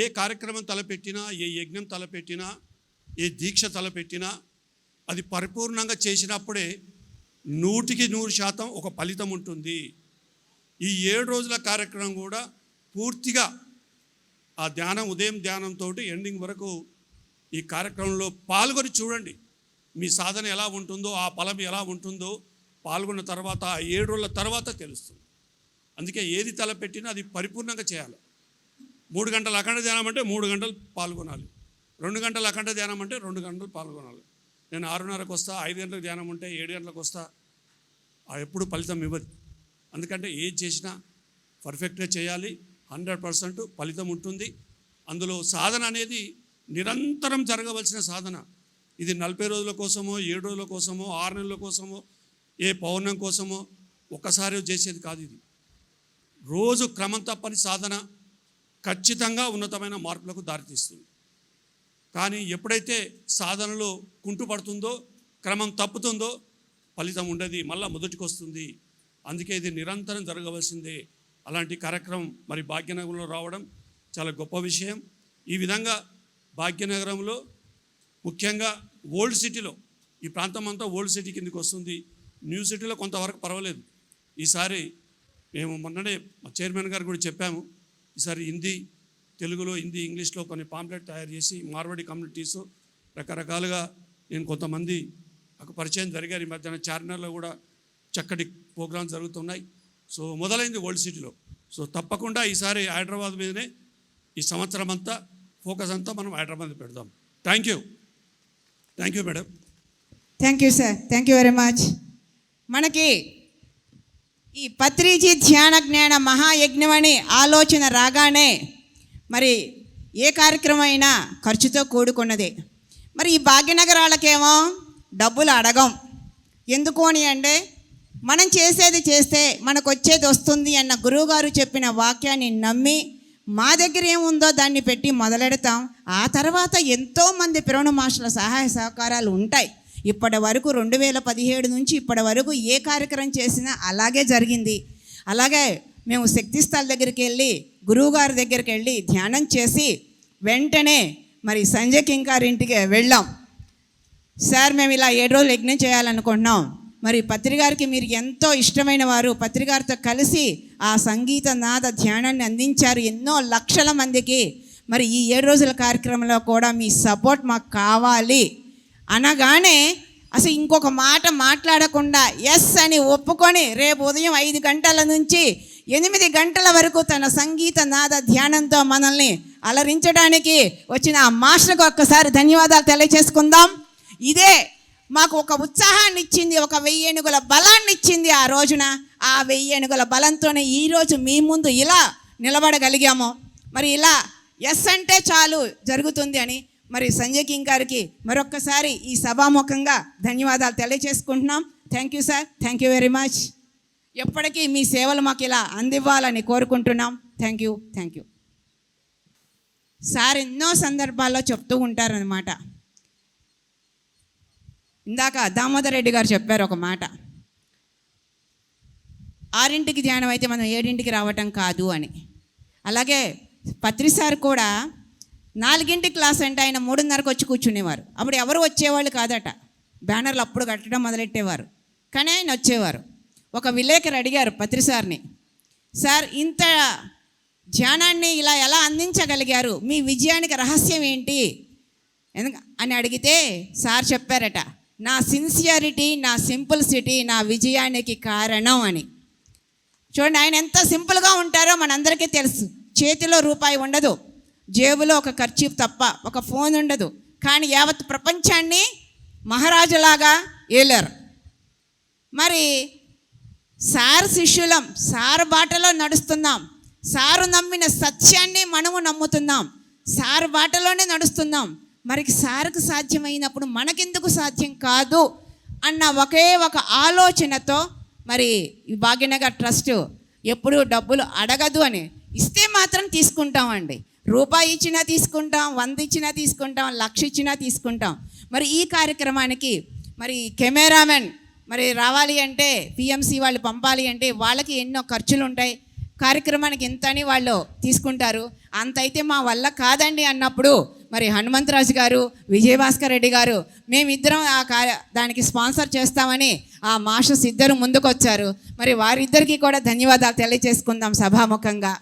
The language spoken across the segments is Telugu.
ఏ కార్యక్రమం తలపెట్టినా, ఏ యజ్ఞం తలపెట్టినా, ఏ దీక్ష తలపెట్టినా అది పరిపూర్ణంగా చేసినప్పుడే 100% ఒక ఫలితం ఉంటుంది. ఈ 7 రోజుల కార్యక్రమం కూడా పూర్తిగా ఆ ధ్యానం, ఉదయం ధ్యానంతో ఎండింగ్ వరకు ఈ కార్యక్రమంలో పాల్గొని చూడండి. మీ సాధన ఎలా ఉంటుందో, ఆ ఫలం ఎలా ఉంటుందో పాల్గొన్న తర్వాత, ఆ 7 రోజుల తర్వాత తెలుస్తుంది. అందుకే ఏది తలపెట్టినా అది పరిపూర్ణంగా చేయాలి. 3 గంటల అఖండ ధ్యానం అంటే 3 గంటలు పాల్గొనాలి. 2 గంటల అఖండ ధ్యానం అంటే 2 గంటలు పాల్గొనాలి. నేను 6:30కు వస్తా, 5 గంటలకు ధ్యానం ఉంటే 7 గంటలకు వస్తా, ఎప్పుడు ఫలితం ఇవ్వదు. ఎందుకంటే ఏది చేసినా పర్ఫెక్ట్గా చేయాలి. 100% ఫలితం ఉంటుంది. అందులో సాధన అనేది నిరంతరం జరగవలసిన సాధన. ఇది 40 రోజుల కోసమో, 7 రోజుల కోసమో, 6 నెలల కోసమో, ఏ పౌర్ణం కోసమో ఒక్కసారి చేసేది కాదు. ఇది రోజు క్రమం తప్పని సాధన ఖచ్చితంగా ఉన్నతమైన మార్పులకు దారితీస్తుంది. కానీ ఎప్పుడైతే సాధనలో కుంటుపడుతుందో, క్రమం తప్పుతుందో ఫలితం ఉండదు, మళ్ళీ మొదటికి వస్తుంది. అందుకే ఇది నిరంతరం జరగవలసిందే. అలాంటి కార్యక్రమం మరి భాగ్యనగరంలో రావడం చాలా గొప్ప విషయం. ఈ విధంగా భాగ్యనగరంలో ముఖ్యంగా ఓల్డ్ సిటీలో, ఈ ప్రాంతం అంతా ఓల్డ్ సిటీ కిందకి వస్తుంది. న్యూ సిటీలో కొంతవరకు పర్వాలేదు. ఈసారి మేము మొన్ననే మా చైర్మన్ గారు కూడా చెప్పాము, ఈసారి హిందీ, తెలుగులో, హిందీ, ఇంగ్లీష్లో కొన్ని పాంప్లెట్ తయారు చేసి మార్వాడి కమ్యూనిటీస్ రకరకాలుగా నేను కొంతమంది నాకు పరిచయం జరిగారు. ఈ మధ్యన చార్మినార్లో కూడా చక్కటి ప్రోగ్రామ్స్ జరుగుతున్నాయి. సో మొదలైంది ఓల్డ్ సిటీలో. సో తప్పకుండా ఈసారి హైదరాబాద్ మీదనే ఈ సంవత్సరం అంతా ఫోకస్ అంతా మనం హైదరాబాద్ పెడదాం. Thank you madam. Thank you sir, thank you very much. మనకి ఈ పత్రిజీ ధ్యాన జ్ఞాన మహాయజ్ఞం అని ఆలోచన రాగానే మరి ఏ కార్యక్రమం అయినా ఖర్చుతో కూడుకున్నదే. మరి ఈ భాగ్యనగరాలకేమో డబ్బులు అడగం. ఎందుకు అని అంటే మనం చేసేది చేస్తే మనకు వచ్చేది వస్తుంది అన్న గురువుగారు చెప్పిన వాక్యాన్ని నమ్మి మా దగ్గర ఏముందో దాన్ని పెట్టి మొదలెడతాం. ఆ తర్వాత ఎంతోమంది పిరవణ మాస్టర్ల సహాయ సహకారాలు ఉంటాయి. ఇప్పటి వరకు 2017 నుంచి ఇప్పటి వరకు ఏ కార్యక్రమం చేసినా అలాగే జరిగింది. అలాగే మేము శక్తిస్థల్ దగ్గరికి వెళ్ళి, గురువుగారి దగ్గరికి వెళ్ళి ధ్యానం చేసి వెంటనే మరి సంజయ్ కింగ్ గారి ఇంటికి వెళ్ళాం. సార్ మేము ఇలా 7 రోజులు యజ్ఞం చేయాలనుకుంటున్నాం. మరి పత్రిగారికి మీరు ఎంతో ఇష్టమైన వారు, పత్రిగారితో కలిసి ఆ సంగీత నాద ధ్యానాన్ని అందించారు ఎన్నో లక్షల మందికి. మరి ఈ 7 రోజుల కార్యక్రమంలో కూడా మీ సపోర్ట్ మాకు కావాలి అనగానే అసలు ఇంకొక మాట మాట్లాడకుండా ఎస్ అని ఒప్పుకొని రేపు ఉదయం 5 గంటల నుంచి 8 గంటల వరకు తన సంగీత నాద ధ్యానంతో మనల్ని అలరించడానికి వచ్చిన ఆ మాస్టర్కి ఒక్కసారి ధన్యవాదాలు తెలియచేసుకుందాం. ఇదే మాకు ఒక ఉత్సాహాన్ని ఇచ్చింది, ఒక 1000 ఏనుగుల బలాన్ని ఇచ్చింది. ఆ రోజున ఆ 1000 ఏనుగుల బలంతోనే ఈరోజు మీ ముందు ఇలా నిలబడగలిగాము. మరి ఇలా ఎస్ అంటే చాలు జరుగుతుంది అని మరి సంజయ్ కింగ్ గారికి మరొక్కసారి ఈ సభాముఖంగా ధన్యవాదాలు తెలియచేసుకుంటున్నాం. Thank you sir, thank you very much. ఎప్పటికీ మీ సేవలు మాకు ఇలా అందివ్వాలని కోరుకుంటున్నాం. Thank you. సార్ ఎన్నో సందర్భాల్లో చెప్తూ ఉంటారనమాట. ఇందాక దామోదర్ రెడ్డి గారు చెప్పారు ఒక మాట, 6ంటికి ధ్యానం అయితే మనం 7ంటికి రావటం కాదు అని. అలాగే పత్రి సార్ కూడా 4ంటి క్లాస్ అంటే ఆయన 3:30కి వచ్చి కూర్చునేవారు. అప్పుడు ఎవరు వచ్చేవాళ్ళు కాదట, బ్యానర్లు అప్పుడు కట్టడం మొదలెట్టేవారు. కానీ ఆయన వచ్చేవారు. ఒక విలేకరు అడిగారు పత్రి సార్ని, సార్ ఇంత ధ్యానాన్ని ఇలా ఎలా అందించగలిగారు, మీ విజయానికి రహస్యం ఏంటి అని అడిగితే సార్ చెప్పారట, నా సిన్సియారిటీ, నా సింపుల్సిటీ నా విజయానికి కారణం అని. చూడండి, ఆయన ఎంత సింపుల్గా ఉంటారో మనందరికీ తెలుసు. చేతిలో రూపాయి ఉండదు, జేబులో ఒక ఖర్చు తప్ప ఒక ఫోన్ ఉండదు. కానీ యావత్ ప్రపంచాన్ని మహారాజులాగా ఏలారు. మరి సార్ శిష్యులం, సార్ బాటలో నడుస్తున్నాం. సారు నమ్మిన సత్యాన్ని మనము నమ్ముతున్నాం, సార్ బాటలోనే నడుస్తున్నాం. మరి సార్కు సాధ్యమైనప్పుడు మనకెందుకు సాధ్యం కాదు అన్న ఒకే ఒక ఆలోచనతో మరి ఈ భాగ్యనగర్ ట్రస్ట్ ఎప్పుడూ డబ్బులు అడగదు అని. ఇస్తే మాత్రం తీసుకుంటామండి. రూపాయి ఇచ్చినా తీసుకుంటాం, 100 ఇచ్చినా తీసుకుంటాం, 1,00,000 ఇచ్చినా తీసుకుంటాం. మరి ఈ కార్యక్రమానికి మరి కెమెరామెన్ మరి రావాలి అంటే, పిఎంసి వాళ్ళు పంపాలి అంటే వాళ్ళకి ఎన్నో ఖర్చులు ఉంటాయి. కార్యక్రమానికి ఎంత అని వాళ్ళు తీసుకుంటారు. అంతైతే మా వల్ల కాదండి అన్నప్పుడు మరి హనుమంతరాజు గారు, విజయభాస్కర్ రెడ్డి గారు మేమిద్దరం దానికి స్పాన్సర్ చేస్తామని ఆ మాస్టర్స్ ఇద్దరు ముందుకొచ్చారు. మరి వారిద్దరికీ కూడా ధన్యవాదాలు తెలియజేసుకుందాం సభాముఖంగా.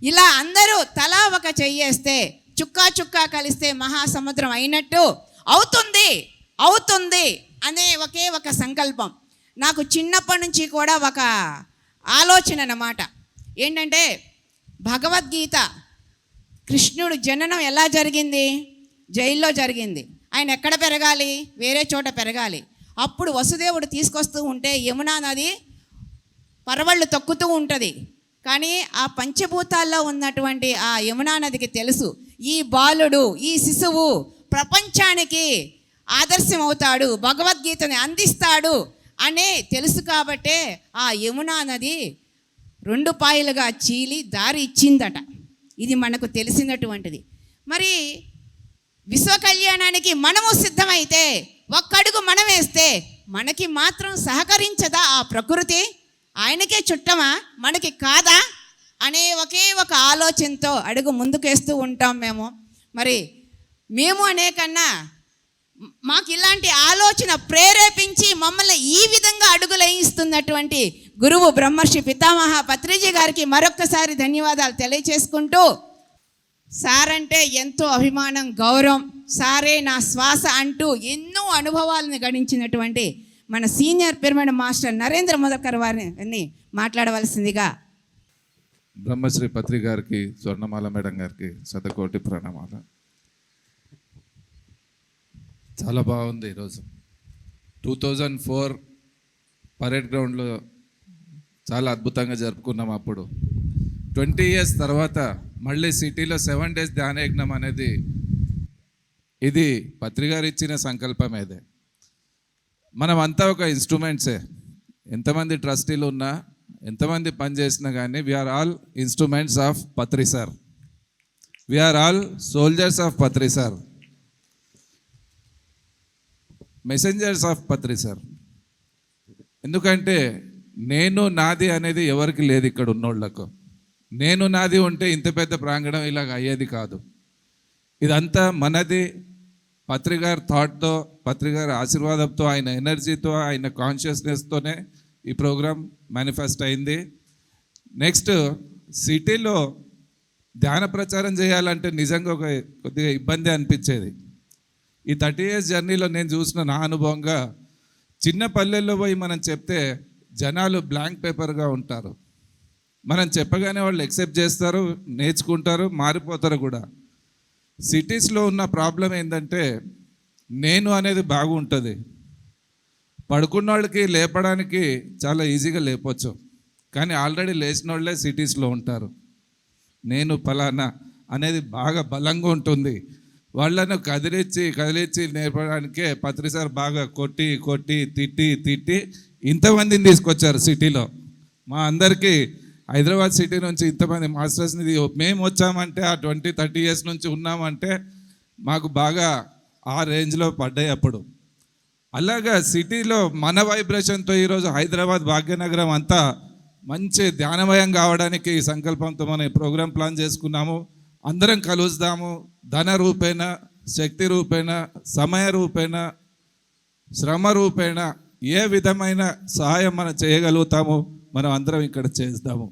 ఇలా అందరూ తలా ఒక చెయ్యేస్తే, చుక్కా చుక్కా కలిస్తే మహాసముద్రం అయినట్టు అవుతుంది అనే ఒకే ఒక సంకల్పం నాకు చిన్నప్పటి నుంచి కూడా ఒక ఆలోచన అన్నమాట. ఏంటంటే భగవద్గీత కృష్ణుడు జననం ఎలా జరిగింది? జైల్లో జరిగింది. ఆయన ఎక్కడ పెరగాలి? వేరే చోట పెరగాలి. అప్పుడు వసుదేవుడు తీసుకొస్తూ ఉంటే యమునా నది పరవళ్ళు తొక్కుతూ ఉంటుంది. కానీ ఆ పంచభూతాల్లో ఉన్నటువంటి ఆ యమునా నదికి తెలుసు, ఈ బాలుడు, ఈ శిశువు ప్రపంచానికి ఆదర్శం అవుతాడు, భగవద్గీతని అందిస్తాడు అనే తెలుసు. కాబట్టే ఆ యమునా నది 2 పాయలుగా చీలి దారి ఇచ్చిందట. ఇది మనకు తెలిసినటువంటిది. మరి విశ్వ కళ్యాణానికి మనము సిద్ధమైతే, ఒక్కడుగు మనం వేస్తే మనకి మాత్రం సహకరించదా ఆ ప్రకృతి? ఆయనకే చుట్టమా, మనకి కాదా అనే ఒకే ఒక ఆలోచనతో అడుగు ముందుకేస్తూ ఉంటాం మేము అనే కన్నా మాకు ఇలాంటి ఆలోచన ప్రేరేపించి మమ్మల్ని ఈ విధంగా అడుగులేయిస్తున్నటువంటి గురువు బ్రహ్మర్షి పితామహ పత్రిజీ గారికి మరొక్కసారి ధన్యవాదాలు తెలియచేసుకుంటూ, సార్ అంటే ఎంతో అభిమానం, గౌరవం, సారే నా శ్వాస అంటూ ఎన్నో అనుభవాలను గడించినటువంటి మన సీనియర్ పిరమిడ్ మాస్టర్ నరేంద్ర మోదకర్ వారిని మాట్లాడవలసిందిగా. బ్రహ్మశ్రీ పత్రి గారికి, స్వర్ణమాల మేడం గారికి శతకోటి ప్రణామాలు. చాలా బాగుంది ఈరోజు. 2004 పరేడ్ గ్రౌండ్లో చాలా అద్భుతంగా జరుపుకున్నాం. అప్పుడు 20 years తర్వాత మళ్ళీ సిటీలో 7 days ధ్యానయజ్ఞం అనేది, ఇది పత్రిగారు ఇచ్చిన సంకల్పం. ఇదే మనమంతా ఒక ఇన్స్ట్రుమెంట్సే. ఎంతమంది ట్రస్టీలు ఉన్నా, ఎంతమంది పనిచేసినా కానీ we're all instruments of Patri sir. We're all soldiers of Patri sir, messengers of Patri sir. ఎందుకంటే నేను నాది అనేది ఎవరికి లేదు. ఇక్కడ ఉన్నోళ్లకు నేను నాది ఉంటే ఇంత పెద్ద ప్రాంగణం ఇలాగ అయ్యేది కాదు. ఇదంతా మనది. పత్రిగారి థాట్తో, పత్రిగారి ఆశీర్వాదంతో, ఆయన ఎనర్జీతో, ఆయన కాన్షియస్నెస్తోనే ఈ ప్రోగ్రాం మేనిఫెస్ట్ అయింది. నెక్స్ట్ సిటీలో ధ్యాన ప్రచారం చేయాలంటే నిజంగా కొద్దిగా ఇబ్బంది అనిపించేది. ఈ 30 years జర్నీలో నేను చూసిన నా అనుభవంగా, చిన్న పల్లెల్లో పోయి మనం చెప్తే జనాలు బ్లాంక్ పేపర్గా ఉంటారు. మనం చెప్పగానే వాళ్ళు యాక్సెప్ట్ చేస్తారు, నేర్చుకుంటారు, మారిపోతారు కూడా. సిటీస్లో ఉన్న ప్రాబ్లం ఏంటంటే నేను అనేది బాగుంటుంది. పడుకున్న వాళ్ళకి లేపడానికి చాలా ఈజీగా లేపొచ్చు, కానీ ఆల్రెడీ లేచిన వాళ్ళే సిటీస్లో ఉంటారు. నేను ఫలానా అనేది బాగా బలంగా ఉంటుంది. వాళ్ళను కదిలిచ్చి నేర్పడానికే పత్రి సార్ బాగా కొట్టి తిట్టి ఇంతమందిని తీసుకొచ్చారు సిటీలో. మా అందరికీ హైదరాబాద్ సిటీ నుంచి ఇంతమంది మాస్టర్స్ని మేము వచ్చామంటే, ఆ 20-30 years నుంచి ఉన్నామంటే మాకు బాగా ఆ రేంజ్లో పడ్డాయి అప్పుడు. అలాగా సిటీలో మన వైబ్రేషన్తో ఈరోజు హైదరాబాద్ భాగ్యనగరం అంతా మంచి ధ్యానమయం కావడానికి ఈ సంకల్పంతో మనం ఈ ప్రోగ్రాం ప్లాన్ చేసుకున్నాము. అందరం కలుద్దాము. ధన రూపేణ, శక్తి రూపేణ, సమయ రూపేణ, శ్రమ రూపేణ ఏ విధమైన సహాయం మనం చేయగలుగుతామో మనం అందరం ఇక్కడ చేద్దాము.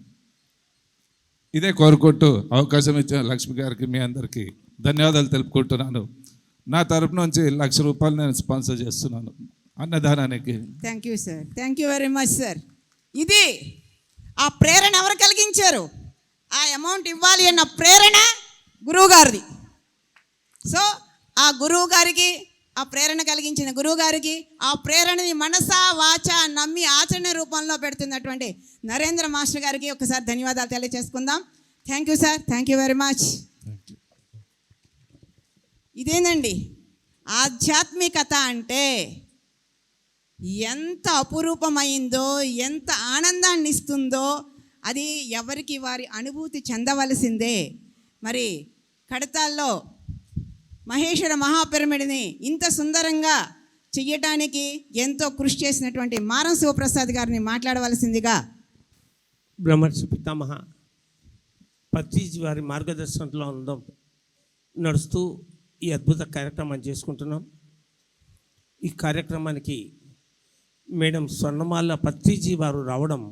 ఇదే కోరుకుంటూ అవకాశం ఇచ్చిన లక్ష్మి గారికి, మీ అందరికీ ధన్యవాదాలు తెలుపుకుంటున్నాను. నా తరపు నుంచి ₹1,00,000 నేను స్పాన్సర్ చేస్తున్నాను అన్నదానానికి. Thank you sir, thank you very much sir. ఇది ఆ ప్రేరణ ఎవరు కలిగించారు? ఆ అమౌంట్ ఇవ్వాలి అన్న ప్రేరణ గురువు గారిది. సో ఆ గురువు గారికి, ఆ ప్రేరణ కలిగించిన గురువు గారికి, ఆ ప్రేరణని మనసా వాచ నమ్మి ఆచరణ రూపంలో పెడుతున్నటువంటి నరేంద్ర మాస్టర్ గారికి ఒకసారి ధన్యవాదాలు తెలియజేసుకుందాం. Thank you sir, thank you very much. ఇదేనండి ఆధ్యాత్మికత అంటే. ఎంత అపురూపమైందో, ఎంత ఆనందాన్ని ఇస్తుందో అది ఎవరికి వారి అనుభూతి చెందవలసిందే. మరి కడతాల్లో మహేశ్వర మహాపిరమిడ్ని ఇంత సుందరంగా చెయ్యటానికి ఎంతో కృషి చేసినటువంటి మారం శివప్రసాద్ గారిని మాట్లాడవలసిందిగా. బ్రహ్మర్షి పితామహ పత్రిజీ వారి మార్గదర్శనంలో నడుస్తూ ఈ అద్భుత కార్యక్రమాన్ని చేసుకుంటున్నాం. ఈ కార్యక్రమానికి మేడం స్వర్ణమాల పత్రిజీ వారు రావడం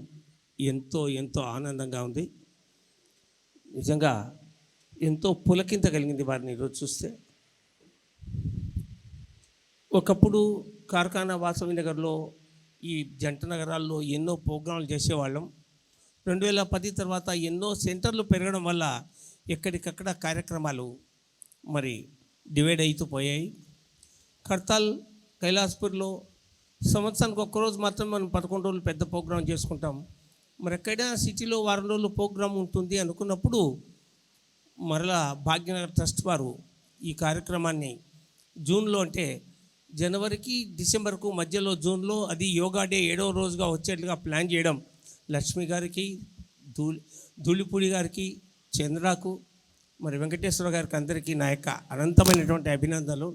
ఎంతో ఎంతో ఆనందంగా ఉంది. నిజంగా ఎంతో పులకింత కలిగింది వారిని ఈరోజు చూస్తే. ఒకప్పుడు కార్ఖానా వాసవి నగర్లో ఈ జంట నగరాల్లో ఎన్నో ప్రోగ్రాంలు చేసేవాళ్ళం. 2010 తర్వాత ఎన్నో సెంటర్లు పెరగడం వల్ల ఎక్కడికక్కడ కార్యక్రమాలు మరి డివైడ్ అవుతూ పోయాయి. కడతాల్ కైలాస్పూర్లో సంవత్సరానికి ఒక్కరోజు మాత్రం మనం 11 రోజులు పెద్ద ప్రోగ్రాం చేసుకుంటాం. మరి ఎక్కడైనా సిటీలో వారం రోజులు ప్రోగ్రాం ఉంటుంది అనుకున్నప్పుడు మరలా భాగ్యనగర్ ట్రస్ట్ వారు ఈ కార్యక్రమాన్ని జూన్లో, అంటే జనవరికి డిసెంబర్కు మధ్యలో జూన్లో అది యోగా డే 7వ రోజుగా వచ్చేట్లుగా ప్లాన్ చేయడం లక్ష్మి గారికి, ధూళిపూడి గారికి, చంద్రకు, మరి వెంకటేశ్వర గారికి అందరికీ నా యొక్క అనంతమైనటువంటి అభినందనలు.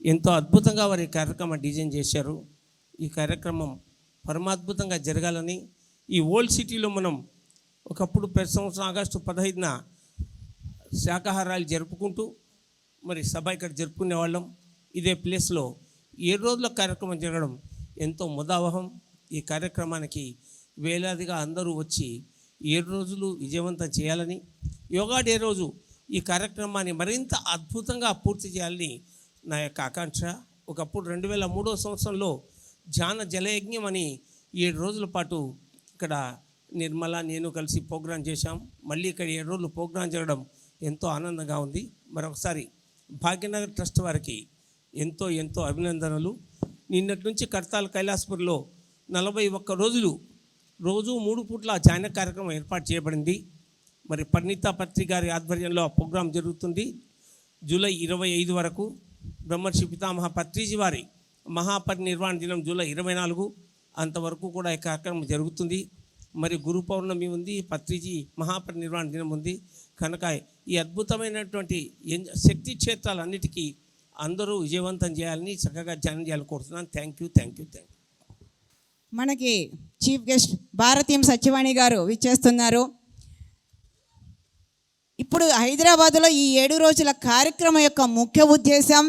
ఎంతో అద్భుతంగా వారి కార్యక్రమం డిజైన్ చేశారు. ఈ కార్యక్రమం పరమాద్భుతంగా జరగాలని ఈ ఓల్డ్ సిటీలో మనం ఒకప్పుడు ప్రతి సంవత్సరం ఆగస్టు 15న శాకాహారాలు జరుపుకుంటూ మరి సభ ఇక్కడ జరుపుకునేవాళ్ళం. ఇదే ప్లేస్లో 7 రోజుల కార్యక్రమం జరగడం ఎంతో ముదావహం. ఈ కార్యక్రమానికి వేలాదిగా అందరూ వచ్చి 7 రోజులు విజయవంతం చేయాలని, యోగా డే రోజు ఈ కార్యక్రమాన్ని మరింత అద్భుతంగా పూర్తి చేయాలని నా యొక్క ఆకాంక్ష. ఒకప్పుడు 2003వ సంవత్సరంలో ధ్యాన జలయజ్ఞం అని 7 రోజుల పాటు ఇక్కడ నిర్మల నేను కలిసి ప్రోగ్రాం చేశాం. మళ్ళీ ఇక్కడ 7 రోజులు ప్రోగ్రాం జరగడం ఎంతో ఆనందంగా ఉంది. మరొకసారి భాగ్యనగర్ ట్రస్ట్ వారికి ఎంతో ఎంతో అభినందనలు. నిన్నటి నుంచి కడతాల్ కైలాస్పూర్లో 41 రోజులు రోజు 3 పూట్ల ధ్యాన కార్యక్రమం ఏర్పాటు చేయబడింది. మరి పరిణిత పత్రి గారి ఆధ్వర్యంలో ఆ ప్రోగ్రాం జరుగుతుంది. జూలై 25 వరకు బ్రహ్మర్షి పితామహ పత్రిజీ వారి మహాపరినిర్వాణ దినం జూలై 24 అంతవరకు కూడా ఈ కార్యక్రమం జరుగుతుంది. మరి గురు పౌర్ణమి ఉంది, పత్రిజీ మహాపరినిర్వాణ దినం ఉంది. కనుక ఈ అద్భుతమైనటువంటి శక్తి క్షేత్రాలన్నిటికీ అందరూ విజయవంతం చేయాలని, చక్కగా ధ్యానం చేయాలని కోరుతున్నాను. Thank you. మనకి చీఫ్ గెస్ట్ భారతీయం సత్యవాణి గారు విచ్చేస్తున్నారు. ఇప్పుడు హైదరాబాదులో ఈ 7 రోజుల కార్యక్రమం యొక్క ముఖ్య ఉద్దేశం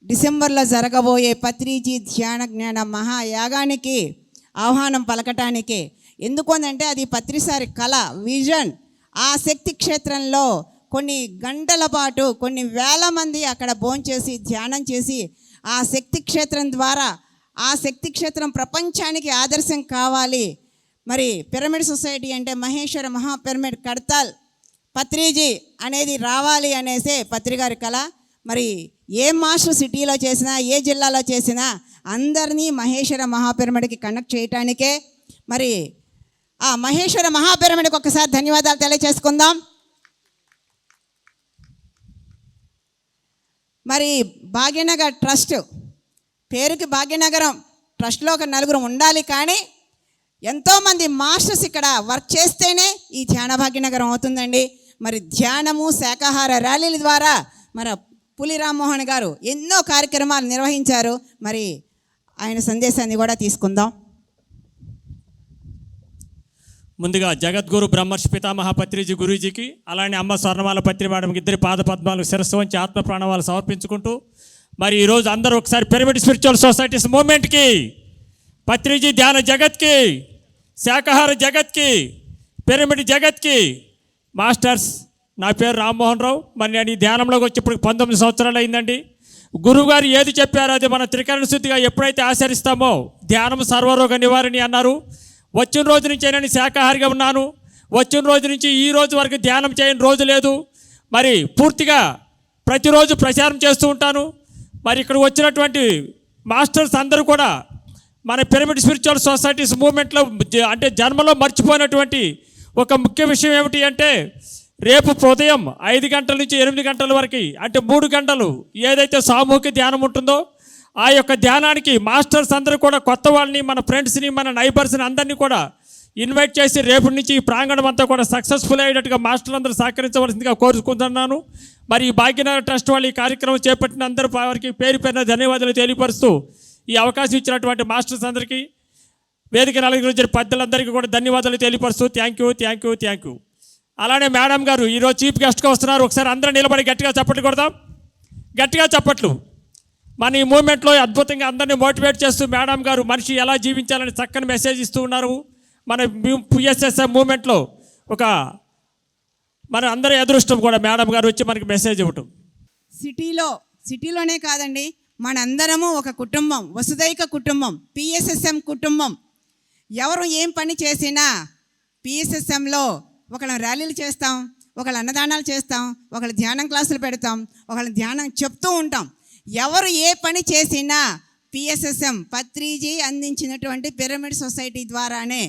డిసెంబర్లో జరగబోయే పత్రిజీ ధ్యాన జ్ఞాన మహాయాగానికి ఆహ్వానం పలకటానికి. ఎందుకంటే అది పత్రిసారి కళ, విజన్. ఆ శక్తి క్షేత్రంలో కొన్ని గంటల పాటు కొన్ని వేల మంది అక్కడ భోంచేసి ధ్యానం చేసి ఆ శక్తి క్షేత్రం ద్వారా ఆ శక్తి క్షేత్రం ప్రపంచానికి ఆదర్శం కావాలి. మరి పిరమిడ్ సొసైటీ అంటే మహేశ్వర మహా పిరమిడ్ కడతాల్ పత్రిజీ అనేది రావాలి అనేసే పత్రిగారి కళ. మరి ఏ మాస్టర్ సిటీలో చేసినా ఏ జిల్లాలో చేసినా అందరినీ మహేశ్వర మహాపిరమిడ్కి కనెక్ట్ చేయటానికే. మరి ఆ మహేశ్వర మహాపిరమిడ్కి ఒకసారి ధన్యవాదాలు తెలియచేసుకుందాం. మరి భాగ్యనగర్ ట్రస్ట్ పేరుకి భాగ్యనగరం, ట్రస్ట్లో ఒక 4 ఉండాలి. కానీ ఎంతోమంది మాస్టర్స్ ఇక్కడ వర్క్ చేస్తేనే ఈ ధ్యాన భాగ్యనగరం అవుతుందండి. మరి ధ్యానము, శాకాహార ర్యాలీల ద్వారా మరి పులి రామ్మోహన్ గారు ఎన్నో కార్యక్రమాలు నిర్వహించారు. మరి ఆయన సందేశాన్ని కూడా తీసుకుందాం. ముందుగా జగద్గురు బ్రహ్మర్షి పితామహ పత్రిజీ గురూజీకి, అలానే అమ్మ స్వర్ణమాల పత్రి మేడంకి ఇద్దరి పాద పద్మాలకు శిరస్సు వంచి ఆత్మ ప్రాణవాలు సమర్పించుకుంటూ, మరి ఈరోజు అందరూ ఒకసారి పిరమిడ్ స్పిరిచువల్ సొసైటీస్ మూమెంట్కి, పత్రిజీ ధ్యాన జగత్కి, శాకాహార జగత్కి, పిరమిడ్ జగత్కి మాస్టర్స్, నా పేరు రామ్మోహన్ రావు. మరి నేను ఈ ధ్యానంలోకి వచ్చి ఇప్పుడు 19 సంవత్సరాలు అయిందండి. గురువుగారు ఏది చెప్పారో అది మన త్రికరణ శుద్ధిగా ఎప్పుడైతే ఆచరిస్తామో ధ్యానం సర్వరోగ నివారణి అన్నారు. వచ్చిన రోజు నుంచి నేను శాకాహారిగా ఉన్నాను. వచ్చిన రోజు నుంచి ఈ రోజు వరకు ధ్యానం చేయని రోజు లేదు. మరి పూర్తిగా ప్రతిరోజు ప్రచారం చేస్తూ ఉంటాను. మరి ఇక్కడ వచ్చినటువంటి మాస్టర్స్ అందరూ కూడా మన పిరమిడ్ స్పిరిచువల్ సొసైటీస్ మూవ్మెంట్లో అంటే జన్మలో మర్చిపోయినటువంటి ఒక ముఖ్య విషయం ఏమిటి అంటే, రేపు ఉదయం 5 గంటల నుంచి 8 గంటల వరకు అంటే 3 గంటలు ఏదైతే సామూహిక ధ్యానం ఉంటుందో ఆ యొక్క ధ్యానానికి మాస్టర్స్ అందరూ కూడా కొత్త వాళ్ళని, మన ఫ్రెండ్స్ని, మన నైబర్స్ని అందరినీ కూడా ఇన్వైట్ చేసి రేపటి నుంచి ఈ ప్రాంగణం అంతా కూడా సక్సెస్ఫుల్ అయ్యేటట్టుగా మాస్టర్లు అందరూ సహకరించవలసిందిగా కోరుకుంటున్నాను. మరి ఈ భాగ్యనగర్ ట్రస్ట్ వాళ్ళు ఈ కార్యక్రమం చేపట్టిన అందరూ వారికి పేరు పేరున ధన్యవాదాలు తెలియపరుస్తూ, ఈ అవకాశం ఇచ్చినటువంటి మాస్టర్స్ అందరికీ, వేదిక 4 పెద్దలందరికీ కూడా ధన్యవాదాలు తెలియపరుస్తూ థ్యాంక్ యూ. అలానే మేడం గారు ఈరోజు చీఫ్ గెస్ట్గా వస్తున్నారు. ఒకసారి అందరూ నిలబడి గట్టిగా చప్పట్లు కొడదాం, గట్టిగా చప్పట్లు. మన ఈ మూమెంట్లో అద్భుతంగా అందరినీ మోటివేట్ చేస్తూ మేడం గారు మనిషి ఎలా జీవించాలని చక్కని మెసేజ్ ఇస్తూ ఉన్నారు. మన పిఎస్ఎస్ఎం మూమెంట్లో ఒక మన అందరి అదృష్టం కూడా మేడం గారు వచ్చి మనకి మెసేజ్ ఇవ్వటం. సిటీలోనే కాదండి, మనందరము ఒక కుటుంబం, వసుదైక కుటుంబం, పిఎస్ఎస్ఎం కుటుంబం. ఎవరు ఏం పని చేసినా పిఎస్ఎస్ఎంలో ఒకళ్ళ ర్యాలీలు చేస్తాం, ఒకళ్ళ అన్నదానాలు చేస్తాం, ఒకళ్ళ ధ్యానం క్లాసులు పెడతాం, ఒకళ్ళ ధ్యానం చెప్తూ ఉంటాం. ఎవరు ఏ పని చేసినా పిఎస్ఎస్ఎం పత్రిజీ అందించినటువంటి పిరమిడ్ సొసైటీ ద్వారానే.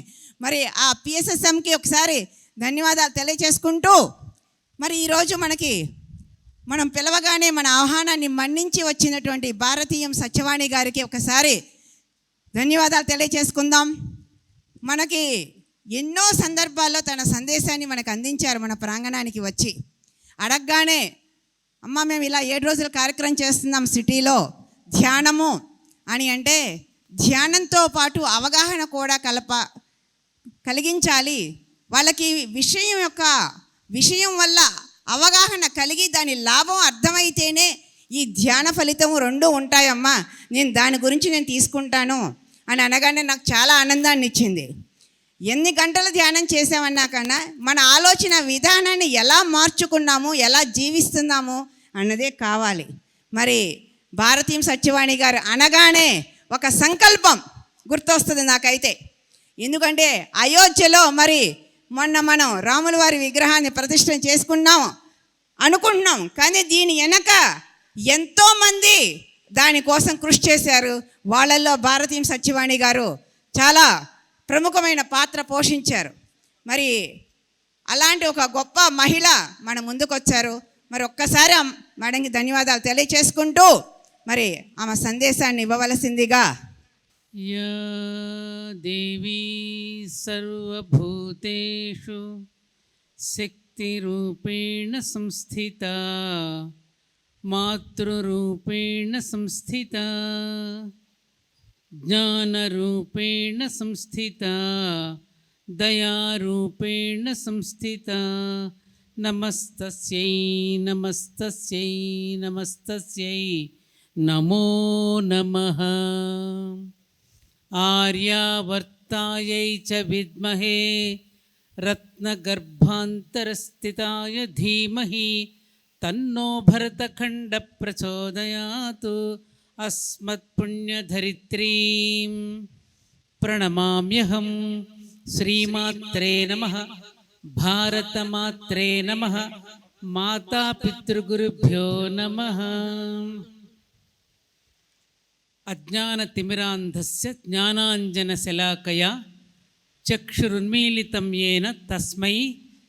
మరి ఆ పిఎస్ఎస్ఎంకి ఒకసారి ధన్యవాదాలు తెలియచేసుకుంటూ, మరి ఈరోజు మనం పిలవగానే మన ఆహ్వానాన్ని మన్నించి వచ్చినటువంటి భారతీయం సత్యవాణి గారికి ఒకసారి ధన్యవాదాలు తెలియచేసుకుందాం. మనకి ఎన్నో సందర్భాల్లో తన సందేశాన్ని మనకు అందించారు. మన ప్రాంగణానికి వచ్చి అడగగానే, అమ్మ మేము ఇలా 7 రోజుల కార్యక్రమం చేస్తున్నాం సిటీలో ధ్యానము అని అంటే, ధ్యానంతో పాటు అవగాహన కూడా కలిగించాలి. వాళ్ళకి విషయం వల్ల అవగాహన కలిగి దాని లాభం అర్థమైతేనే ఈ ధ్యాన ఫలితము 2 ఉంటాయమ్మా, దాని గురించి నేను తీసుకుంటాను అని అనగానే నాకు చాలా ఆనందాన్ని ఇచ్చింది. ఎన్ని గంటలు ధ్యానం చేసామన్నా కన్నా మన ఆలోచన విధానాన్ని ఎలా మార్చుకున్నాము, ఎలా జీవిస్తున్నాము అన్నదే కావాలి. మరి భారతీయం సత్యవాణి గారు అనగానే ఒక సంకల్పం గుర్తొస్తుంది నాకైతే. ఎందుకంటే అయోధ్యలో మరి మొన్న మనం రాముల వారి విగ్రహాన్ని ప్రతిష్ఠ అనుకుంటున్నాం, కానీ దీని వెనక ఎంతోమంది దానికోసం కృషి చేశారు. వాళ్ళల్లో భారతీయం సత్యవాణి గారు చాలా ప్రముఖమైన పాత్ర పోషించారు. మరి అలాంటి ఒక గొప్ప మహిళ మన ముందుకొచ్చారు. మరి ఒక్కసారి మేడంకి ధన్యవాదాలు తెలియచేసుకుంటూ మరి ఆమె సందేశాన్ని ఇవ్వవలసిందిగా. యా దేవీ సర్వభూతేషు శక్తిరూపేణ సంస్థితా మాతృరూపేణ సంస్థితా జ్ఞానరూపేణ సంస్థితా దయారూపేణ సంస్థితా నమస్తస్యై నమస్తస్యై నమస్తస్యై నమో నమః. ఆర్యావర్తాయై చ విద్మహే రత్నగర్భాంతరస్థితాయ ధీమహి తన్నో భరతఖండ ప్రచోదయాతు. అస్మత్పుణ్యధరిత్రీం ప్రణమామ్యహం. శ్రీమాత్రే నమః. భారతమాత్రే నమః. మాతాపితృగురుభ్యో నమః. అజ్ఞానతిమిరాంధస్య జ్ఞానాంజనశలాకయా చక్షురున్మీలితం యేన తస్మై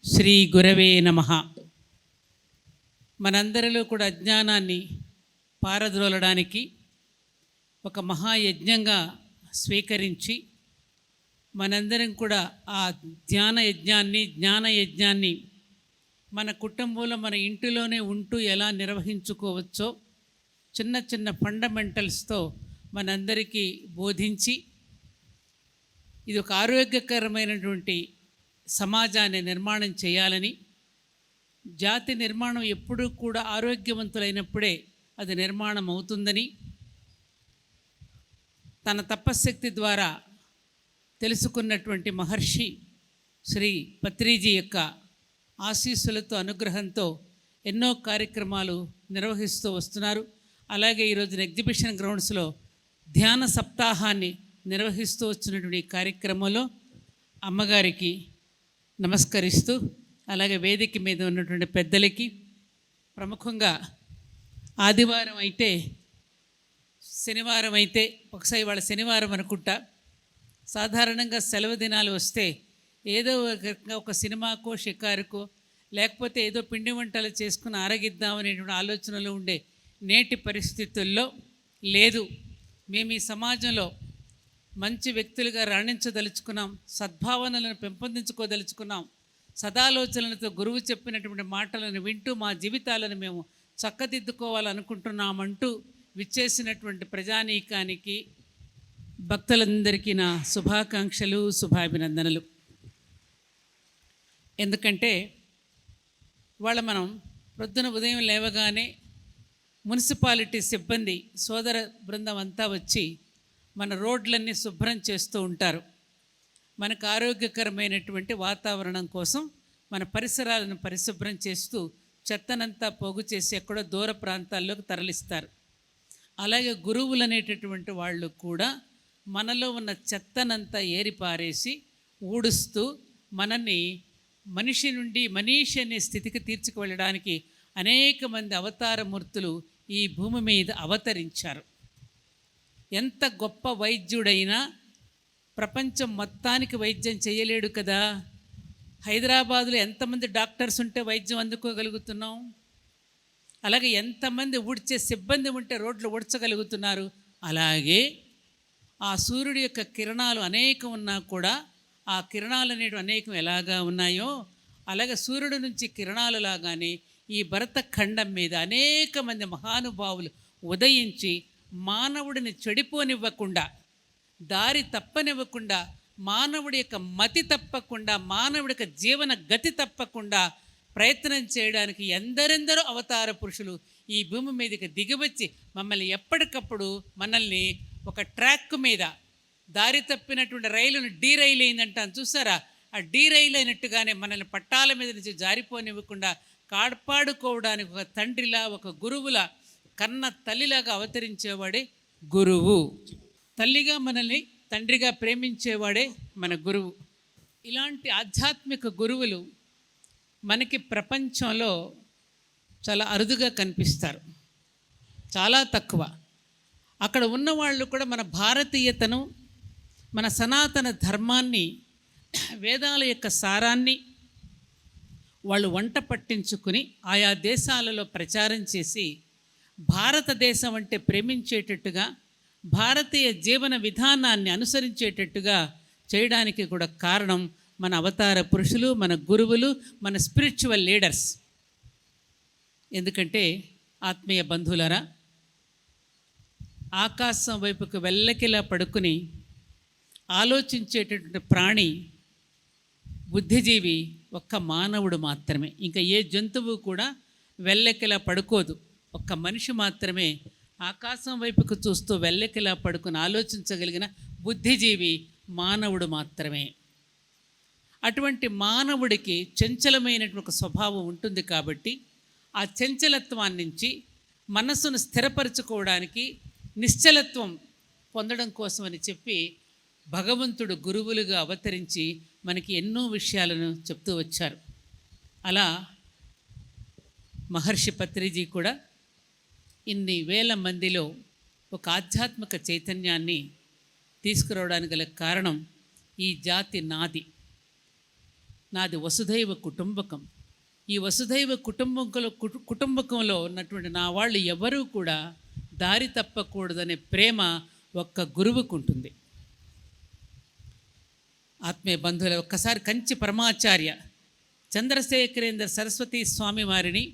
శ్రీ గురవే నమః. మనందరిలో కూడా అజ్ఞానాన్ని పారద్రోలడానికి ఒక మహాయజ్ఞంగా స్వీకరించి మనందరం కూడా ఆ జ్ఞానయజ్ఞాన్ని మన కుటుంబంలో మన ఇంటిలోనే ఉంటూ ఎలా నిర్వహించుకోవచ్చో చిన్న చిన్న ఫండమెంటల్స్తో మనందరికీ బోధించి ఇది ఒక ఆరోగ్యకరమైనటువంటి సమాజాన్ని నిర్మాణం చేయాలని, జాతి నిర్మాణం ఎప్పుడూ కూడా ఆరోగ్యవంతులైనప్పుడే అది నిర్మాణం అవుతుందని తన తపశ్శక్తి ద్వారా తెలుసుకున్నటువంటి మహర్షి శ్రీ పత్రిజీ యొక్క ఆశీస్సులతో అనుగ్రహంతో ఎన్నో కార్యక్రమాలు నిర్వహిస్తూ వస్తున్నారు. అలాగే ఈరోజున ఎగ్జిబిషన్ గ్రౌండ్స్లో ధ్యాన సప్తాహాన్ని నిర్వహిస్తూ వచ్చినటువంటి కార్యక్రమంలో అమ్మగారికి నమస్కరిస్తూ, అలాగే వేదిక మీద ఉన్నటువంటి పెద్దలకి, ప్రముఖంగా ఆదివారం అయితే శనివారం అయితే ఒకసారి వాళ్ళ శనివారం అనుకుంటా, సాధారణంగా సెలవు దినాలు వస్తే ఏదో ఒక సినిమాకో షికారుకో లేకపోతే ఏదో పిండి వంటలు చేసుకుని ఆరగిద్దామనేటువంటి ఆలోచనలో ఉండే నేటి పరిస్థితుల్లో లేదు. మేము ఈ సమాజంలో మంచి వ్యక్తులుగా రాణించదలుచుకున్నాం, సద్భావనలను పెంపొందించుకోదలుచుకున్నాం, సదాలోచనలతో గురువు చెప్పినటువంటి మాటలను వింటూ మా జీవితాలను మేము చక్కదిద్దుకోవాలనుకుంటున్నామంటూ విచ్చేసినటువంటి ప్రజానీకానికి, భక్తులందరికీ నా శుభాకాంక్షలు, శుభాభినందనలు. ఎందుకంటే వాళ్ళ మనం ప్రొద్దున ఉదయం లేవగానే మున్సిపాలిటీ సిబ్బంది సోదర బృందం అంతా వచ్చి మన రోడ్లన్నీ శుభ్రం చేస్తూ ఉంటారు. మనకు ఆరోగ్యకరమైనటువంటి వాతావరణం కోసం మన పరిసరాలను పరిశుభ్రం చేస్తూ చెత్తనంతా పోగు చేసి ఎక్కడో దూర ప్రాంతాల్లోకి తరలిస్తారు. అలాగే గురువులు అనేటటువంటి వాళ్ళు కూడా మనలో ఉన్న చెత్తనంతా ఏరిపారేసి ఊడుస్తూ మనల్ని మనిషి నుండి మనీషి అనే స్థితికి తీర్చుకువెళ్ళడానికి అనేక మంది అవతారమూర్తులు ఈ భూమి మీద అవతరించారు. ఎంత గొప్ప వైద్యుడైనా ప్రపంచం మొత్తానికి వైద్యం చేయలేడు కదా. హైదరాబాదులో ఎంతమంది డాక్టర్స్ ఉంటే వైద్యం అందుకోగలుగుతున్నాం, అలాగే ఎంతమంది ఊడ్చే సిబ్బంది ఉంటే రోడ్లు ఊడ్చగలుగుతున్నారు. అలాగే ఆ సూర్యుడి యొక్క కిరణాలు అనేకం ఉన్నా కూడా ఆ కిరణాలు అనేవి అనేకం ఎలాగా ఉన్నాయో అలాగే సూర్యుడి నుంచి కిరణాలు లాగానే ఈ భరతఖండం మీద అనేక మంది మహానుభావులు ఉదయించి మానవుడిని చెడిపోనివ్వకుండా, దారి తప్పనివ్వకుండా, మానవుడి యొక్క మతి తప్పకుండా, మానవుడి యొక్క జీవన గతి తప్పకుండా ప్రయత్నం చేయడానికి ఎందరెందరో అవతార పురుషులు ఈ భూమి మీదకి దిగివచ్చి మమ్మల్ని ఎప్పటికప్పుడు మనల్ని ఒక ట్రాక్ మీద దారి తప్పినటువంటి రైలును రైలు అయిందంటాను చూసారా, ఆ రైలు అయినట్టుగానే మనల్ని పట్టాల మీద నుంచి జారిపోనివ్వకుండా కాపాడుకోవడానికి ఒక తండ్రిలా, ఒక గురువులా, కన్న తల్లిలాగా అవతరించేవాడే గురువు. తల్లిగా మనల్ని తండ్రిగా ప్రేమించేవాడే మన గురువు. ఇలాంటి ఆధ్యాత్మిక గురువులు మనకి ప్రపంచంలో చాలా అరుదుగా కనిపిస్తారు, చాలా తక్కువ. అక్కడ ఉన్నవాళ్ళు కూడా మన భారతీయతను, మన సనాతన ధర్మాన్ని, వేదాల యొక్క సారాన్ని వాళ్ళు వంట పట్టించుకుని ఆయా దేశాలలో ప్రచారం చేసి భారతదేశం అంటే ప్రేమించేటట్టుగా, భారతీయ జీవన విధానాన్ని అనుసరించేటట్టుగా చేయడానికి కూడా కారణం మన అవతార పురుషులు, మన గురువులు, మన స్పిరిచువల్ లీడర్స్. ఎందుకంటే ఆత్మీయ బంధువులారా, ఆకాశం వైపుకు వెల్లకిలా పడుకుని ఆలోచించేటటువంటి ప్రాణి, బుద్ధిజీవి ఒక్క మానవుడు మాత్రమే. ఇంకా ఏ జంతువు కూడా వెల్లకిలా పడుకోదు. ఒక్క మనిషి మాత్రమే ఆకాశం వైపుకు చూస్తూ వెల్లకిలా పడుకుని ఆలోచించగలిగిన బుద్ధిజీవి మానవుడు మాత్రమే. అటువంటి మానవుడికి చంచలమైనటువంటి ఒక స్వభావం ఉంటుంది కాబట్టి ఆ చంచలత్వాన్ని నుంచి మనస్సును స్థిరపరచుకోవడానికి, నిశ్చలత్వం పొందడం కోసమని చెప్పి భగవంతుడు గురువులుగా అవతరించి మనకి ఎన్నో విషయాలను చెప్తూ వచ్చారు. అలా మహర్షి పత్రిజీ కూడా ఇన్ని వేల మందిలో ఒక ఆధ్యాత్మిక చైతన్యాన్ని తీసుకురావడానికి గల కారణం ఈ జాతి నాది వసుధైవ కుటుంబకం. ఈ వసుధైవ కుటుంబకంలో ఉన్నటువంటి నా వాళ్ళు ఎవరూ కూడా దారి తప్పకూడదనే ప్రేమ ఒక్క గురువుకు ఉంటుంది. ఆత్మీయ బంధువుల ఒక్కసారి కంచి పరమాచార్య చంద్రశేఖరేంద్ర సరస్వతి స్వామి వారిని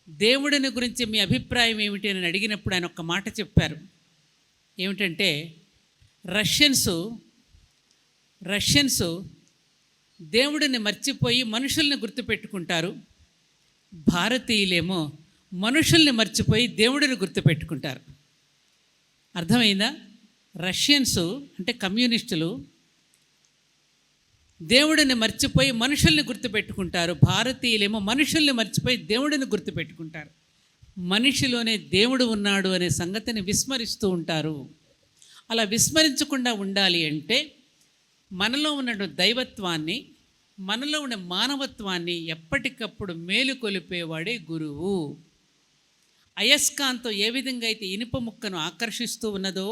దేవుడిని గురించి మీ అభిప్రాయం ఏమిటి అని అడిగినప్పుడు ఆయన ఒక్క మాట చెప్పారు. ఏమిటంటే రష్యన్సు దేవుడిని మర్చిపోయి మనుషుల్ని గుర్తుపెట్టుకుంటారు, భారతీయులేమో మనుషుల్ని మర్చిపోయి దేవుడిని గుర్తుపెట్టుకుంటారు. అర్థమైందా? రష్యన్స్ అంటే కమ్యూనిస్టులు దేవుడిని మర్చిపోయి మనుషుల్ని గుర్తుపెట్టుకుంటారు, భారతీయులేమో మనుషుల్ని మర్చిపోయి దేవుడిని గుర్తుపెట్టుకుంటారు. మనిషిలోనే దేవుడు ఉన్నాడు అనే సంగతిని విస్మరిస్తూ ఉంటారు. అలా విస్మరించకుండా ఉండాలి అంటే మనలో ఉన్న దైవత్వాన్ని, మనలో ఉన్న మానవత్వాన్ని ఎప్పటికప్పుడు మేలుకొలిపేవాడే గురువు. అయస్కాంతం ఏ విధంగా అయితే ఇనుప ముక్కను ఆకర్షిస్తూ ఉన్నదో,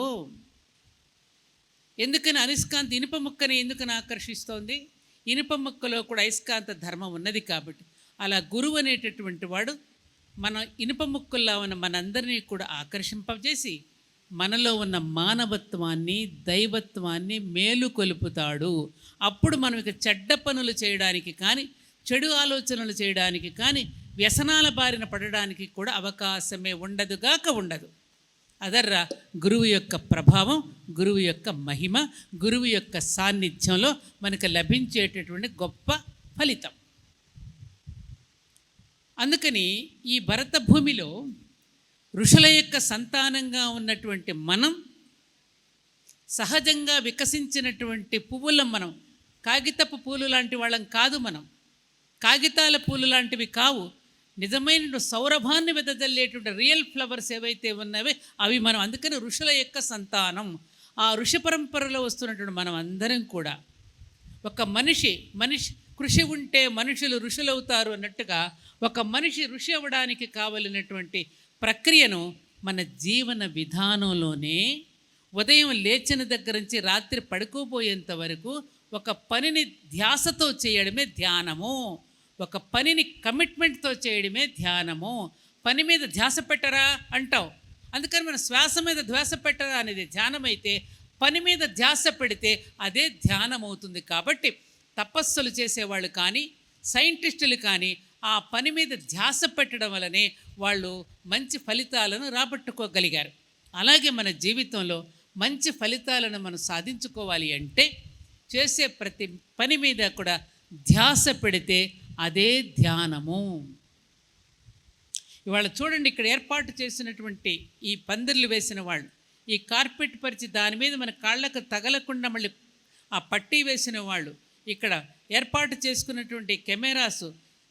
ఎందుకని అయస్కాంత ఇనుప ముక్కని ఎందుకని ఆకర్షిస్తోంది? ఇనుప ముక్కలో కూడా అయస్కాంత ధర్మం ఉన్నది కాబట్టి. అలా గురువు అనేటటువంటి వాడు మన ఇనుప ముక్కల్లో ఉన్న మనందరినీ కూడా ఆకర్షింపజేసి మనలో ఉన్న మానవత్వాన్ని, దైవత్వాన్ని మేలుకొలుపుతాడు. అప్పుడు మనం ఇక చెడ్డ పనులు చేయడానికి కానీ, చెడు ఆలోచనలు చేయడానికి కానీ, వ్యసనాల బారిన పడడానికి కూడా అవకాశమే ఉండదు. అదర్రా గురువు యొక్క ప్రభావం, గురువు యొక్క మహిమ, గురువు యొక్క సాన్నిధ్యంలో మనకు లభించేటటువంటి గొప్ప ఫలితం. అందుకని ఈ భరత భూమిలో ఋషుల యొక్క సంతానంగా ఉన్నటువంటి మనం సహజంగా వికసించినటువంటి పువ్వులం. మనం కాగితపు పూలు లాంటి వాళ్ళం కాదు. మనం కాగితాల పూలు లాంటివి కావు. నిజమైన సౌరభాన్ని వెదజల్లేటువంటి రియల్ ఫ్లవర్స్ ఏవైతే ఉన్నావో అవి మనం. అందుకని ఋషుల యొక్క సంతానం. ఆ ఋషి పరంపరలో వస్తున్నటువంటి మనం అందరం కూడా ఒక మనిషి కృషి ఉంటే మనుషులు ఋషులవుతారు అన్నట్టుగా ఒక మనిషి ఋషి అవ్వడానికి కావలసినటువంటి ప్రక్రియను మన జీవన విధానంలోనే ఉదయం లేచిన దగ్గర నుంచి రాత్రి పడుకోపోయేంత వరకు ఒక పనిని ధ్యాసతో చేయడమే ధ్యానము. ఒక పనిని కమిట్మెంట్తో చేయడమే ధ్యానము. పని మీద ధ్యాస పెట్టరా అంటావు. అందుకని మన శ్వాస మీద ధ్యాస పెట్టరా అనేది ధ్యానం అయితే, పని మీద ధ్యాస పెడితే అదే ధ్యానం అవుతుంది. కాబట్టి తపస్సులు చేసేవాళ్ళు కానీ సైంటిస్టులు కానీ ఆ పని మీద ధ్యాస పెట్టడం వల్లనే వాళ్ళు మంచి ఫలితాలను రాబట్టుకోగలిగారు. అలాగే మన జీవితంలో మంచి ఫలితాలను మనం సాధించుకోవాలి అంటే చేసే ప్రతి పని మీద కూడా ధ్యాస పెడితే అదే ధ్యానము. ఇవాళ చూడండి, ఇక్కడ ఏర్పాటు చేసినటువంటి ఈ పందిర్లు వేసిన వాళ్ళు, ఈ కార్పెట్ పరిచి దాని మీద మన కాళ్ళకు తగలకుండా మళ్ళీ ఆ పట్టీ వేసిన వాళ్ళు, ఇక్కడ ఏర్పాటు చేసుకున్నటువంటి కెమెరాసు,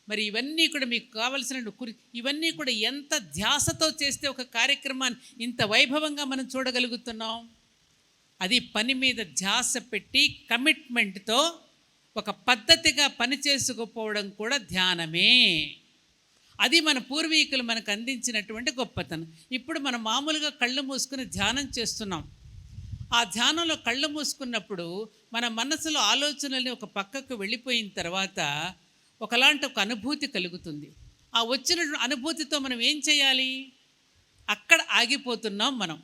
మరి ఇవన్నీ కూడా మీకు కావలసిన ఇవన్నీ కూడా ఎంత ధ్యాసతో చేస్తే ఒక కార్యక్రమాన్ని ఇంత వైభవంగా మనం చూడగలుగుతున్నాం. అది పని మీద ధ్యాస పెట్టి కమిట్మెంట్తో ఒక పద్ధతిగా పని చేసుకుపోవడం కూడా ధ్యానమే. అది మన పూర్వీకులు మనకు అందించినటువంటి గొప్పతనం. ఇప్పుడు మనం మామూలుగా కళ్ళు మూసుకుని ధ్యానం చేస్తున్నాం. ఆ ధ్యానంలో కళ్ళు మూసుకున్నప్పుడు మన మనసులో ఆలోచనల్ని ఒక పక్కకు వెళ్ళిపోయిన తర్వాత ఒకలాంటి ఒక అనుభూతి కలుగుతుంది. ఆ వచ్చిన అనుభూతితో మనం ఏం చేయాలి? అక్కడ ఆగిపోతున్నాం మనం.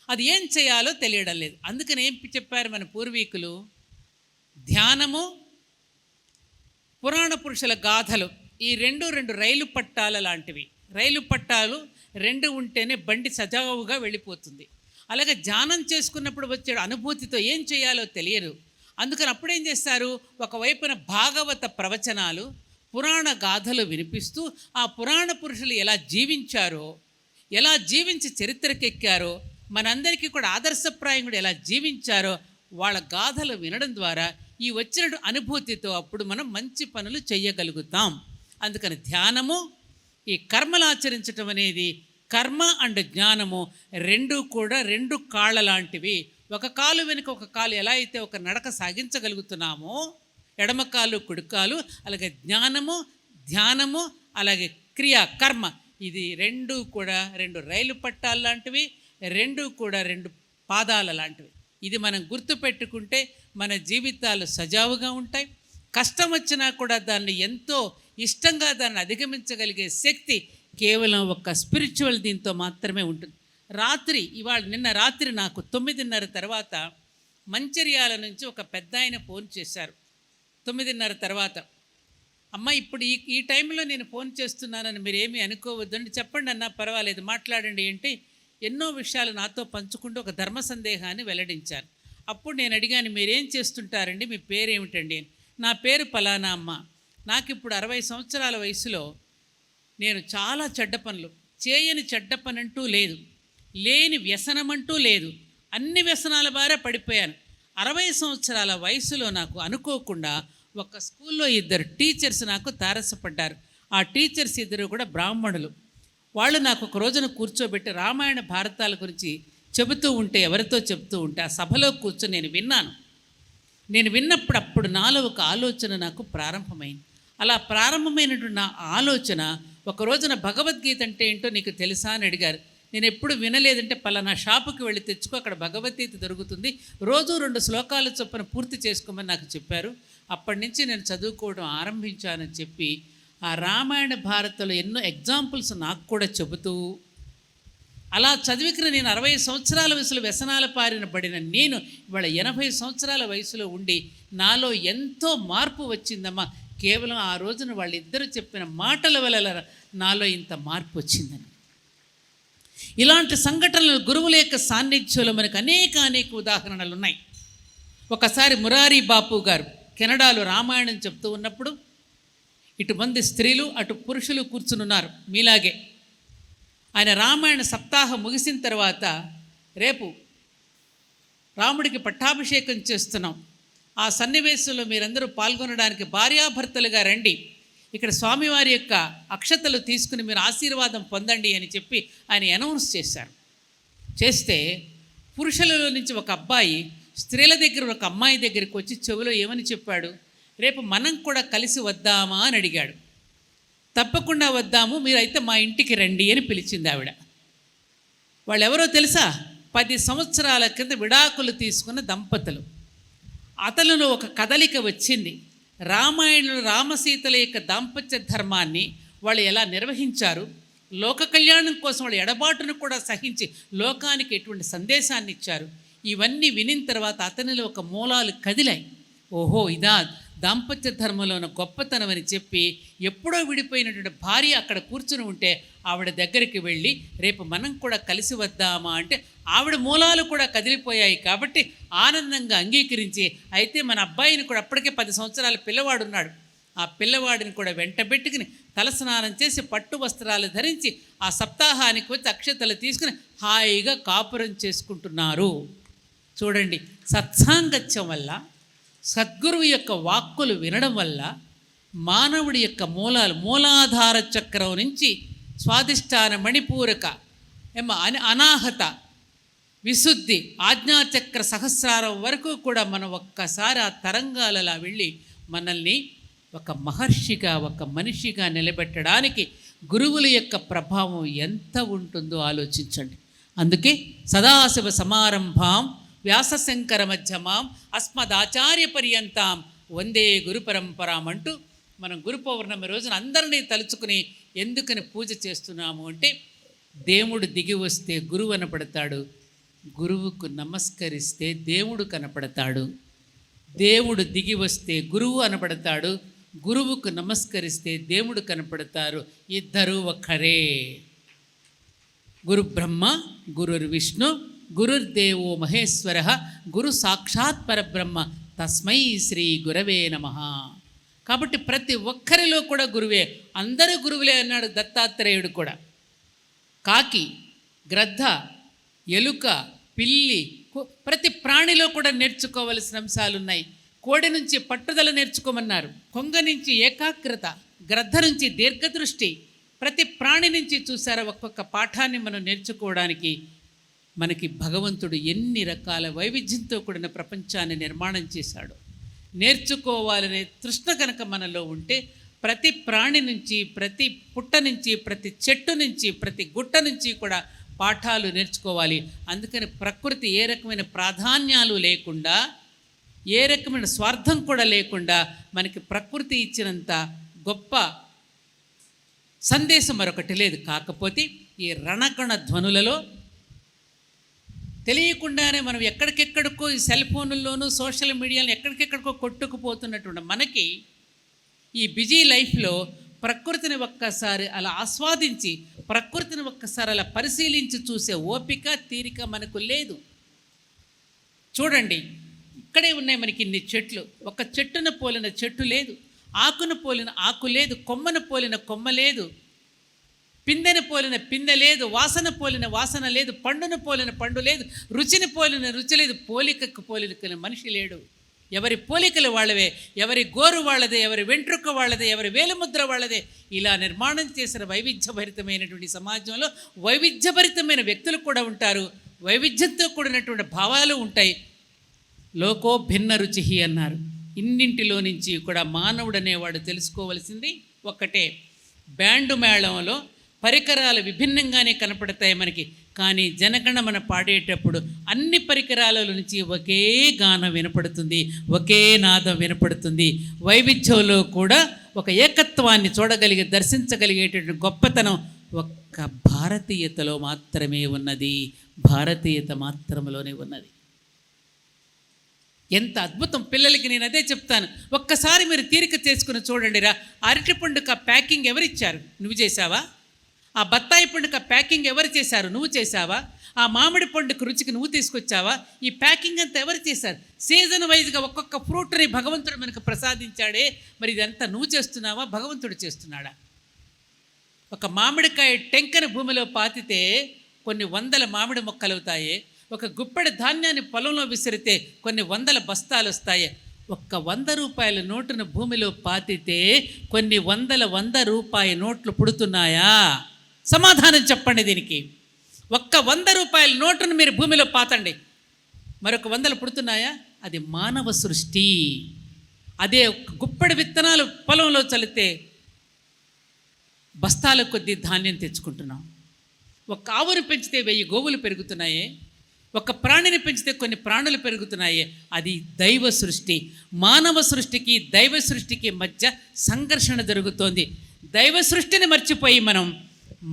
అది ఏం చేయాలో తెలియడం లేదు. అందుకని ఏం చెప్పారు మన పూర్వీకులు? ధ్యానము, పురాణ పురుషుల గాథలు, ఈ రెండు రైలు పట్టాల లాంటివి. రైలు పట్టాలు రెండు ఉంటేనే బండి సజావుగా వెళ్ళిపోతుంది. అలాగే ధ్యానం చేసుకున్నప్పుడు వచ్చే అనుభూతితో ఏం చేయాలో తెలియదు. అందుకని అప్పుడేం చేస్తారు? ఒకవైపున భాగవత ప్రవచనాలు, పురాణ గాథలు వినిపిస్తూ ఆ పురాణ పురుషులు ఎలా జీవించారో, ఎలా జీవించి చరిత్రకెక్కారో, మనందరికీ కూడా ఆదర్శప్రాయం కూడా ఎలా జీవించారో వాళ్ళ గాథలు వినడం ద్వారా ఈ వచ్చిన అనుభూతితో అప్పుడు మనం మంచి పనులు చేయగలుగుతాం. అందుకని ధ్యానము, ఈ కర్మలు ఆచరించటం అనేది, కర్మ అండ్ జ్ఞానము రెండు కూడా రెండు కాళ్ళ లాంటివి. ఒక కాలు వెనుక ఒక కాలు ఎలా అయితే ఒక నడక సాగించగలుగుతున్నామో, ఎడమ కాలు కుడి కాలు, అలాగే జ్ఞానము, ధ్యానము, అలాగే క్రియ, కర్మ, ఇది రెండు కూడా రెండు రైలు పట్టాల లాంటివి, రెండు కూడా రెండు పాదాల లాంటివి. ఇది మనం గుర్తుపెట్టుకుంటే మన జీవితాలు సజావుగా ఉంటాయి. కష్టం వచ్చినా కూడా దాన్ని ఎంతో ఇష్టంగా దాన్ని అధిగమించగలిగే శక్తి కేవలం ఒక స్పిరిచువల్ దీంతో మాత్రమే ఉంటుంది. నిన్న రాత్రి నాకు 9:30 తర్వాత మంచిర్యాల నుంచి ఒక పెద్ద ఆయన ఫోన్ చేశారు. 9:30 తర్వాత, అమ్మ ఇప్పుడు ఈ టైంలో నేను ఫోన్ చేస్తున్నానని మీరు ఏమీ అనుకోవద్దండి, చెప్పండి అన్నా, పర్వాలేదు మాట్లాడండి అంటే ఎన్నో విషయాలు నాతో పంచుకుంటూ ఒక ధర్మ సందేహాన్ని వెల్లడించారు. అప్పుడు నేను అడిగాను, మీరేం చేస్తుంటారండి, మీ పేరేమిటండి? నా పేరు పలానా అమ్మ, నాకు ఇప్పుడు 60 సంవత్సరాల వయసులో నేను చాలా చెడ్డ పనులు చేయని చెడ్డ పని అంటూ లేదు, లేని వ్యసనమంటూ లేదు, అన్ని వ్యసనాల బారే పడిపోయాను. 60 సంవత్సరాల వయసులో నాకు అనుకోకుండా ఒక స్కూల్లో 2 టీచర్స్ నాకు తారసపడ్డారు. ఆ టీచర్స్ 2 కూడా బ్రాహ్మణులు. వాళ్ళు నాకు ఒక రోజున కూర్చోబెట్టి రామాయణ భారతాల గురించి చెబుతూ ఉంటే, ఎవరితో చెబుతూ ఉంటే ఆ సభలో కూర్చొని నేను విన్నాను. నేను విన్నప్పుడు అప్పుడు నాలో ఒక ఆలోచన నాకు ప్రారంభమైంది. అలా ప్రారంభమైనటువంటి నా ఆలోచన, ఒక రోజున భగవద్గీత అంటే ఏంటో నీకు తెలుసా అని అడిగారు. నేను ఎప్పుడు వినలేదంటే, పలానా షాపుకి వెళ్ళి తెచ్చుకో, అక్కడ భగవద్గీత దొరుకుతుంది, రోజు 2 శ్లోకాల చొప్పున పూర్తి చేసుకోమని నాకు చెప్పారు. అప్పటి నుంచి నేను చదువుకోవడం ఆరంభించానని చెప్పి ఆ రామాయణ భారతంలో ఎన్నో ఎగ్జాంపుల్స్ నాకు కూడా చెబుతూ, అలా చదివికిన నేను 60 సంవత్సరాల వయసులో వ్యసనాల పారిన పడిన నేను ఇవాళ 80 సంవత్సరాల వయసులో ఉండి నాలో ఎంతో మార్పు వచ్చిందమ్మా. కేవలం ఆ రోజున వాళ్ళిద్దరూ చెప్పిన మాటల వల్ల నాలో ఇంత మార్పు వచ్చిందని. ఇలాంటి సంఘటనలు గురువుల యొక్క సాన్నిధ్యంలో మనకు అనేక ఉదాహరణలు ఉన్నాయి. ఒకసారి మురారి బాపు గారు కెనడాలో రామాయణం చెప్తూ ఉన్నప్పుడు ఇటుమంది స్త్రీలు అటు పురుషులు కూర్చునున్నారు మీలాగే. ఆయన రామాయణ సప్తాహం ముగిసిన తర్వాత రేపు రాముడికి పట్టాభిషేకం చేస్తున్నాం. ఆ సన్నివేశంలో మీరందరూ పాల్గొనడానికి భార్యాభర్తలుగా రండి. ఇక్కడ స్వామివారి యొక్క అక్షతలు తీసుకుని మీరు ఆశీర్వాదం పొందండి అని చెప్పి ఆయన అనౌన్స్ చేశారు. చేస్తే పురుషులలో నుంచి ఒక అబ్బాయి స్త్రీల దగ్గర ఒక అమ్మాయి దగ్గరికి వచ్చి చెవిలో ఏమని చెప్పాడు, రేపు మనం కూడా కలిసి వద్దామా అని అడిగాడు. తప్పకుండా వద్దాము, మీరైతే మా ఇంటికి రండి అని పిలిచింది ఆవిడ. వాళ్ళు ఎవరో తెలుసా? 10 సంవత్సరాల కింద విడాకులు తీసుకున్న దంపతులు. అతనిలో ఒక కదలిక వచ్చింది. రామాయణంలో రామసీతల యొక్క దాంపత్య ధర్మాన్ని వాళ్ళు ఎలా నిర్వహించారు, లోక కళ్యాణం కోసం వాళ్ళు ఎడబాటును కూడా సహించి లోకానికి ఎటువంటి సందేశాన్ని ఇచ్చారు. ఇవన్నీ వినిన తర్వాత అతనిలో ఒక మూలాలు కదిలాయి. ఓహో, ఇదా దాంపత్య ధర్మంలో ఉన్న గొప్పతనం అని చెప్పి ఎప్పుడో విడిపోయినటువంటి భార్య అక్కడ కూర్చుని ఉంటే ఆవిడ దగ్గరికి వెళ్ళి రేపు మనం కూడా కలిసి వద్దామా అంటే ఆవిడ మూలాలు కూడా కదిలిపోయాయి. కాబట్టి ఆనందంగా అంగీకరించి అయితే మన అబ్బాయిని కూడా అప్పటికే 10 సంవత్సరాల పిల్లవాడు ఉన్నాడు. ఆ పిల్లవాడిని కూడా వెంటబెట్టుకుని తలస్నానం చేసి పట్టు వస్త్రాలు ధరించి ఆ సప్తాహానికి వచ్చి అక్షతలు తీసుకుని హాయిగా కాపురం చేసుకుంటున్నారు. చూడండి, సత్సాంగత్యం వల్ల, సద్గురువు యొక్క వాక్కులు వినడం వల్ల మానవుడి యొక్క మూలాధార చక్రం నుంచి స్వాదిష్టాన మణిపూరక అనాహత విశుద్ధి ఆజ్ఞాచక్ర సహస్రారం వరకు కూడా మనం ఒక్కసారి ఆ తరంగాలలా వెళ్ళి మనల్ని ఒక మహర్షిగా ఒక మనిషిగా నిలబెట్టడానికి గురువుల యొక్క ప్రభావం ఎంత ఉంటుందో ఆలోచించండి. అందుకే సదాశివ సమారంభాం వ్యాసశంకర మధ్యమాం అస్మదాచార్య పర్యంతాం వందే గురు పరంపరాం అంటూ మనం గురు పౌర్ణమి రోజున అందరినీ తలుచుకుని ఎందుకని పూజ చేస్తున్నాము అంటే, దేవుడు దిగి వస్తే గురువు అనపడతాడు, గురువుకు నమస్కరిస్తే దేవుడు కనపడతాడు. దేవుడు దిగి వస్తే గురువు అనపడతాడు, గురువుకు నమస్కరిస్తే దేవుడు కనపడతారు. ఇద్దరూ ఒక్కరే. గురు బ్రహ్మ గురుర్ విష్ణు గురుర్దేవో మహేశ్వర గురు సాక్షాత్ పరబ్రహ్మ తస్మై శ్రీ గురవే నమః. కాబట్టి ప్రతి ఒక్కరిలో కూడా గురువే, అందరూ గురువులే అన్నాడు దత్తాత్రేయుడు కూడా. కాకి, గ్రద్ద, ఎలుక, పిల్లి, ప్రతి ప్రాణిలో కూడా నేర్చుకోవలసిన అంశాలు ఉన్నాయి. కోడి నుంచి పట్టుదల నేర్చుకోమన్నారు, కొంగ నుంచి ఏకాగ్రత, గ్రద్ద నుంచి దీర్ఘదృష్టి. ప్రతి ప్రాణి నుంచి చూసారా ఒక్కొక్క పాఠాన్ని మనం నేర్చుకోవడానికి మనకి భగవంతుడు ఎన్ని రకాల వైవిధ్యంతో కూడిన ప్రపంచాన్ని నిర్మాణం చేశాడు. నేర్చుకోవాలనే తృష్ణ కనుక మనలో ఉంటే ప్రతి ప్రాణి నుంచి, ప్రతి పుట్ట నుంచి, ప్రతి చెట్టు నుంచి, ప్రతి గుట్ట నుంచి కూడా పాఠాలు నేర్చుకోవాలి. అందుకని ప్రకృతి ఏ రకమైన ప్రాధాన్యాలు లేకుండా, ఏ రకమైన స్వార్థం కూడా లేకుండా మనకి ప్రకృతి ఇచ్చినంత గొప్ప సందేశం మరొకటి లేదు. కాకపోతే ఈ రణకణ ధ్వనులలో తెలియకుండానే మనం ఎక్కడికెక్కడికో ఈ సెల్ ఫోన్లలోనూ సోషల్ మీడియాలో ఎక్కడికెక్కడికో కొట్టుకుపోతున్నటువంటి మనకి ఈ బిజీ లైఫ్లో ప్రకృతిని ఒక్కసారి అలా ఆస్వాదించి, ప్రకృతిని ఒక్కసారి అలా పరిశీలించి చూసే ఓపిక, తీరిక మనకు లేదు. చూడండి, ఇక్కడే ఉన్నాయి మనకి ఇన్ని చెట్లు. ఒక చెట్టును పోలిన చెట్టు లేదు, ఆకును పోలిన ఆకు లేదు, కొమ్మను పోలిన కొమ్మ లేదు, పిందెను పోలిన పిందె లేదు, వాసన పోలిన వాసన లేదు, పండును పోలిన పండు లేదు, రుచిని పోలిన రుచి లేదు, పోలికకు పోలికల మనిషి లేడు. ఎవరి పోలికలు వాళ్ళవే, ఎవరి గోరు వాళ్ళదే, ఎవరి వెంట్రుక వాళ్ళదే, ఎవరి వేలుముద్ర వాళ్ళదే. ఇలా నిర్మాణం చేసిన వైవిధ్యభరితమైనటువంటి సమాజంలో వైవిధ్యభరితమైన వ్యక్తులు కూడా ఉంటారు, వైవిధ్యంతో కూడినటువంటి భావాలు ఉంటాయి. లోకో భిన్న రుచి అన్నారు. ఇన్నింటిలో నుంచి కూడా మానవుడు అనేవాడు తెలుసుకోవలసింది ఒక్కటే. బ్యాండు మేళంలో పరికరాలు విభిన్నంగానే కనపడతాయి మనకి, కానీ జనగణమన పాడేటప్పుడు అన్ని పరికరాల నుంచి ఒకే గానం వినపడుతుంది, ఒకే నాదం వినపడుతుంది. వైవిధ్యంలో కూడా ఒక ఏకత్వాన్ని చూడగలిగే, దర్శించగలిగేటటువంటి గొప్పతనం ఒక్క భారతీయతలో మాత్రమే ఉన్నది, భారతీయత మాత్రంలోనే ఉన్నది. ఎంత అద్భుతం! పిల్లలకి నేను అదే చెప్తాను, ఒక్కసారి మీరు తీరిక చేసుకుని చూడండిరా. అరటి పండుగ ప్యాకింగ్ ఎవరిచ్చారు? నువ్వు చేసావా? ఆ బత్తాయి పండుగ ప్యాకింగ్ ఎవరు చేశారు? నువ్వు చేసావా? ఆ మామిడి పండుకు రుచికి నువ్వు తీసుకొచ్చావా? ఈ ప్యాకింగ్ అంతా ఎవరు చేశారు? సీజన్ వైజ్గా ఒక్కొక్క ఫ్రూట్ని భగవంతుడు మనకు ప్రసాదించాడే, మరి ఇదంతా నువ్వు చేస్తున్నావా, భగవంతుడు చేస్తున్నాడా? ఒక మామిడికాయ టెంకన భూమిలో పాతితే కొన్ని వందల మామిడి మొక్కలు అవుతాయి. ఒక గుప్పెడి ధాన్యాన్ని పొలంలో విసిరితే కొన్ని వందల బస్తాలు వస్తాయి. ఒక్క 100 రూపాయల నోటును భూమిలో పాతితే కొన్ని వంద రూపాయల నోట్లు పుడుతున్నాయా? సమాధానం చెప్పండి దీనికి. ఒక్క 100 రూపాయల నోటును మీరు భూమిలో పాతండి, మరొక 100 పుడుతున్నాయా? అది మానవ సృష్టి. అదే గుప్పెడి విత్తనాలు పొలంలో చల్లితే బస్తాల కొద్దీ ధాన్యం తెచ్చుకుంటున్నాం. ఒక ఆవును పెంచితే 1000 గోవులు పెరుగుతున్నాయి. ఒక ప్రాణిని పెంచితే కొన్ని ప్రాణులు పెరుగుతున్నాయి. అది దైవ సృష్టి. మానవ సృష్టికి దైవ సృష్టికి మధ్య సంఘర్షణ జరుగుతోంది. దైవ సృష్టిని మర్చిపోయి మనం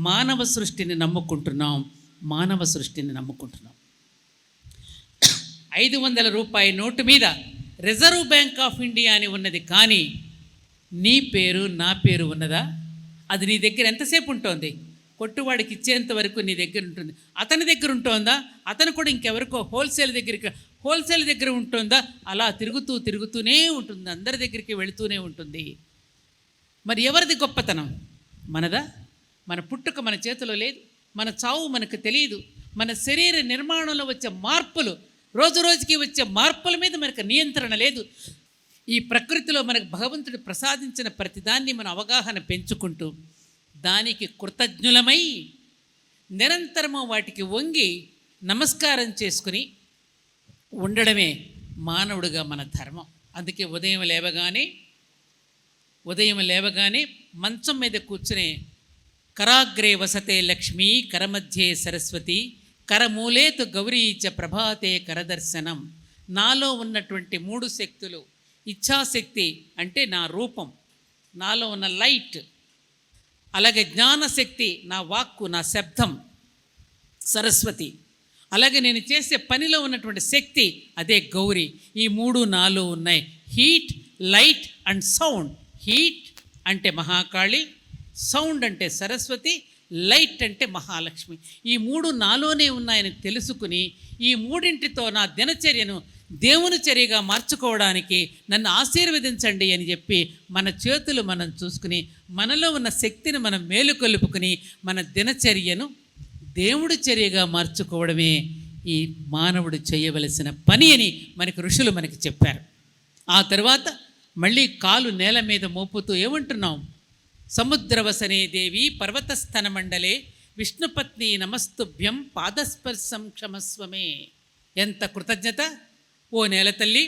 మానవ సృష్టిని నమ్ముకుంటున్నాం. 500 రూపాయల నోటు మీద రిజర్వ్ బ్యాంక్ ఆఫ్ ఇండియా అని ఉన్నది, కానీ నీ పేరు నా పేరు ఉన్నదా? అది నీ దగ్గర ఎంతసేపు ఉంటుంది? కొట్టువాడికి ఇచ్చేంత వరకు నీ దగ్గర ఉంటుంది. అతని దగ్గర ఉంటుందా? అతను కూడా ఇంకెవరికో హోల్సేల్ దగ్గర ఉంటుందా? అలా తిరుగుతూనే ఉంటుంది, అందరి దగ్గరికి వెళుతూనే ఉంటుంది. మరి ఎవరిది గొప్పతనం? మనదా? మన పుట్టుక మన చేతిలో లేదు, మన చావు మనకు తెలియదు. మన శరీర నిర్మాణంలో వచ్చే మార్పులు, రోజు రోజుకి వచ్చే మార్పుల మీద మనకు నియంత్రణ లేదు. ఈ ప్రకృతిలో మనకు భగవంతుడు ప్రసాదించిన ప్రతిదాన్ని మన అవగాహన పెంచుకుంటూ దానికి కృతజ్ఞులమై నిరంతరము వాటికి వంగి నమస్కారం చేసుకుని ఉండడమే మానవుడిగా మన ధర్మం. అందుకే ఉదయం లేవగానే మంచం మీద కూర్చునే కరాగ్రే వసతే లక్ష్మీ కరమధ్యే సరస్వతి కరమూలేతు గౌరీచ ప్రభాతే కరదర్శనం. నాలో ఉన్నటువంటి 3 శక్తులు, ఇచ్ఛాశక్తి అంటే నా రూపం, నాలో ఉన్న లైట్, అలాగే జ్ఞానశక్తి నా వాక్కు, నా శబ్దం సరస్వతి, అలాగే నేను చేసే పనిలో ఉన్నటువంటి శక్తి అదే గౌరీ. ఈ 3 నాలో ఉన్నాయి. Heat, light and sound. Heat అంటే మహాకాళి, సౌండ్ అంటే సరస్వతి, లైట్ అంటే మహాలక్ష్మి. ఈ 3 నాలోనే ఉన్నాయని తెలుసుకుని ఈ 3ంటితో నా దినచర్యను దేవుని చర్యగా మార్చుకోవడానికి నన్ను ఆశీర్వదించండి అని చెప్పి మన చేతులు మనం చూసుకుని మనలో ఉన్న శక్తిని మనం మేలుకొలుపుకుని మన దినచర్యను దేవుడి చర్యగా మార్చుకోవడమే ఈ మానవుడు చేయవలసిన పని అని మనకి ఋషులు మనకి చెప్పారు. ఆ తర్వాత మళ్ళీ కాలు నేల మీద మోపుతూ ఏమంటున్నాం? సముద్రవసనే దేవి పర్వతస్థన మండలే విష్ణుపత్ని నమస్తుభ్యం పాదస్పర్శం క్షమస్వమే. ఎంత కృతజ్ఞత! ఓ నేల తల్లి,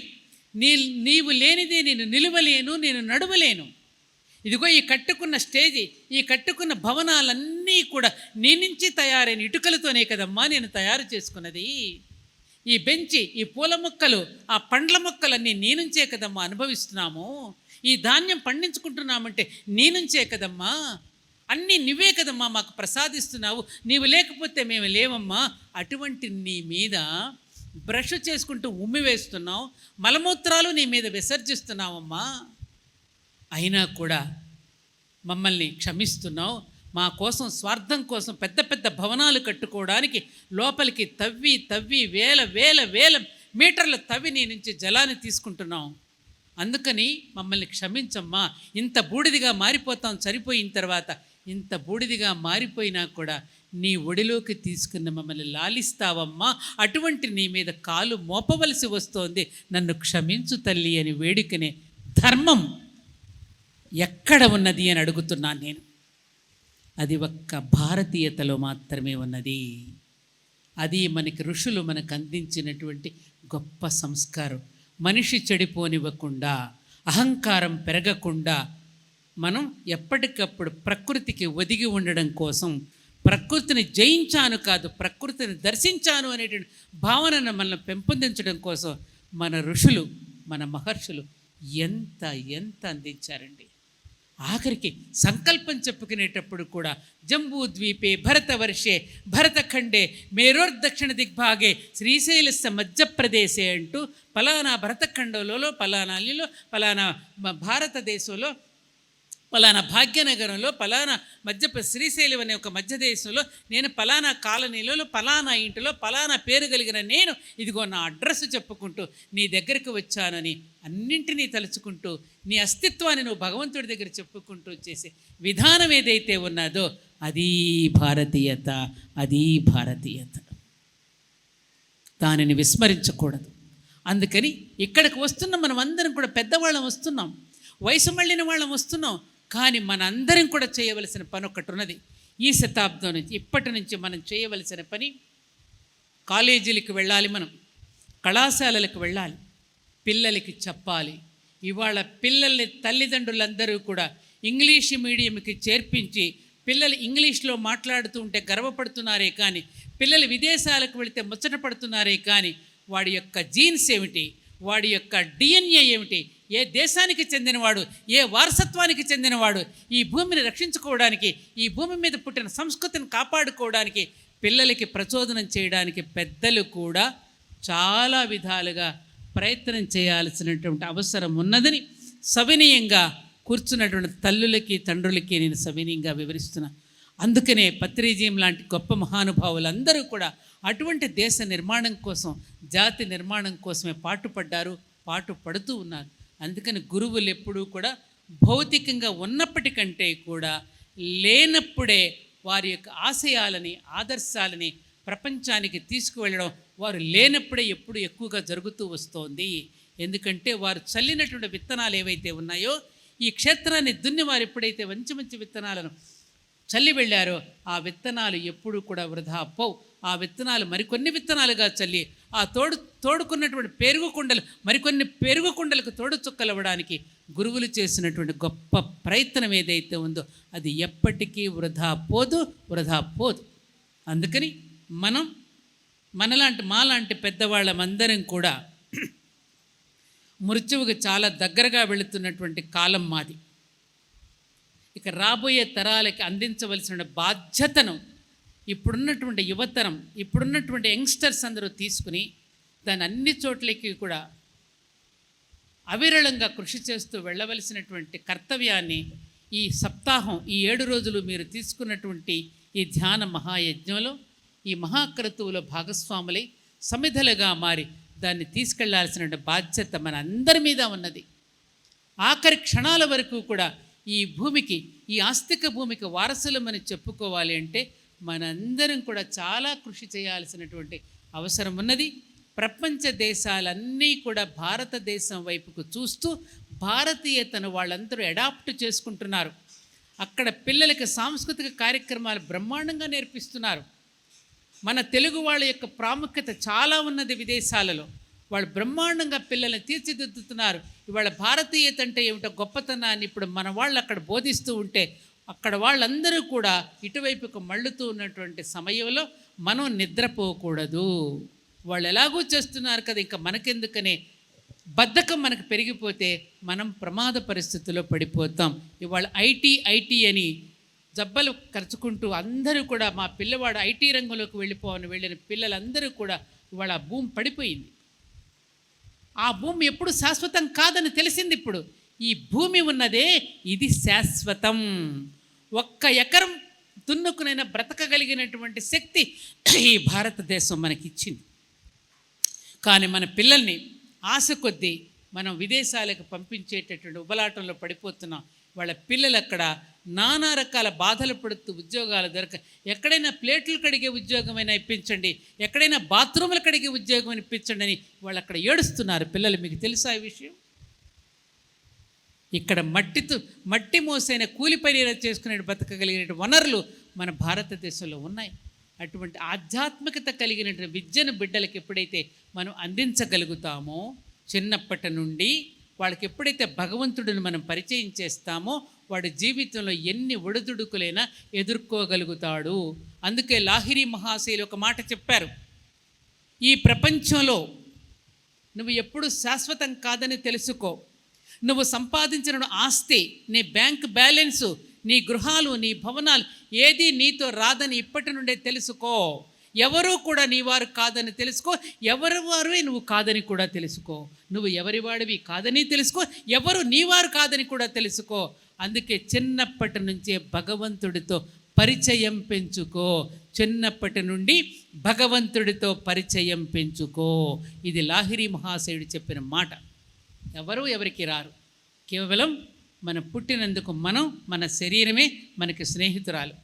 నీవు లేనిదే నేను నిలువలేను, నేను నడవలేను. ఇదిగో ఈ కట్టుకున్న స్టేజి, ఈ కట్టుకున్న భవనాలన్నీ కూడా నీ నుంచి తయారైన ఇటుకలతోనే కదమ్మా నేను తయారు చేసుకున్నది. ఈ బెంచి, ఈ పూల మొక్కలు, ఆ పండ్ల మొక్కలన్నీ నీ నుంచే కదమ్మా అనుభవిస్తున్నాము. ఈ ధాన్యం పండించుకుంటున్నామంటే నీ నుంచే కదమ్మా. అన్నీ నువ్వే కదమ్మా మాకు ప్రసాదిస్తున్నావు. నీవు లేకపోతే మేము లేవమ్మా. అటువంటి నీ మీద బ్రష్ చేసుకుంటూ ఉమ్మి వేస్తున్నావు, మలమూత్రాలు నీ మీద విసర్జిస్తున్నావమ్మా. అయినా కూడా మమ్మల్ని క్షమిస్తున్నావు. మా కోసం, స్వార్థం కోసం పెద్ద పెద్ద భవనాలు కట్టుకోవడానికి లోపలికి తవ్వి వేల మీటర్ల తవ్వి నీ నుంచి జలాన్ని తీసుకుంటున్నాం. అందుకని మమ్మల్ని క్షమించమ్మా. ఇంత బూడిదిగా మారిపోతాం చనిపోయిన తర్వాత. ఇంత బూడిదిగా మారిపోయినా కూడా నీ ఒడిలోకి తీసుకున్న మమ్మల్ని లాలిస్తావమ్మా. అటువంటి నీ మీద కాలు మోపవలసి వస్తోంది, నన్ను క్షమించు తల్లి అని వేడుకనే ధర్మం ఎక్కడ ఉన్నది అని అడుగుతున్నాను నేను. అది ఒక్క భారతీయతలో మాత్రమే ఉన్నది. అది మనకి ఋషులు మనకు అందించినటువంటి గొప్ప సంస్కారం. మనిషి చెడిపోనివ్వకుండా, అహంకారం పెరగకుండా మనం ఎప్పటికప్పుడు ప్రకృతికి ఒదిగి ఉండడం కోసం, ప్రకృతిని జయించాను కాదు ప్రకృతిని దర్శించాను అనేటువంటి భావనను మనల్ని పెంపొందించడం కోసం మన ఋషులు, మన మహర్షులు ఎంత అందించారండి. ఆఖరికి సంకల్పం చెప్పుకునేటప్పుడు కూడా జంబూద్వీపే భరతవర్షే భరతఖండే మేరోర్దక్షిణ దిగ్భాగే శ్రీశైలస్య మధ్యప్రదేశే అంటూ పలానా భరతఖండంలో, పలానా భారతదేశంలో పలానా భాగ్యనగరంలో పలానా శ్రీశైలం అనే ఒక మధ్య దేశంలో నేను పలానా కాలనీలో పలానా ఇంటిలో పలానా పేరు కలిగిన నేను ఇదిగో నా అడ్రస్ చెప్పుకుంటూ నీ దగ్గరికి వచ్చానని అన్నింటినీ తలుచుకుంటూ నీ అస్తిత్వాన్ని నువ్వు భగవంతుడి దగ్గర చెప్పుకుంటూ చేసే విధానం ఏదైతే ఉన్నదో అది భారతీయత, అది భారతీయత. దానిని విస్మరించకూడదు. అందుకని ఇక్కడికి వస్తున్న మనం అందరం కూడా పెద్దవాళ్ళం వస్తున్నాం, వయసు మళ్ళిన వాళ్ళం వస్తున్నాం. కానీ మనందరం కూడా చేయవలసిన పని ఒకటి ఉన్నది. ఈ శతాబ్దం నుంచి ఇప్పటి నుంచి మనం చేయవలసిన పని, కాలేజీలకు వెళ్ళాలి, మనం కళాశాలలకు వెళ్ళాలి, పిల్లలకి చెప్పాలి. ఇవాళ పిల్లల్ని తల్లిదండ్రులందరూ కూడా ఇంగ్లీష్ మీడియంకి చేర్పించి పిల్లలు ఇంగ్లీష్లో మాట్లాడుతూ ఉంటే గర్వపడుతున్నారే కానీ, పిల్లలు విదేశాలకు వెళితే ముచ్చట పడుతున్నారే కానీ, వాడి యొక్క జీన్స్ ఏమిటి, వాడి యొక్క డిఎన్ఏ ఏమిటి, ఏ దేశానికి చెందినవాడు, ఏ వారసత్వానికి చెందినవాడు, ఈ భూమిని రక్షించుకోవడానికి, ఈ భూమి మీద పుట్టిన సంస్కృతిని కాపాడుకోవడానికి, పిల్లలకి ప్రచోదనం చేయడానికి పెద్దలు కూడా చాలా విధాలుగా ప్రయత్నం చేయాల్సినటువంటి అవసరం ఉన్నదని సవినయంగా కూర్చున్నటువంటి తల్లులకి తండ్రులకి నేను సవినయంగా వివరిస్తున్నా. అందుకనే పత్రిజీం లాంటి గొప్ప మహానుభావులందరూ కూడా అటువంటి దేశ నిర్మాణం కోసం, జాతి నిర్మాణం కోసమే పాటుపడుతూ ఉన్నారు. అందుకని గురువులు ఎప్పుడూ కూడా భౌతికంగా ఉన్నప్పటికంటే కూడా లేనప్పుడే వారి యొక్క ఆశయాలని, ఆదర్శాలని ప్రపంచానికి తీసుకువెళ్ళడం వారు లేనప్పుడే ఎప్పుడు ఎక్కువగా జరుగుతూ వస్తోంది. ఎందుకంటే వారు చల్లినటువంటి విత్తనాలు ఏవైతే ఉన్నాయో, ఈ క్షేత్రాన్ని దున్ని వారు ఎప్పుడైతే మంచి మంచి విత్తనాలను చల్లి వెళ్ళారో ఆ విత్తనాలు ఎప్పుడు కూడా వృధా పోవు. ఆ విత్తనాలు మరికొన్ని విత్తనాలుగా చల్లి ఆ తోడుకున్నటువంటి పెరుగు కుండలు మరికొన్ని పెరుగు కుండలకు తోడు చుక్కలవ్వడానికి గురువులు చేసినటువంటి గొప్ప ప్రయత్నం ఏదైతే ఉందో అది ఎప్పటికీ వృధా పోదు. అందుకని మాలాంటి పెద్దవాళ్ళమందరం కూడా మృత్యువుకు చాలా దగ్గరగా వెళుతున్నటువంటి కాలం మాది. ఇక రాబోయే తరాలకి అందించవలసిన బాధ్యతను ఇప్పుడున్నటువంటి యువతరం, ఇప్పుడున్నటువంటి యంగ్స్టర్స్ అందరూ తీసుకుని దాని అన్ని చోట్లకి కూడా అవిరళంగా కృషి చేస్తూ వెళ్ళవలసినటువంటి కర్తవ్యాన్ని ఈ సప్తాహం, ఈ 7 రోజులు మీరు తీసుకున్నటువంటి ఈ ధ్యాన మహాయజ్ఞంలో, ఈ మహాక్రతువులో భాగస్వాములై సమిధలుగా మారి దాన్ని తీసుకెళ్లాల్సిన బాధ్యత మన అందరి మీద ఉన్నది. ఆఖరి క్షణాల వరకు కూడా ఈ భూమికి, ఈ ఆస్తిక భూమికి వారసులమని చెప్పుకోవాలి అంటే మనందరం కూడా చాలా కృషి చేయాల్సినటువంటి అవసరం ఉన్నది. ప్రపంచ దేశాలన్నీ కూడా భారతదేశం వైపుకు చూస్తూ భారతీయతను వాళ్ళందరూ అడాప్ట్ చేసుకుంటున్నారు. అక్కడ పిల్లలకి సాంస్కృతిక కార్యక్రమాలు బ్రహ్మాండంగా నేర్పిస్తున్నారు. మన తెలుగు వాళ్ళ యొక్క ప్రాముఖ్యత చాలా ఉన్నది విదేశాలలో. వాళ్ళు బ్రహ్మాండంగా పిల్లల్ని తీర్చిదిద్దుతున్నారు. ఇవాళ భారతీయత అంటే ఏమిటో గొప్పతనాన్ని ఇప్పుడు మన వాళ్ళు అక్కడ బోధిస్తూ ఉంటే అక్కడ వాళ్ళందరూ కూడా ఇటువైపుకు మళ్ళుతూ ఉన్నటువంటి సమయంలో మనం నిద్రపోకూడదు. వాళ్ళు ఎలాగూ చేస్తున్నారు కదా, ఇంకా మనకెందుకనే బద్ధకం మనకు పెరిగిపోతే మనం ప్రమాద పరిస్థితుల్లో పడిపోతాం. ఇవాళ ఐటీ అని జబ్బలు ఖర్చుకుంటూ అందరూ కూడా మా పిల్లవాడు ఐటీ రంగంలోకి వెళ్ళిన పిల్లలందరూ కూడా ఇవాళ ఆ భూమి పడిపోయింది. ఆ భూమి ఎప్పుడు శాశ్వతం కాదని తెలిసింది. ఇప్పుడు ఈ భూమి ఉన్నదే ఇది శాశ్వతం. 1 ఎకరం దున్నుకునైనా బ్రతకగలిగినటువంటి శక్తి ఈ భారతదేశం మనకిచ్చింది. కానీ మన పిల్లల్ని ఆశ కొద్దీ మనం విదేశాలకు పంపించేటటువంటి ఉబలాటంలో పడిపోతున్నాం. వాళ్ళ పిల్లలు అక్కడ నానా రకాల బాధలు పడుతూ ఉద్యోగాలు ఎక్కడైనా ప్లేట్లు కడిగే ఉద్యోగమైనా ఇప్పించండి, ఎక్కడైనా బాత్రూములు కడిగే ఉద్యోగం ఇప్పించండి అని వాళ్ళు అక్కడ ఏడుస్తున్నారు పిల్లలు. మీకు తెలుసా ఈ విషయం? ఇక్కడ మట్టి మోసైన కూలి పని చేసుకునే బతకగలిగిన వనరులు మన భారతదేశంలో ఉన్నాయి. అటువంటి ఆధ్యాత్మికత కలిగినటువంటి విద్యను బిడ్డలకు ఎప్పుడైతే మనం అందించగలుగుతామో, చిన్నప్పటి నుండి వాళ్ళకి ఎప్పుడైతే భగవంతుడిని మనం పరిచయం చేస్తామో వాడి జీవితంలో ఎన్ని ఒడిదుడుకులైనా ఎదుర్కోగలుగుతాడు. అందుకే లాహిరి మహాశయులు ఒక మాట చెప్పారు, ఈ ప్రపంచంలో నువ్వు ఎప్పుడు శాశ్వతం కాదని తెలుసుకో. నువ్వు సంపాదించిన ఆస్తి, నీ బ్యాంక్ బ్యాలెన్సు, నీ గృహాలు, నీ భవనాలు ఏది నీతో రాదని ఇప్పటి నుండే తెలుసుకో. ఎవరూ కూడా నీ వారు కాదని తెలుసుకో, ఎవరి వారు నువ్వు కాదని కూడా తెలుసుకో. నువ్వు ఎవరి వాడివి కాదని తెలుసుకో, ఎవరు నీ వారు కాదని కూడా తెలుసుకో. అందుకే చిన్నప్పటి నుంచే భగవంతుడితో పరిచయం పెంచుకో, చిన్నప్పటి నుండి భగవంతుడితో పరిచయం పెంచుకో. ఇది లాహిరి మహాశయుడు చెప్పిన మాట. ఎవరు ఎవరికి రారు, కేవలం మనం పుట్టినందుకు మన శరీరమే మనకి స్నేహితురాలు,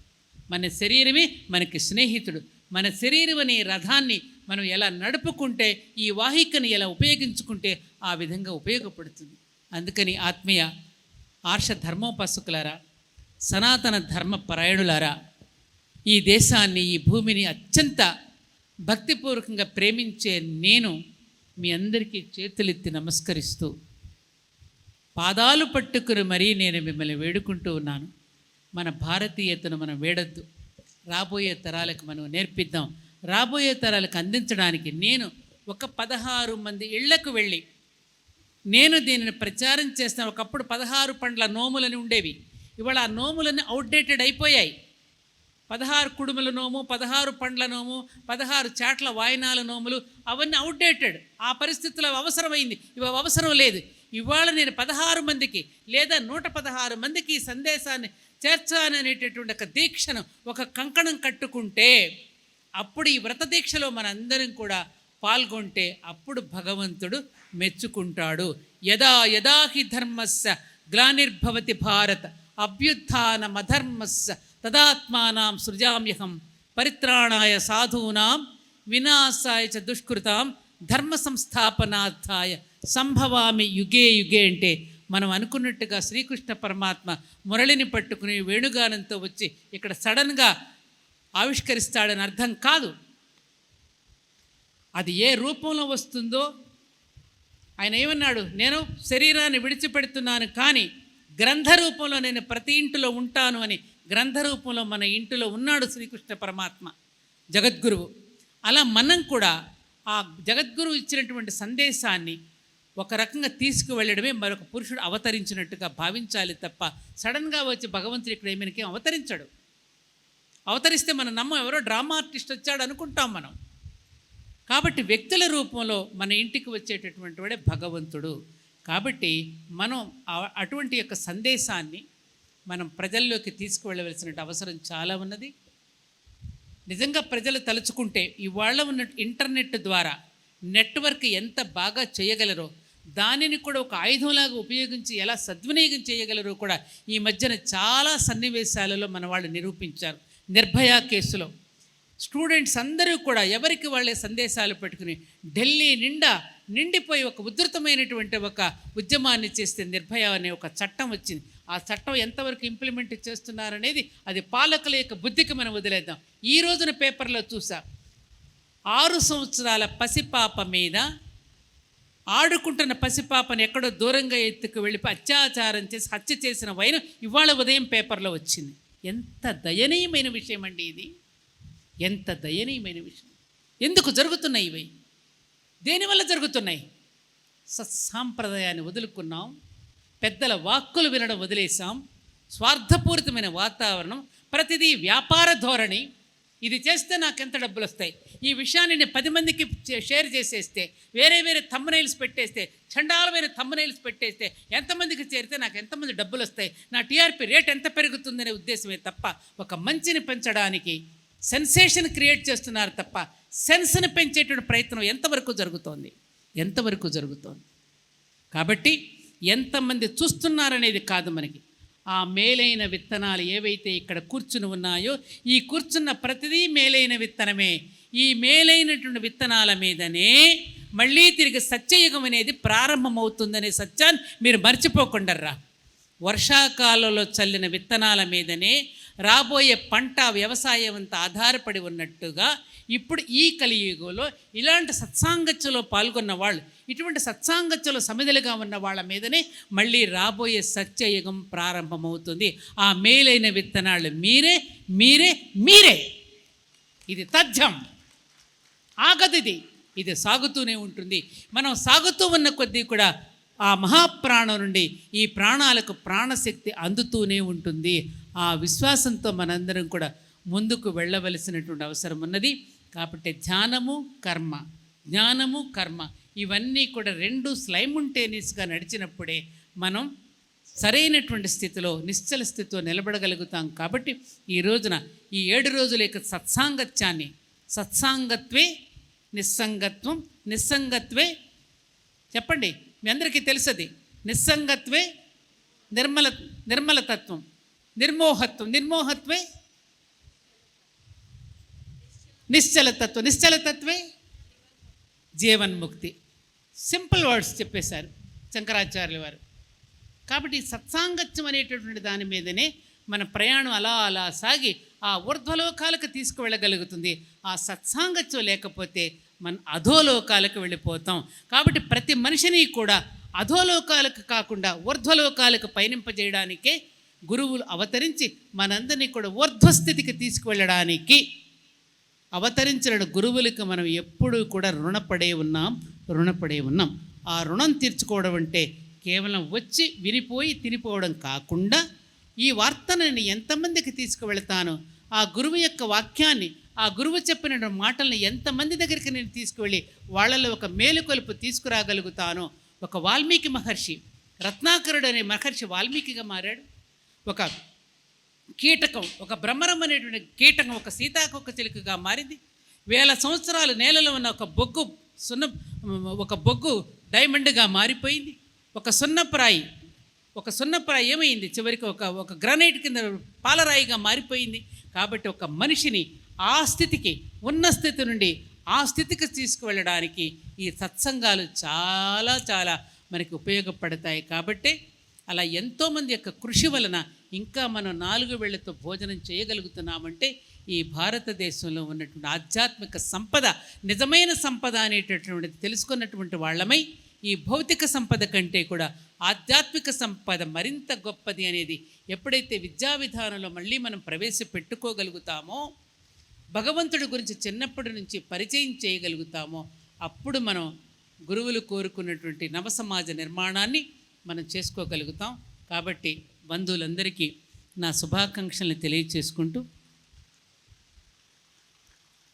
మన శరీరమే మనకి స్నేహితుడు. మన శరీరం అనే రథాన్ని మనం ఎలా నడుపుకుంటే, ఈ వాహికను ఎలా ఉపయోగించుకుంటే ఆ విధంగా ఉపయోగపడుతుంది. అందుకని ఆత్మీయ ఆర్ష ధర్మోపాసకులారా, సనాతన ధర్మ పరాయణులారా, ఈ దేశాన్ని, ఈ భూమిని అత్యంత భక్తిపూర్వకంగా ప్రేమించే నేను మీ అందరికీ చేతులెత్తి నమస్కరిస్తూ పాదాలు పట్టుకుని మరీ నేను మిమ్మల్ని వేడుకుంటూ ఉన్నాను. మన భారతీయతను మనం వేడొద్దు, రాబోయే తరాలకు మనం నేర్పిద్దాం. రాబోయే తరాలకు అందించడానికి నేను ఒక 16 మంది ఇళ్లకు వెళ్ళి నేను దీనిని ప్రచారం చేస్తాను. ఒకప్పుడు 16 పండ్ల నోములని ఉండేవి, ఇవాళ ఆ నోములన్నీ అవుట్డేటెడ్ అయిపోయాయి. 16 కుడుముల నోము, 16 పండ్ల నోము, 16 చాట్ల వాయినాల నోములు, అవన్నీ అవుట్డేటెడ్. ఆ పరిస్థితుల్లో అవసరమైంది, ఇవి అవసరం లేదు. ఇవాళ నేను 16 మందికి లేదా 116 మందికి ఈ సందేశాన్ని చేర్చాలనేటటువంటి ఒక దీక్షను, ఒక కంకణం కట్టుకుంటే, అప్పుడు ఈ వ్రత దీక్షలో మనందరం కూడా పాల్గొంటే అప్పుడు భగవంతుడు మెచ్చుకుంటాడు. యదా యదా హి ధర్మస్య గ్లానిర్భవతి భారత అభ్యుత్థానమధర్మస్య తదాత్మానాం సృజామ్యహం పరిత్రాణాయ సాధూనాం వినాశాయ చ దుష్కృతాం ధర్మ సంస్థాపనార్థాయ సంభవామి యుగే యుగే. అంటే మనం అనుకున్నట్టుగా శ్రీకృష్ణ పరమాత్మ మురళిని పట్టుకుని వేణుగానంతో వచ్చి ఇక్కడ సడన్గా ఆవిష్కరిస్తాడని అర్థం కాదు. అది ఏ రూపంలో వస్తుందో, ఆయన ఏమన్నాడు, నేను శరీరాన్ని విడిచిపెడుతున్నాను కానీ గ్రంథ రూపంలో నేను ప్రతి ఇంటిలో ఉంటాను అని. గ్రంథ రూపంలో మన ఇంటిలో ఉన్నాడు శ్రీకృష్ణ పరమాత్మ, జగద్గురువు. అలా మనం కూడా ఆ జగద్గురువు ఇచ్చినటువంటి సందేశాన్ని ఒక రకంగా తీసుకువెళ్ళడమే మరొక పురుషుడు అవతరించినట్టుగా భావించాలి తప్ప సడన్గా వచ్చి భగవంతుడు ఇక్కడ ఏమైనా అవతరించాడు. అవతరిస్తే మనం ఎవరో డ్రామా ఆర్టిస్ట్ వచ్చాడు అనుకుంటాం మనం. కాబట్టి వ్యక్తుల రూపంలో మన ఇంటికి వచ్చేటటువంటి వాడే భగవంతుడు. కాబట్టి మనం అటువంటి యొక్క సందేశాన్ని మనం ప్రజల్లోకి తీసుకువెళ్ళవలసిన అవసరం చాలా ఉన్నది. నిజంగా ప్రజలు తలుచుకుంటే ఇవాళ ఉన్న ఇంటర్నెట్ ద్వారా నెట్వర్క్ ఎంత బాగా చేయగలరో, దానిని కూడా ఒక ఆయుధంలాగా ఉపయోగించి ఎలా సద్వినియోగం చేయగలరో కూడా ఈ మధ్యన చాలా సన్నివేశాలలో మన వాళ్ళు నిరూపించారు. నిర్భయ కేసులో స్టూడెంట్స్ అందరూ కూడా ఎవరికి వాళ్ళే సందేశాలు పెట్టుకుని ఢిల్లీ నిండిపోయి ఒక ఉధృతమైనటువంటి ఒక ఉద్యమాన్ని చేస్తే నిర్భయ అనే ఒక చట్టం వచ్చింది. ఆ చట్టం ఎంతవరకు ఇంప్లిమెంట్ చేస్తున్నారనేది అది పాలకుల యొక్క బుద్ధికి మనం వదిలేద్దాం. ఈ రోజున పేపర్లో చూసా, 6 సంవత్సరాల పసిపాప మీద, ఆడుకుంటున్న పసిపాపను ఎక్కడో దూరంగా ఎత్తుకు వెళ్ళిపోయి అత్యాచారం చేసి హత్య చేసిన వైనం ఇవాళ ఉదయం పేపర్లో వచ్చింది. ఎంత దయనీయమైన విషయం అండి ఇది, ఎంత దయనీయమైన విషయం. ఎందుకు జరుగుతున్నాయి ఇవి? దేనివల్ల జరుగుతున్నాయి? సత్సాంప్రదాయాన్ని వదులుకున్నాం, పెద్దల వాక్కులు వినడం వదిలేసాం, స్వార్థపూరితమైన వాతావరణం, ప్రతిదీ వ్యాపార ధోరణి. ఇది చేస్తే నాకు ఎంత డబ్బులు వస్తాయి, ఈ విషయాన్ని నేను 10 మందికి షేర్ చేసేస్తే, వేరే థంబ్నెయిల్స్ పెట్టేస్తే, చండాలమైన థంబ్నెయిల్స్ పెట్టేస్తే ఎంతమందికి చేరితే నాకు ఎంతమంది డబ్బులు వస్తాయి, నా టీఆర్పీ రేట్ ఎంత పెరుగుతుందనే ఉద్దేశమే తప్ప ఒక మంచిని పెంచడానికి సెన్సేషన్ క్రియేట్ చేస్తున్నారు తప్ప సెన్స్ని పెంచేటువంటి ప్రయత్నం ఎంతవరకు జరుగుతోంది? కాబట్టి ఎంతమంది చూస్తున్నారనేది కాదు మనకి. ఆ మేలైన విత్తనాలు ఏవైతే ఇక్కడ కూర్చుని ఉన్నాయో, ఈ కూర్చున్న ప్రతిదీ మేలైన విత్తనమే. ఈ మేలైనటువంటి విత్తనాల మీదనే మళ్ళీ తిరిగి సత్యయుగం అనేది ప్రారంభమవుతుందనే సత్యాన్ని మీరు మర్చిపోకుండర్రా. వర్షాకాలంలో చల్లిన విత్తనాల మీదనే రాబోయే పంట వ్యవసాయం అంతా ఆధారపడి ఉన్నట్టుగా ఇప్పుడు ఈ కలియుగంలో ఇలాంటి సత్సాంగత్యంలో పాల్గొన్న వాళ్ళు, ఇటువంటి సత్సాంగత్యంలో సమిధలుగా ఉన్న వాళ్ళ మీదనే మళ్ళీ రాబోయే సత్యయుగం ప్రారంభమవుతుంది. ఆ మేలైన విత్తనాలు మీరే. ఇది తథ్యం, ఆగదు. ఇది సాగుతూనే ఉంటుంది. మనం సాగుతూ ఉన్న కొద్దీ కూడా ఆ మహాప్రాణం నుండి ఈ ప్రాణాలకు ప్రాణశక్తి అందుతూనే ఉంటుంది. ఆ విశ్వాసంతో మనందరం కూడా ముందుకు వెళ్ళవలసినటువంటి అవసరం ఉన్నది. కాబట్టి ధ్యానము కర్మ ఇవన్నీ కూడా 2 సైమల్టేనియస్గా నడిచినప్పుడే మనం సరైనటువంటి స్థితిలో నిశ్చల స్థితిలో నిలబడగలుగుతాం. కాబట్టి ఈ రోజున ఈ 7 రోజుల యొక్క సత్సాంగత్యాన్ని, సత్సాంగత్వే నిస్సంగత్వం, నిస్సంగత్వే చెప్పండి, మీ అందరికీ తెలుసది, నిస్సంగత్వే నిర్మలతత్వం, నిర్మోహత్వే నిశ్చలతత్వం, నిశ్చలతత్వే జీవన్ముక్తి. సింపుల్ వర్డ్స్ చెప్పేశారు శంకరాచార్యుల వారు. కాబట్టి సత్సాంగత్యం అనేటటువంటి దాని మీదనే మన ప్రయాణం అలా అలా సాగి ఆ ఊర్ధ్వలోకాలకు తీసుకువెళ్ళగలుగుతుంది. ఆ సత్సాంగత్యం లేకపోతే మన అధోలోకాలకు వెళ్ళిపోతాం. కాబట్టి ప్రతి మనిషిని కూడా అధోలోకాలకు కాకుండా ఊర్ధ్వలోకాలకు పయనింపజేయడానికే గురువులు అవతరించి మనందరినీ కూడా ఊర్ధ్వస్థితికి తీసుకువెళ్ళడానికి అవతరించిన గురువులకు మనం ఎప్పుడూ కూడా రుణపడే ఉన్నాం. ఆ రుణం తీర్చుకోవడం అంటే కేవలం వచ్చి వినిపోయి తినిపోవడం కాకుండా ఈ వార్తను నేను ఎంతమందికి తీసుకువెళ్తాను, ఆ గురువు యొక్క వాక్యాన్ని, ఆ గురువు చెప్పిన మాటలను ఎంతమంది దగ్గరికి నేను తీసుకువెళ్ళి వాళ్ళలో ఒక మేలుకొలుపు తీసుకురాగలుగుతాను. ఒక వాల్మీకి మహర్షి, రత్నాకరుడు అనే మహర్షి వాల్మీకిగా మారాడు. ఒక కీటకం, ఒక భ్రమరం అనేటువంటి కీటకం ఒక సీతాకొక చిలుకగా మారింది. 1000 సంవత్సరాలు నేలలో ఉన్న ఒక బొగ్గు డైమండ్గా మారిపోయింది. ఒక సున్నప్రాయి ఏమైంది, చివరికి ఒక గ్రానైట్ కింద పాలరాయిగా మారిపోయింది. కాబట్టి ఒక మనిషిని ఆ స్థితికి, ఉన్న స్థితి నుండి ఆ స్థితికి తీసుకువెళ్ళడానికి ఈ సత్సంగాలు చాలా చాలా మనకి ఉపయోగపడతాయి. కాబట్టి అలా ఎంతోమంది యొక్క కృషి వలన ఇంకా మనం 4 వేళ్లతో భోజనం చేయగలుగుతున్నామంటే ఈ భారతదేశంలో ఉన్నటువంటి ఆధ్యాత్మిక సంపద, నిజమైన సంపద అనేటటువంటిది తెలుసుకున్నటువంటి వాళ్ళమై ఈ భౌతిక సంపద కంటే కూడా ఆధ్యాత్మిక సంపద మరింత గొప్పది అనేది ఎప్పుడైతే విద్యా విధానంలో మళ్ళీ మనం ప్రవేశపెట్టుకోగలుగుతామో, భగవంతుడి గురించి చిన్నప్పటి నుంచి పరిచయం చేయగలుగుతామో, అప్పుడు మనం గురువులు కోరుకున్నటువంటి నవసమాజ నిర్మాణాన్ని మనం చేసుకోగలుగుతాం. కాబట్టి బంధువులందరికీ నా శుభాకాంక్షలను తెలియచేసుకుంటూ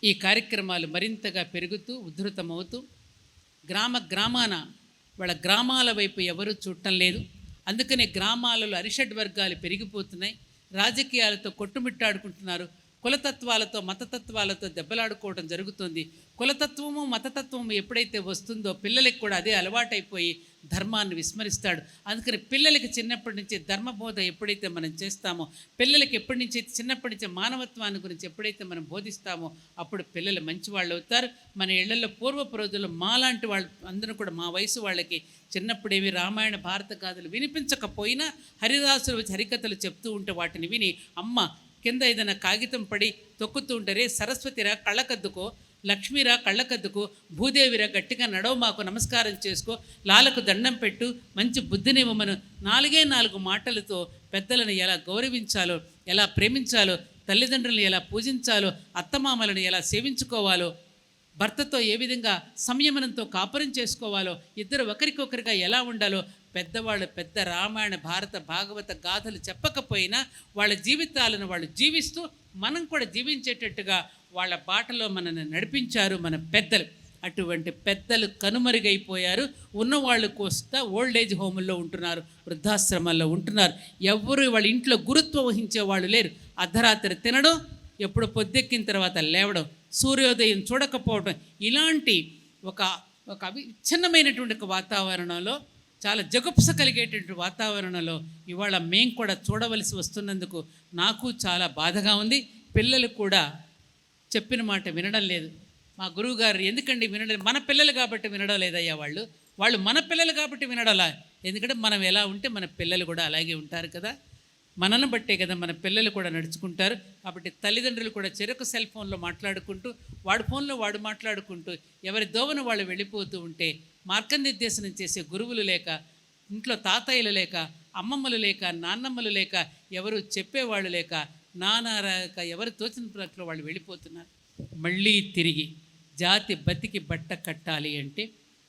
ఈ కార్యక్రమాలు మరింతగా పెరుగుతూ ఉద్ధృతమవుతూ గ్రామాన వాళ్ళ గ్రామాల వైపు ఎవరూ చూడటం లేదు. అందుకనే గ్రామాలలో అరిషడ్ వర్గాలు పెరిగిపోతున్నాయి. రాజకీయాలతో కొట్టుమిట్టాడుకుంటున్నారు. కులతత్వాలతో మతతత్వాలతో దెబ్బలాడుకోవడం జరుగుతుంది. కులతత్వము మతతత్వము ఎప్పుడైతే వస్తుందో పిల్లలకి కూడా అదే అలవాటైపోయి ధర్మాన్ని విస్మరిస్తాడు. అందుకని పిల్లలకి చిన్నప్పటి నుంచి ధర్మబోధ ఎప్పుడైతే మనం చేస్తామో, పిల్లలకి ఎప్పటి నుంచి చిన్నప్పటి నుంచి మానవత్వాన్ని గురించి ఎప్పుడైతే మనం బోధిస్తామో అప్పుడు పిల్లలు మంచివాళ్ళు అవుతారు. మన ఇళ్లలో పూర్వపు రోజుల్లో మాలాంటి వాళ్ళు అందరూ కూడా, మా వయసు వాళ్ళకి చిన్నప్పుడేవి రామాయణ భారత గాథలు వినిపించకపోయినా హరిదాసులు వచ్చి హరికథలు చెప్తూ ఉంటే వాటిని విని అమ్మ కింద ఏదైనా కాగితం పడి తొక్కుతూ ఉంటారే, సరస్వతిరా కళ్ళకద్దుకో, లక్ష్మీరా కళ్ళకద్దుకో, భూదేవిరా గట్టిగా నడవ మాకు నమస్కారం చేసుకో, లాలకు దండం పెట్టు, మంచి బుద్ధినివ్వమను 4 మాటలతో పెద్దలను ఎలా గౌరవించాలో, ఎలా ప్రేమించాలో, తల్లిదండ్రులను ఎలా పూజించాలో, అత్తమామలను ఎలా సేవించుకోవాలో, భర్తతో ఏ విధంగా సంయమనంతో కాపురం చేసుకోవాలో, ఇద్దరు ఒకరికొకరిగా ఎలా ఉండాలో పెద్దవాళ్ళు పెద్ద రామాయణ భారత భాగవత గాథలు చెప్పకపోయినా వాళ్ళ జీవితాలను వాళ్ళు జీవిస్తూ మనం కూడా జీవించేటట్టుగా వాళ్ళ బాటలో మనల్ని నడిపించారు మన పెద్దలు. అటువంటి పెద్దలు కనుమరుగైపోయారు. ఉన్నవాళ్ళు కోస్తా ఓల్డ్ ఏజ్ హోముల్లో ఉంటున్నారు, వృద్ధాశ్రమాల్లో ఉంటున్నారు. ఎవరు వాళ్ళ ఇంట్లో గురుత్వం వహించే వాళ్ళు లేరు. అర్ధరాత్రి తినడం, ఎప్పుడు పొద్దెక్కిన తర్వాత లేవడం, సూర్యోదయం చూడకపోవడం, ఇలాంటి ఒక విచ్ఛిన్నమైనటువంటి ఒక వాతావరణంలో, చాలా జగుప్స కలిగేటువంటి వాతావరణంలో ఇవాళ మేము కూడా చూడవలసి వస్తున్నందుకు నాకు చాలా బాధగా ఉంది. పిల్లలు కూడా చెప్పిన మాట వినడం లేదు. మా గురువుగారు ఎందుకండి వినడం, మన పిల్లలు కాబట్టి వినడం లేదయ్యా, వాళ్ళు మన పిల్లలు కాబట్టి వినడంలా. ఎందుకంటే మనం ఎలా ఉంటే మన పిల్లలు కూడా అలాగే ఉంటారు కదా, మనను బట్టే కదా మన పిల్లలు కూడా నడుచుకుంటారు. కాబట్టి తల్లిదండ్రులు కూడా చెరకు సెల్ ఫోన్లో మాట్లాడుకుంటూ, వాడి ఫోన్లో వాడు మాట్లాడుకుంటూ ఎవరి దోవన వాళ్ళు వెళ్ళిపోతూ ఉంటే, మార్గనిర్దేశనం చేసే గురువులు లేక, ఇంట్లో తాతయ్యలు లేక, అమ్మమ్మలు లేక, నాన్నమ్మలు లేక, ఎవరు చెప్పేవాళ్ళు లేక, నానారాక ఎవరు తోచిన ప్రక్రియ వాళ్ళు వెళ్ళిపోతున్నారు. మళ్ళీ తిరిగి జాతి బతికి బట్ట కట్టాలి అంటే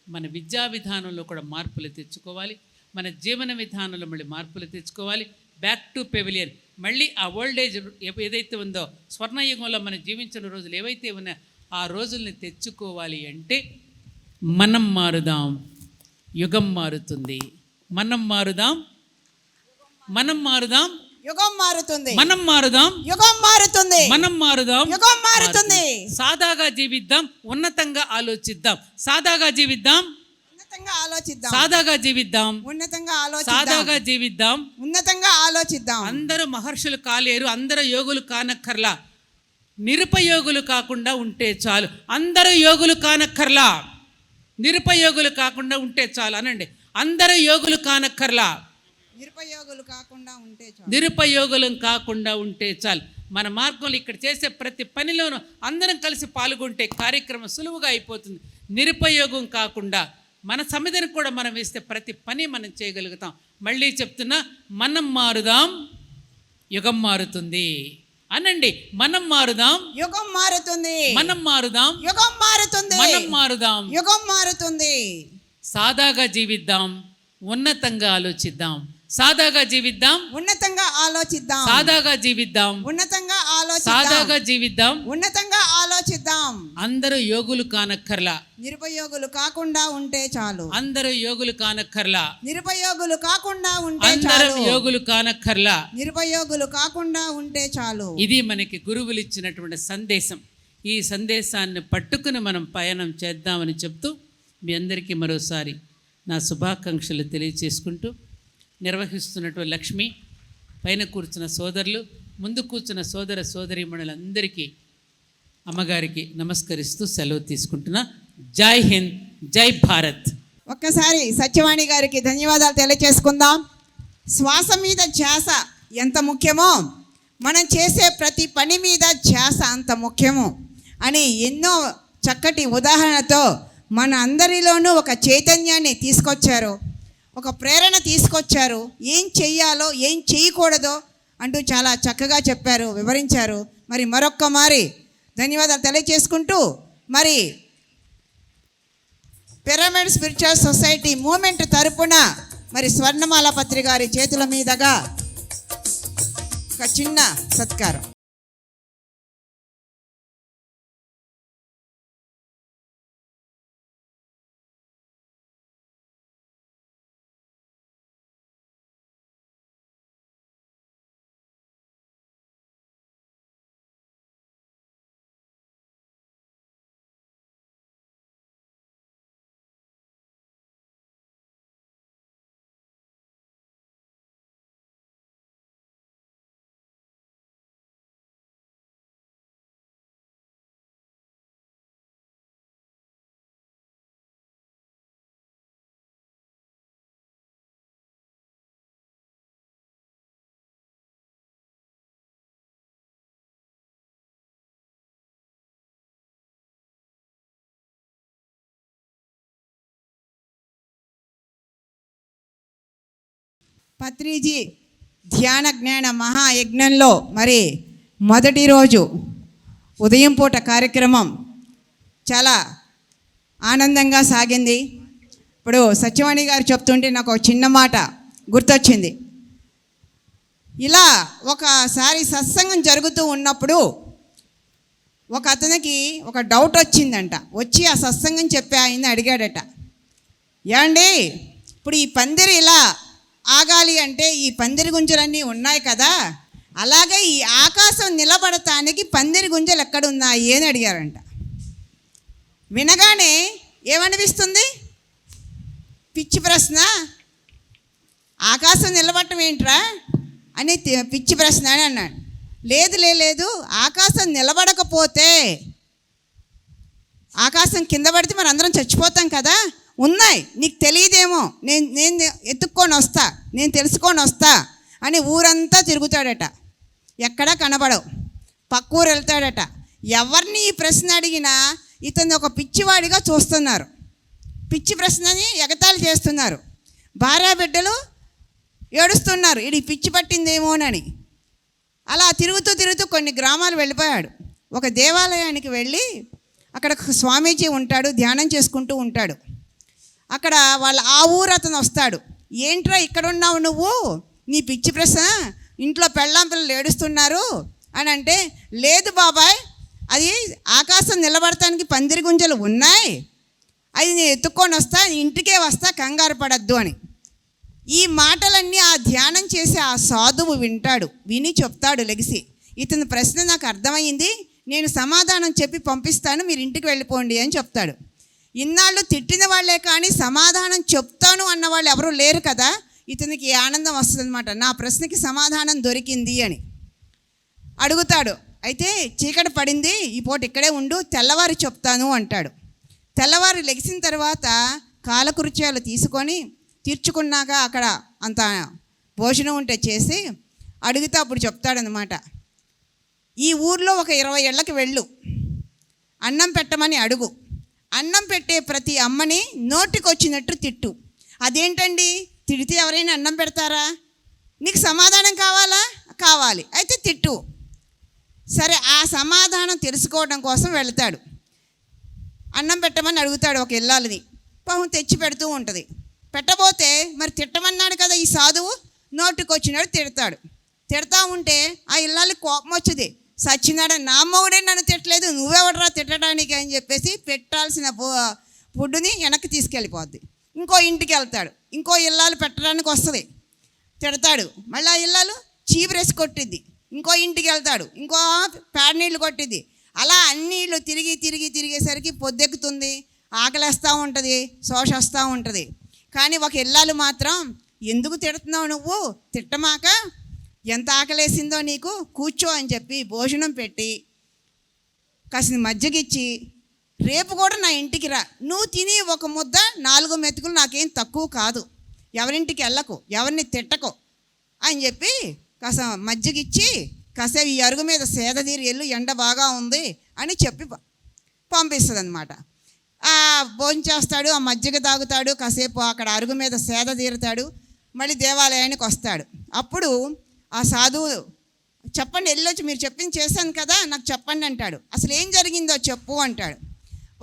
మన విద్యా విధానంలో కూడా మార్పులు తెచ్చుకోవాలి. మన జీవన విధానంలో మళ్ళీ మార్పులు తెచ్చుకోవాలి. బ్యాక్ టు పెవిలియన్, మళ్ళీ ఆ ఓల్డ్ ఏజ్ ఏదైతే ఉందో, స్వర్ణయుగంలో మనం జీవించిన రోజులు ఏవైతే ఉన్నాయో ఆ రోజుల్ని తెచ్చుకోవాలి అంటే మనం మారుదాం, యుగం మారుతుంది. మనం మారుదాం, మనం మారుదాం, యుగం మారుతుంది, మనం మారుదాం, యుగం మారుతుంది, మనం మారుదాం, యుగం మారుతుంది. సాదాగా జీవిద్దాం, ఉన్నతంగా ఆలోచిద్దాం. సాదాగా జీవిద్దాం, ఉన్నతంగా ఆలోచిద్దాం, సాదాగా జీవిద్దాం, ఉన్నతంగా ఆలోచిద్దాం, సాదాగా జీవిద్దాం. ఉన్నతంగా ఆలోచిద్దాం. అందరూ మహర్షులు కాలేరు, అందరూ యోగులు కానక్కర్లా, నిరుపయోగులు కాకుండా ఉంటే చాలు. అందరూ యోగులు కానక్కర్లా, నిరుపయోగులు కాకుండా ఉంటే చాలు. అనండి, అందరూ యోగులు కానక్కర్లా, నిరుపయోగులు కాకుండా ఉంటే చాలు. నిరుపయోగులం కాకుండా ఉంటే చాలు. మన మార్గంలో ఇక్కడ చేసే ప్రతి పనిలోనూ అందరం కలిసి పాల్గొంటే కార్యక్రమం సులువుగా అయిపోతుంది. నిరుపయోగం కాకుండా మన సమితిని కూడా మనం వేస్తే ప్రతి పని మనం చేయగలుగుతాం. మళ్ళీ చెప్తున్నా, మనం మారుదాం, యుగం మారుతుంది. అనండి, మనం మారుదాం, యుగం మారుతుంది, మనం మారుదాం, యుగం మారుతుంది, మనం మారుదాం. యుగం మారుతుంది. సాదాగా జీవిద్దాం, ఉన్నతంగా ఆలోచిద్దాం. సాదాగా జీవిద్దాం, ఉన్నతంగా ఆలోచిద్దాం, సాదాగా జీవిద్దాం, ఉన్నతంగా ఆలోచిద్దాం, సాదాగా జీవిద్దాం. ఉన్నతంగా ఆలోచిద్దాం. అందరూ యోగులు కానక్కర్లా, నిరుపయోగులు కాకుండా ఉంటే చాలు. అందరూ యోగులు కానక్కర్లా, నిరుపయోగులు కాకుండా ఉంటే అందరం చాలు. యోగులు కానక్కర్లా. నిరుపయోగులు కాకుండా ఉంటే చాలు. ఇది మనకి గురువులు ఇచ్చినటువంటి సందేశం. ఈ సందేశాన్ని పట్టుకుని మనం పయనం చేద్దామని చెప్తూ మీ అందరికీ మరోసారి నా శుభాకాంక్షలు తెలియచేసుకుంటూ, నిర్వహిస్తున్నటువంటి లక్ష్మి, పైన కూర్చున్న సోదరులు, ముందు కూర్చున్న సోదర సోదరీమణులందరికీ, అమ్మగారికి నమస్కరిస్తూ సెలవు తీసుకుంటున్నా. జై హింద్, జై భారత్. ఒక్కసారి సత్యవాణి గారికి ధన్యవాదాలు తెలియచేసుకుందాం. శ్వాస మీద ధ్యాస ఎంత ముఖ్యమో మనం చేసే ప్రతి పని మీద ధ్యాస అంత ముఖ్యము అని ఎన్నో చక్కటి ఉదాహరణతో మన అందరిలోనూ ఒక చైతన్యాన్ని తీసుకొచ్చారు, ఒక ప్రేరణ తీసుకొచ్చారు. ఏం చెయ్యాలో ఏం చేయకూడదో అంటూ చాలా చక్కగా చెప్పారు, వివరించారు. మరి మరొక్క మారి ధన్యవాదాలు తెలియచేసుకుంటూ, మరి పిరమిడ్ స్పిరిచువల్ సొసైటీ మూమెంట్ తరపున మరి స్వర్ణమాల పత్రి గారి చేతుల మీదుగా ఒక చిన్న సత్కారం. పత్రిజీ ధ్యాన జ్ఞాన మహాయజ్ఞంలో మరి మొదటి రోజు ఉదయం పూట కార్యక్రమం చాలా ఆనందంగా సాగింది. ఇప్పుడు సత్యవాణి గారు చెప్తుంటే నాకు ఒక చిన్న మాట గుర్తొచ్చింది. ఇలా ఒకసారి సత్సంగం జరుగుతూ ఉన్నప్పుడు ఒక అతనికి ఒక డౌట్ వచ్చిందంట. వచ్చి ఆ సత్సంగం చెప్పే ఆయన్ని అడిగాడట, ఏమండి ఇప్పుడు ఈ పందిరి ఇలా ఆగాలి అంటే ఈ పందిరి గుంజలన్నీ ఉన్నాయి కదా, అలాగే ఈ ఆకాశం నిలబడటానికి పందిరి గుంజలు ఎక్కడున్నాయి అని అడిగారంట. వినగానే ఏమనిపిస్తుంది? పిచ్చి ప్రశ్న, ఆకాశం నిలబడటం ఏంట్రా అని పిచ్చి ప్రశ్న అని అన్నాడు. లేదు ఆకాశం నిలబడకపోతే ఆకాశం కింద పడితే మరి అందరం చచ్చిపోతాం కదా, ఉన్నాయి నీకు తెలియదేమో, నేను ఎత్తుక్కొని వస్తా, నేను తెలుసుకొని వస్తా అని ఊరంతా తిరుగుతాడట. ఎక్కడా కనబడవు. పక్క ఊరు వెళ్తాడట. ఎవరిని ఈ ప్రశ్న అడిగినా ఇతన్ని ఒక పిచ్చివాడిగా చూస్తున్నారు, పిచ్చి ప్రశ్నని ఎగతాళి చేస్తున్నారు. భార్య బిడ్డలు ఏడుస్తున్నారు, ఇది పిచ్చి పట్టిందేమోనని. అలా తిరుగుతూ కొన్ని గ్రామాలు వెళ్ళిపోయాడు. ఒక దేవాలయానికి వెళ్ళి అక్కడ స్వామీజీ ఉంటాడు, ధ్యానం చేసుకుంటూ ఉంటాడు. అక్కడ ఆ ఊరు అతను వస్తాడు. ఏంట్రా ఇక్కడ ఉన్నావు నువ్వు, నీ పిచ్చి ప్రశ్న, ఇంట్లో పెళ్ళాం పిల్లలు ఏడుస్తున్నారు అని అంటే, లేదు బాబాయ్, అది ఆకాశం నిలబడటానికి పందిరి గుంజలు ఉన్నాయి, అది నేను ఎత్తుక్కొని వస్తా, ఇంటికే వస్తా, కంగారు పడద్దు అని. ఈ మాటలన్నీ ఆ ధ్యానం చేసి ఆ సాధువు వింటాడు, విని చెప్తాడు లెగిసి, ఇతని ప్రశ్న నాకు అర్థమైంది, నేను సమాధానం చెప్పి పంపిస్తాను, మీరు ఇంటికి వెళ్ళిపోండి అని చెప్తాడు. ఇన్నాళ్ళు తిట్టిన వాళ్ళే కానీ సమాధానం చెప్తాను అన్న వాళ్ళు ఎవరూ లేరు కదా, ఇతనికి ఆనందం వస్తుంది అనమాట, నా ప్రశ్నకి సమాధానం దొరికింది అని. అడుగుతాడు, అయితే చీకటి పడింది, ఈ పూట ఇక్కడే ఉండు, తెల్లవారి చెప్తాను అంటాడు. తెల్లవారి లెగిసిన తర్వాత కాలకృత్యాలు తీసుకొని తీర్చుకున్నాక అక్కడ అంత భోజనం ఉంటే చేసి అడిగితే అప్పుడు చెప్తాడనమాట, ఈ ఊర్లో ఒక 20 ఏళ్ళకి వెళ్ళు, అన్నం పెట్టమని అడుగు, అన్నం పెట్టే ప్రతి అమ్మని నోటికొచ్చినట్టు తిట్టు. అదేంటండి, తిడితే ఎవరైనా అన్నం పెడతారా? నీకు సమాధానం కావాలా? కావాలి, అయితే తిట్టు. సరే, ఆ సమాధానం తెలుసుకోవడం కోసం వెళ్తాడు. అన్నం పెట్టమని అడుగుతాడు ఒక ఇల్లాలని, పాపం తెచ్చి పెడుతూ ఉంటుంది. పెట్టబోతే మరి తిట్టమన్నాడు కదా ఈ సాధువు, నోటికొచ్చినాడు తిడతాడు. తిడతా ఉంటే ఆ ఇల్లాలి కోపం వచ్చింది, సచ్చినాడు, నా మొగుడే నన్ను తిట్టలేదు, నువ్వెవడరా తిట్టడానికి అని చెప్పేసి పెట్టాల్సిన ఫుడ్ని వెనక్కి తీసుకెళ్ళిపోద్ది. ఇంకో ఇంటికి వెళ్తాడు, ఇంకో ఇల్లాలు పెట్టడానికి వస్తుంది, తిడతాడు. మళ్ళీ ఆ ఇల్లాలు చీపురేసి కొట్టిద్ది. ఇంకో ఇంటికి వెళ్తాడు, ఇంకో పేడ నీళ్ళు కొట్టిద్ది. అలా అన్నీళ్ళు తిరిగేసరికి పొద్దెక్కుతుంది, ఆకలేస్తూ ఉంటుంది, శోష వస్తూ ఉంటుంది. కానీ ఒక ఇల్లాలు మాత్రం, ఎందుకు తిడుతున్నావు నువ్వు, తిట్టమాక, ఎంత ఆకలేసిందో నీకు, కూర్చో అని చెప్పి భోజనం పెట్టి కాసిన మజ్జిగిచ్చి, రేపు కూడా నా ఇంటికి రా, నువ్వు తిని ఒక ముద్ద 4 మెతుకులు నాకేం తక్కువ కాదు, ఎవరింటికి వెళ్ళకు, ఎవరిని తిట్టకు అని చెప్పి కాస్త మజ్జిగిచ్చి, కాసేపు ఈ అరుగు మీద సేద తీరి వెళ్ళు, ఎండ బాగా ఉంది అని చెప్పి పంపిస్తుంది అనమాట. ఆ భోజనం చేస్తాడు, ఆ మజ్జిగ తాగుతాడు, కాసేపు అక్కడ అరుగు మీద సేద తీరుతాడు, మళ్ళీ దేవాలయానికి వస్తాడు. అప్పుడు ఆ సాధువు, చెప్పండి, వెళ్ళొచ్చు, మీరు చెప్పింది చేశాను కదా, నాకు చెప్పండి అంటాడు. అసలు ఏం జరిగిందో చెప్పు అంటాడు.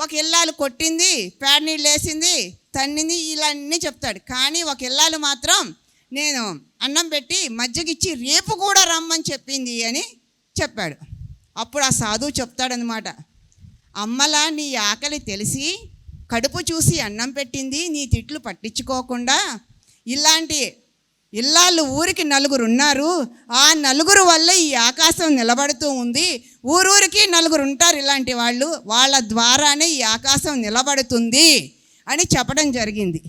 ఒక ఇల్లాలు కొట్టింది, పేడ నీళ్ళు వేసింది, తన్నింది, ఇలా అన్నీ చెప్తాడు. కానీ ఒక ఇల్లాలు మాత్రం, నేను అన్నం పెట్టి మజ్జిగిచ్చి రేపు కూడా రమ్మని చెప్పింది అని చెప్పాడు. అప్పుడు ఆ సాధువు చెప్తాడనమాట, అమ్మలా నీ ఆకలి తెలిసి కడుపు చూసి అన్నం పెట్టింది, నీ తిట్లు పట్టించుకోకుండా ఇలాంటి ఇల్లాళ్ళు ఊరికి 4 ఉన్నారు, ఆ 4 వల్ల ఈ ఆకాశం నిలబడుతూ ఉంది, ఊరూరికి 4 ఉంటారు ఇలాంటి వాళ్ళు, వాళ్ళ ద్వారానే ఈ ఆకాశం నిలబడుతుంది అని చెప్పడం జరిగింది.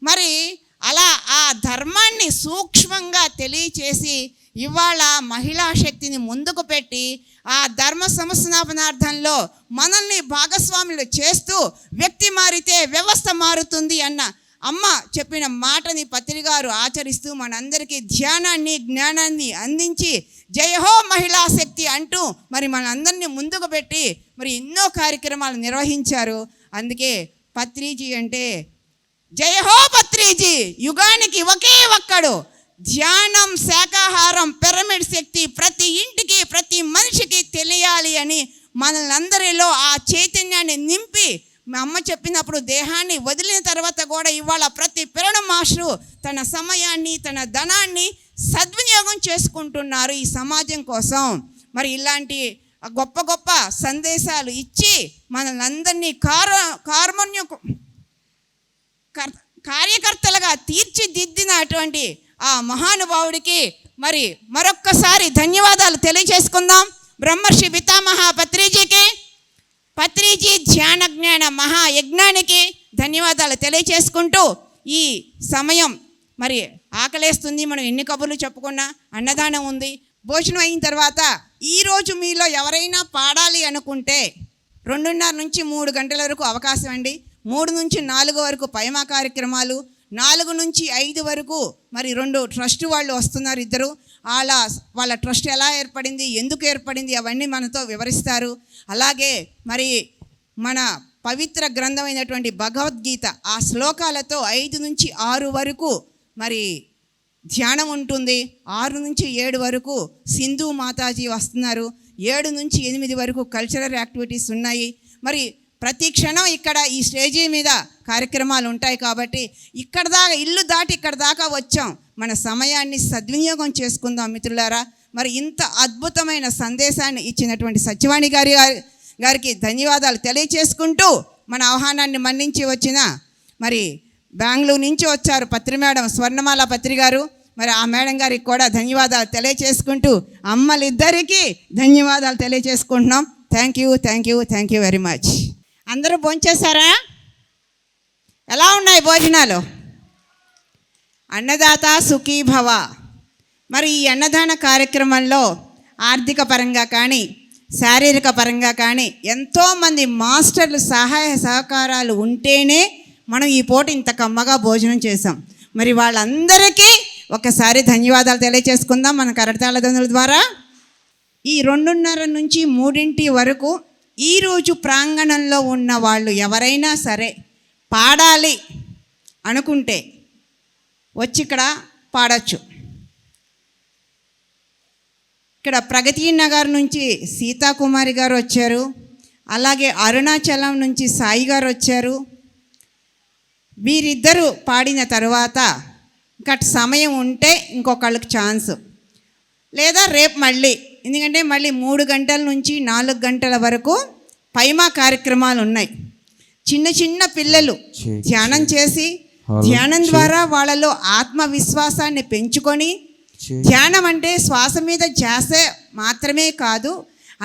మరి అలా ఆ ధర్మాన్ని సూక్ష్మంగా తెలియచేసి ఇవాళ మహిళా శక్తిని ముందుకు పెట్టి ఆ ధర్మ సంస్థాపనార్థంలో మనల్ని భాగస్వాములు చేస్తూ వ్యక్తి మారితే వ్యవస్థ మారుతుంది అన్న అమ్మ చెప్పిన మాటని పత్రి గారు ఆచరిస్తూ మనందరికీ ధ్యానాన్ని జ్ఞానాన్ని అందించి జయహో మహిళా శక్తి అంటూ మరి మనందరినీ ముందుకు పెట్టి మరి ఎన్నో కార్యక్రమాలు నిర్వహించారు. అందుకే పత్రిజీ అంటే జయహో పత్రిజీ, యుగానికి ఒకే ఒక్కడు, ధ్యానం, శాకాహారం, పిరమిడ్ శక్తి ప్రతి ఇంటికి ప్రతి మనిషికి తెలియాలి అని మనల్ని అందరిలో ఆ చైతన్యాన్ని నింపి, మా అమ్మ చెప్పినప్పుడు దేహాన్ని వదిలిన తర్వాత కూడా ఇవాళ ప్రతి పిరమిడ్ మాస్టరు తన సమయాన్ని తన ధనాన్ని సద్వినియోగం చేసుకుంటున్నారు ఈ సమాజం కోసం. మరి ఇలాంటి గొప్ప గొప్ప సందేశాలు ఇచ్చి మనల్ని అందరినీ కార్యకర్తలుగా తీర్చిదిద్దినటువంటి ఆ మహానుభావుడికి మరి మరొక్కసారి ధన్యవాదాలు తెలియజేసుకుందాం. బ్రహ్మర్షి పితామహ పత్రిజీకి, పత్రిజీ ధ్యాన జ్ఞాన మహాయజ్ఞానికి ధన్యవాదాలు తెలియజేసుకుంటూ ఈ సమయం మరి ఆకలేస్తుంది, మనం ఎన్ని కబుర్లు చెప్పుకున్నా, అన్నదానం ఉంది, భోజనం అయిన తర్వాత ఈరోజు మీలో ఎవరైనా పాడాలి అనుకుంటే 2:30 నుంచి 3 గంటల వరకు అవకాశం అండి. 3 నుంచి 4 వరకు పైమా కార్యక్రమాలు, 4 నుంచి 5 వరకు మరి 2 ట్రస్ట్ వాళ్ళు వస్తున్నారు, 2. వాళ్ళ ట్రస్ట్ ఎలా ఏర్పడింది, ఎందుకు ఏర్పడింది, అవన్నీ మనతో వివరిస్తారు. అలాగే మరి మన పవిత్ర గ్రంథమైనటువంటి భగవద్గీత ఆ శ్లోకాలతో 5 నుంచి 6 వరకు మరి ధ్యానం ఉంటుంది. 6 నుంచి 7 వరకు సింధు మాతాజీ వస్తున్నారు. 7 నుంచి 8 వరకు కల్చరల్ యాక్టివిటీస్ ఉన్నాయి. మరి ప్రతి క్షణం ఇక్కడ ఈ స్టేజీ మీద కార్యక్రమాలు ఉంటాయి కాబట్టి ఇక్కడ దాకా ఇల్లు దాటి ఇక్కడ దాకా వచ్చాం, మన సమయాన్ని సద్వినియోగం చేసుకుందాం మిత్రులారా. మరి ఇంత అద్భుతమైన సందేశాన్ని ఇచ్చినటువంటి సత్యవాణి గారికి ధన్యవాదాలు తెలియచేసుకుంటూ మన ఆహ్వానాన్ని మన్నించి వచ్చిన మరి బెంగళూరు నుంచి వచ్చారు పత్రి మేడం, స్వర్ణమాల పత్రి గారు. మరి ఆ మేడం గారికి కూడా ధన్యవాదాలు తెలియచేసుకుంటూ అమ్మలిద్దరికీ ధన్యవాదాలు తెలియచేసుకుంటున్నాం. Thank you very much. అందరూ భోంచేశారా? ఎలా ఉన్నాయి భోజనాలు? అన్నదాత సుఖీభవ. మరి ఈ అన్నదాన కార్యక్రమంలో ఆర్థిక పరంగా కానీ శారీరక పరంగా కానీ ఎంతోమంది మాస్టర్లు సహాయ సహకారాలు ఉంటేనే మనం ఈ పూట ఇంత కమ్మగా భోజనం చేసాం. మరి వాళ్ళందరికీ ఒకసారి ధన్యవాదాలు తెలియచేసుకుందాం మన కరతాళ ధ్వనుల ద్వారా. ఈ 2:30 నుంచి 3 వరకు ఈరోజు ప్రాంగణంలో ఉన్న వాళ్ళు ఎవరైనా సరే పాడాలి అనుకుంటే వచ్చి ఇక్కడ పాడచ్చు. ఇక్కడ ప్రగతి నగర్ నుంచి సీతాకుమారి గారు వచ్చారు, అలాగే అరుణాచలం నుంచి సాయి గారు వచ్చారు. వీరిద్దరూ పాడిన తర్వాత ఇంకా సమయం ఉంటే ఇంకొకళ్ళకి ఛాన్స్, లేదా రేపు మళ్ళీ, ఎందుకంటే మళ్ళీ 3 గంటల నుంచి 4 గంటల వరకు పైమా కార్యక్రమాలు ఉన్నాయి. చిన్న పిల్లలు ధ్యానం చేసి ధ్యానం ద్వారా వాళ్ళలో ఆత్మవిశ్వాసాన్ని పెంచుకొని, ధ్యానం అంటే శ్వాస మీద ధ్యాస మాత్రమే కాదు,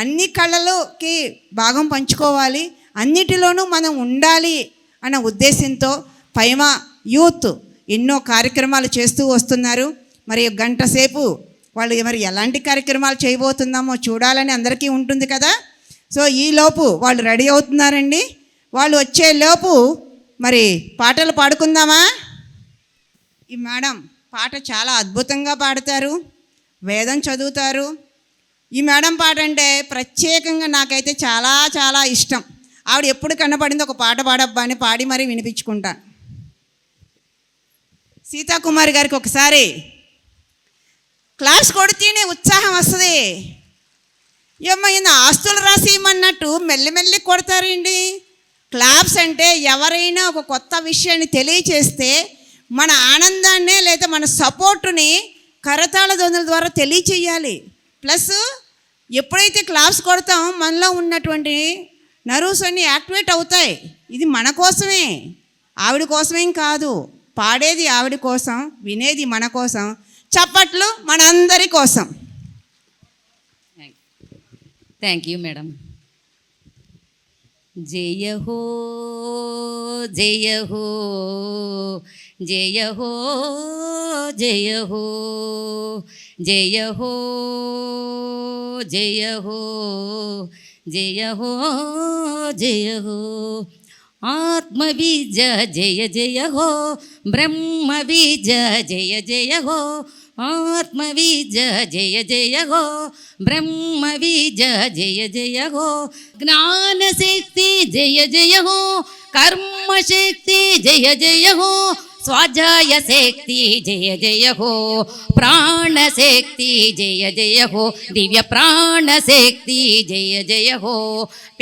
అన్ని కళలకి భాగం పంచుకోవాలి, అన్నిటిలోనూ మనం ఉండాలి అన్న ఉద్దేశంతో పైమా యూత్ ఎన్నో కార్యక్రమాలు చేస్తూ వస్తున్నారు. మరి గంట సేపు వాళ్ళు మరి ఎలాంటి కార్యక్రమాలు చేయబోతున్నామో చూడాలని అందరికీ ఉంటుంది కదా. సో ఈలోపు వాళ్ళు రెడీ అవుతున్నారండి. వాళ్ళు వచ్చేలోపు మరి పాటలు పాడుకుందామా? ఈ మేడం పాట చాలా అద్భుతంగా పాడతారు, వేదం చదువుతారు. ఈ మేడం పాట అంటే ప్రత్యేకంగా నాకైతే చాలా ఇష్టం. ఆవిడ ఎప్పుడు కనపడింది ఒక పాట పాడబ్బా అని పాడి మరీ వినిపించుకుంటాను. సీతాకుమారి గారికి ఒకసారి క్లాస్ కొడితేనే ఉత్సాహం వస్తుంది. ఏమైనా ఆస్తులు రాసి ఇమ్మన్నట్టు మెల్లిమెల్లి కొడతారండి. క్లాప్స్ అంటే ఎవరైనా ఒక కొత్త విషయాన్ని తెలియచేస్తే మన ఆనందాన్నే లేదా మన సపోర్టుని కరతాళ ధ్వనుల ద్వారా తెలియచేయాలి. ప్లస్ ఎప్పుడైతే క్లాప్స్ కొడతామో మనలో ఉన్నటువంటి నర్వ్స్ అన్నీ యాక్టివేట్ అవుతాయి. ఇది మన కోసమే, ఆవిడ కోసమేం కాదు. పాడేది ఆవిడ కోసం, వినేది మన కోసం, చప్పట్లు మనందరి కోసం. Thank you madam. జయ హో జయ హో జయ హో జయ హో జయ హో జయ హో జయ హో జయ హో ఆత్మబీజ జయ జయ హో బ్రహ్మబీజ జయ జయ హో ఆత్మబీజ జయ జయ హో బ్రహ్మబీజ జయ జయ హో జ్ఞానశక్తి జయ జయ హో కర్మశక్తి జయ జయ హో స్వాధ్యాయ శక్తి జయ జయ హో ప్రాణశక్తి జయ జయ హో దివ్య ప్రాణశక్తి జయ జయ హో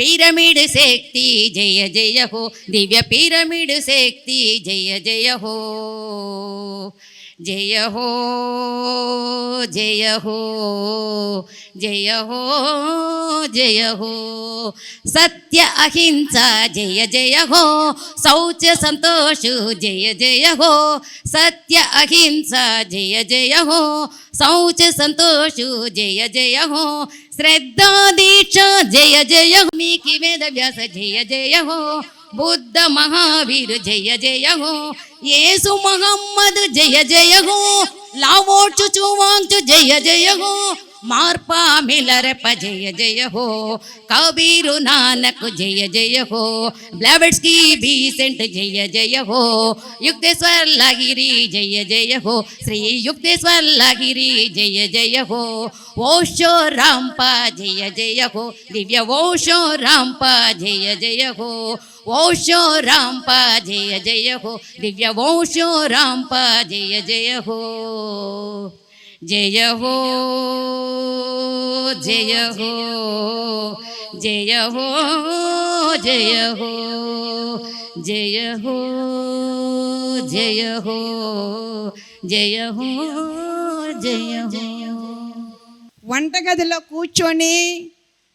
పిరమిడ్ శక్తి జయ జయ హో దివ్య పిరమిడ్ శక్తి జయ జయ హో జయ హో జయ హో జయ హో జయ హో సత్య అహింస జయ జయ హో శౌచ సంతోషు జయ జయ హో సత్య అహింస జయ జయ హో శౌచ సంతోషు జయ జయ హో శ్రద్ధా దీక్ష జయ జయ హో మీకి వేద వ్యాస జయ జయ హో बुद्ध महावीर जय जय हो येसु मोहम्मद जय जय हो लावोचु चुवांचु जय जय हो मार्पा मिलरप जय जय हो कबीरु नानक जय जय हो ब्लेवेट्स्की बीसेंट जय जय हो युक्तेश्वर लागिरी जय जय हो श्री युक्तेश्वर लागिरी जय जय हो ओशो रामपा जय जय हो दिव्य ओशो रामपा जय जय हो ओशो रामपा जय जय हो दिव्य ओशो रामपा जय जय हो जय हो जय हो जय हो जय हो जय हो जय हो जय हो जय हो వంటగదిలో కూర్చొని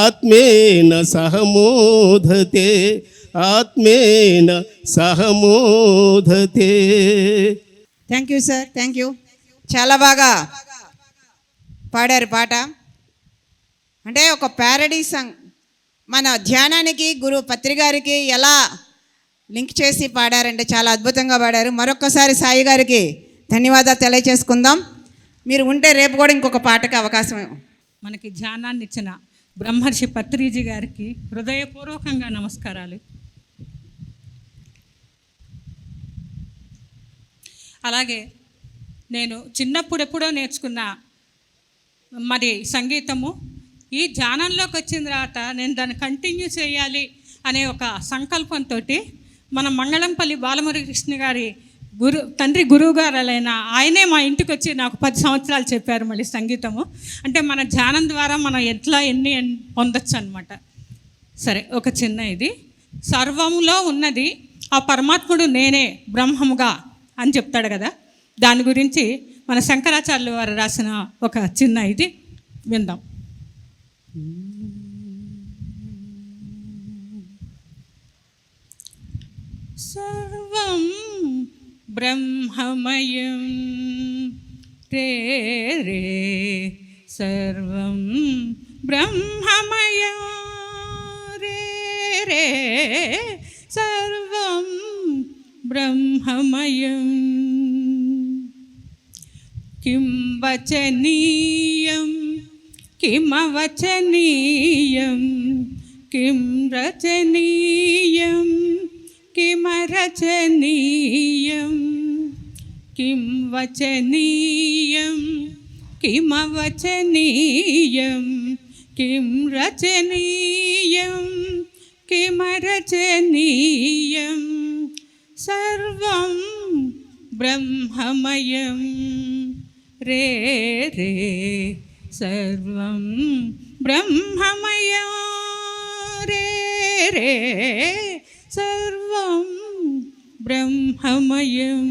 ఆత్మేన సహమోధతే ఆత్మేన సహమోధతే. Thank you sir, thank you. చాలా బాగా పాడారు పాట. అంటే ఒక ప్యారడీ సాంగ్ మన ధ్యానానికి గురు పత్రి గారికి ఎలా లింక్ చేసి పాడారంటే చాలా అద్భుతంగా పాడారు. మరొక్కసారి సాయి గారికి ధన్యవాదాలు తెలియచేసుకుందాం. మీరు ఉంటే రేపు కూడా ఇంకొక పాటకి అవకాశం. మనకి ధ్యానాన్ని ఇచ్చిన బ్రహ్మర్షి పత్రిజీ గారికి హృదయపూర్వకంగా నమస్కారాలు. అలాగే నేను చిన్నప్పుడు ఎప్పుడో నేర్చుకున్న మరి సంగీతము ఈ ధ్యానంలోకి వచ్చిన తర్వాత నేను దాన్ని కంటిన్యూ చేయాలి అనే ఒక సంకల్పంతో మన మంగళంపల్లి బాలమురళీకృష్ణ గారి తండ్రి గురువు గారులైన ఆయనే మా ఇంటికి వచ్చి నాకు 10 సంవత్సరాలు చెప్పారు మళ్ళీ సంగీతము. అంటే మన ధ్యానం ద్వారా మనం ఎన్ని పొందొచ్చు అనమాట. సరే, ఒక చిన్న ఇది. సర్వంలో ఉన్నది ఆ పరమాత్ముడు నేనే బ్రహ్మముగా అని చెప్తాడు కదా, దాని గురించి మన శంకరాచార్యులు వారు రాసిన ఒక చిన్న ఇది విందాం. సర్వం బ్రహ్మమయం రే రే సర్వం బ్రహ్మమయం రే రే సర్వం బ్రహ్మమయం. కిం వచనీయం కిమవచనీయం కిం రచనీయం కిమరచనీయం కిం వచనీయం కిమవచనీయం కిం రచనీయం కిమరచనీయం సర్వం బ్రహ్మమయం రే రే సర్వం బ్రహ్మమయం రే రే సర్వం బ్రహ్మమయం.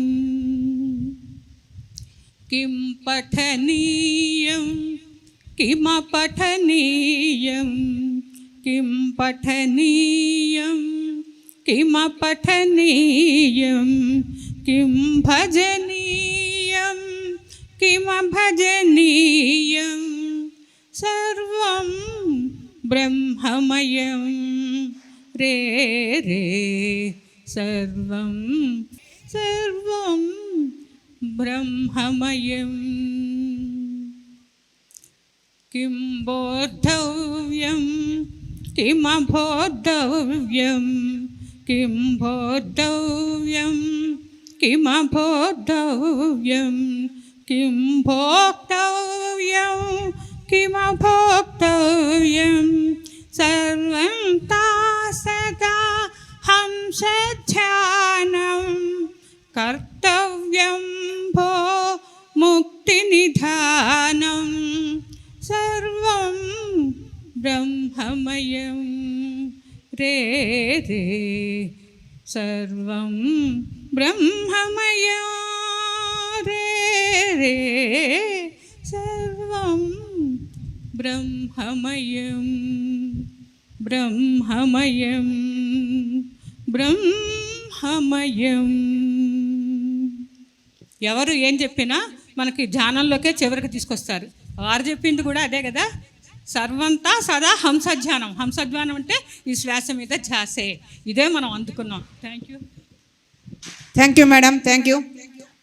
కిం పఠనీయం కిమపఠనీయం కిం పఠనీయం కిమపఠనీయం కిం భజనీయం కిమభజనీయం సర్వం బ్రహ్మమయం రే రే సర్వం సర్వం బ్రహ్మమయం. కిం బోద్ధవ్యం కిమబోద్ధవ్యం కిం బోద్ధవ్యం కిమబోద్ధవ్యం కిం భోక్తవ్యం కిమభోక్తవ్యం సర్వం సదా హంసధ్యానం కర్తవ్యం భో ముక్తినిధానం సర్వం బ్రహ్మమయం రే రే సర్వం బ్రహ్మమయం రే రే సర్వం బ్రహ్మమయం బ్రహ్మమయం బ్రహ్మమయం. ఎవరు ఏం చెప్పినా మనకి ధ్యానంలోకే చివరికి తీసుకొస్తారు. వారు చెప్పింది కూడా అదే కదా, సర్వంతా సదా హంసధ్యానం. హంసధ్యానం అంటే ఈ శ్వాస మీద ధ్యాసే. ఇదే మనం అందుకున్నాం. Thank you. Thank you madam, thank you.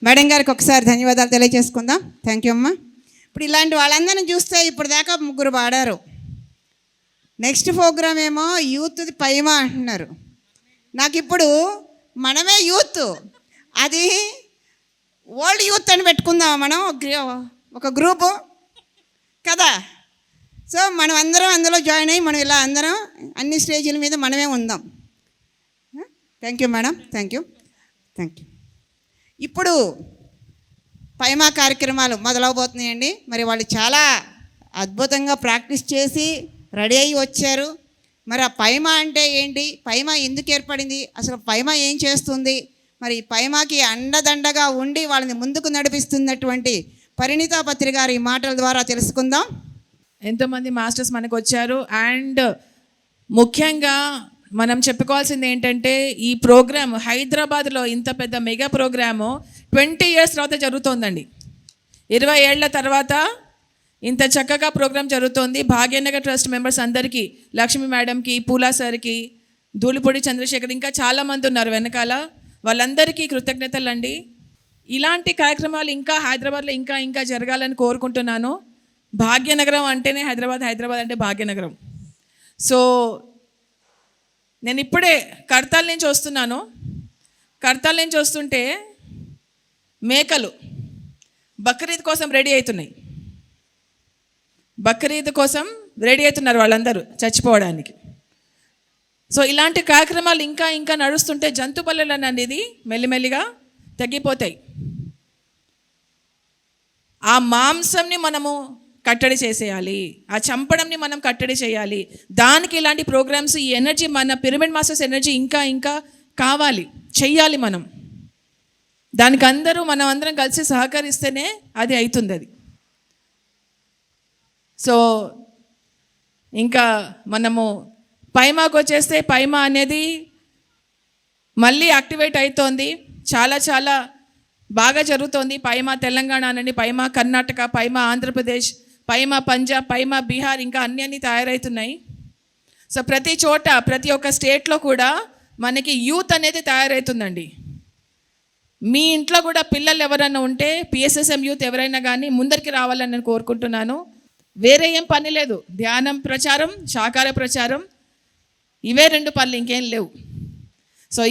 Madam గారికి ఒకసారి ధన్యవాదాలు తెలియజేసుకుందాం. థ్యాంక్ యూ అమ్మా. ఇప్పుడు ఇలాంటి వాళ్ళందరినీ చూస్తే ఇప్పుడు దాకా 3 పాడారు. నెక్స్ట్ ప్రోగ్రామ్ ఏమో యూత్ది పైమా అంటున్నారు. నాకు ఇప్పుడు మనమే యూత్, అది ఓల్డ్ యూత్ అని పెట్టుకుందాం మనం, ఒక గ్రూపు కదా. సో మనం అందరం అందులో జాయిన్ అయ్యి మనం ఇలా అందరం అన్ని స్టేజీల మీద మనమే ఉందాం. Thank you madam, thank you, thank you. ఇప్పుడు పైమా కార్యక్రమాలు మొదలవబోతున్నాయండి. మరి వాళ్ళు చాలా అద్భుతంగా ప్రాక్టీస్ చేసి రెడీ అయ్యి వచ్చారు. మరి ఆ పైమా అంటే ఏంటి, పైమా ఎందుకు ఏర్పడింది, అసలు పైమా ఏం చేస్తుంది, మరి పైమాకి అండదండగా ఉండి వాళ్ళని ముందుకు నడిపిస్తున్నటువంటి పరిణితా పత్రి గారి మాటల ద్వారా తెలుసుకుందాం. ఎంతోమంది మాస్టర్స్ మనకు వచ్చారు. అండ్ ముఖ్యంగా మనం చెప్పుకోవాల్సింది ఏంటంటే ఈ ప్రోగ్రామ్ హైదరాబాద్లో ఇంత పెద్ద మెగా ప్రోగ్రాము 20 years తర్వాత జరుగుతోందండి. 20 ఏళ్ల తర్వాత ఇంత చక్కగా ప్రోగ్రామ్ జరుగుతోంది. భాగ్యనగర్ ట్రస్ట్ మెంబర్స్ అందరికీ, లక్ష్మీ మేడంకి, పూలా సార్కి, ధూళిపూడి చంద్రశేఖర్, ఇంకా చాలామంది ఉన్నారు వెనకాల, వాళ్ళందరికీ కృతజ్ఞతలు అండి. ఇలాంటి కార్యక్రమాలు ఇంకా హైదరాబాద్లో ఇంకా ఇంకా జరగాలని కోరుకుంటున్నాను. భాగ్యనగరం అంటేనే హైదరాబాద్, హైదరాబాద్ అంటే భాగ్యనగరం. సో నేను ఇప్పుడే కడతాల నుంచి వస్తున్నాను. కడతాల నుంచి వస్తుంటే మేకలు బక్రీద్ కోసం రెడీ అవుతున్నాయి. బక్రీద్ కోసం రెడీ అవుతున్నారు వాళ్ళందరూ చచ్చిపోవడానికి. సో ఇలాంటి కార్యక్రమాలు ఇంకా ఇంకా నడుస్తుంటే జంతు బలులు అనేది మెల్లిమెల్లిగా తగ్గిపోతాయి. ఆ మాంసంని మనము కట్టడి చేసేయాలి, ఆ చంపడంని మనం కట్టడి చేయాలి. దానికి ఇలాంటి ప్రోగ్రామ్స్, ఈ ఎనర్జీ, మన పిరమిడ్ మాస్టర్స్ ఎనర్జీ ఇంకా ఇంకా కావాలి, చెయ్యాలి మనం. దానికి మనం అందరం కలిసి సహకరిస్తేనే అది అవుతుంది. అది సో ఇంకా మనము పైమాకు వచ్చేస్తే పైమా అనేది మళ్ళీ యాక్టివేట్ అవుతోంది. చాలా చాలా బాగా జరుగుతోంది. పైమా తెలంగాణ అనండి, పైమా కర్ణాటక, పైమా ఆంధ్రప్రదేశ్, పైమా పంజాబ్, పైమా బీహార్, ఇంకా అన్నీ తయారవుతున్నాయి. సో ప్రతి చోట, ప్రతి ఒక్క స్టేట్లో కూడా మనకి యూత్ అనేది తయారవుతుందండి. మీ ఇంట్లో కూడా పిల్లలు ఎవరైనా ఉంటే PSSM యూత్ ఎవరైనా కానీ ముందరికి రావాలని నేను కోరుకుంటున్నాను. వేరే ఏం పని లేదు. ధ్యానం ప్రచారం, శాకార ప్రచారం, ఇవే 2 పనులు, ఇంకేం లేవు. సో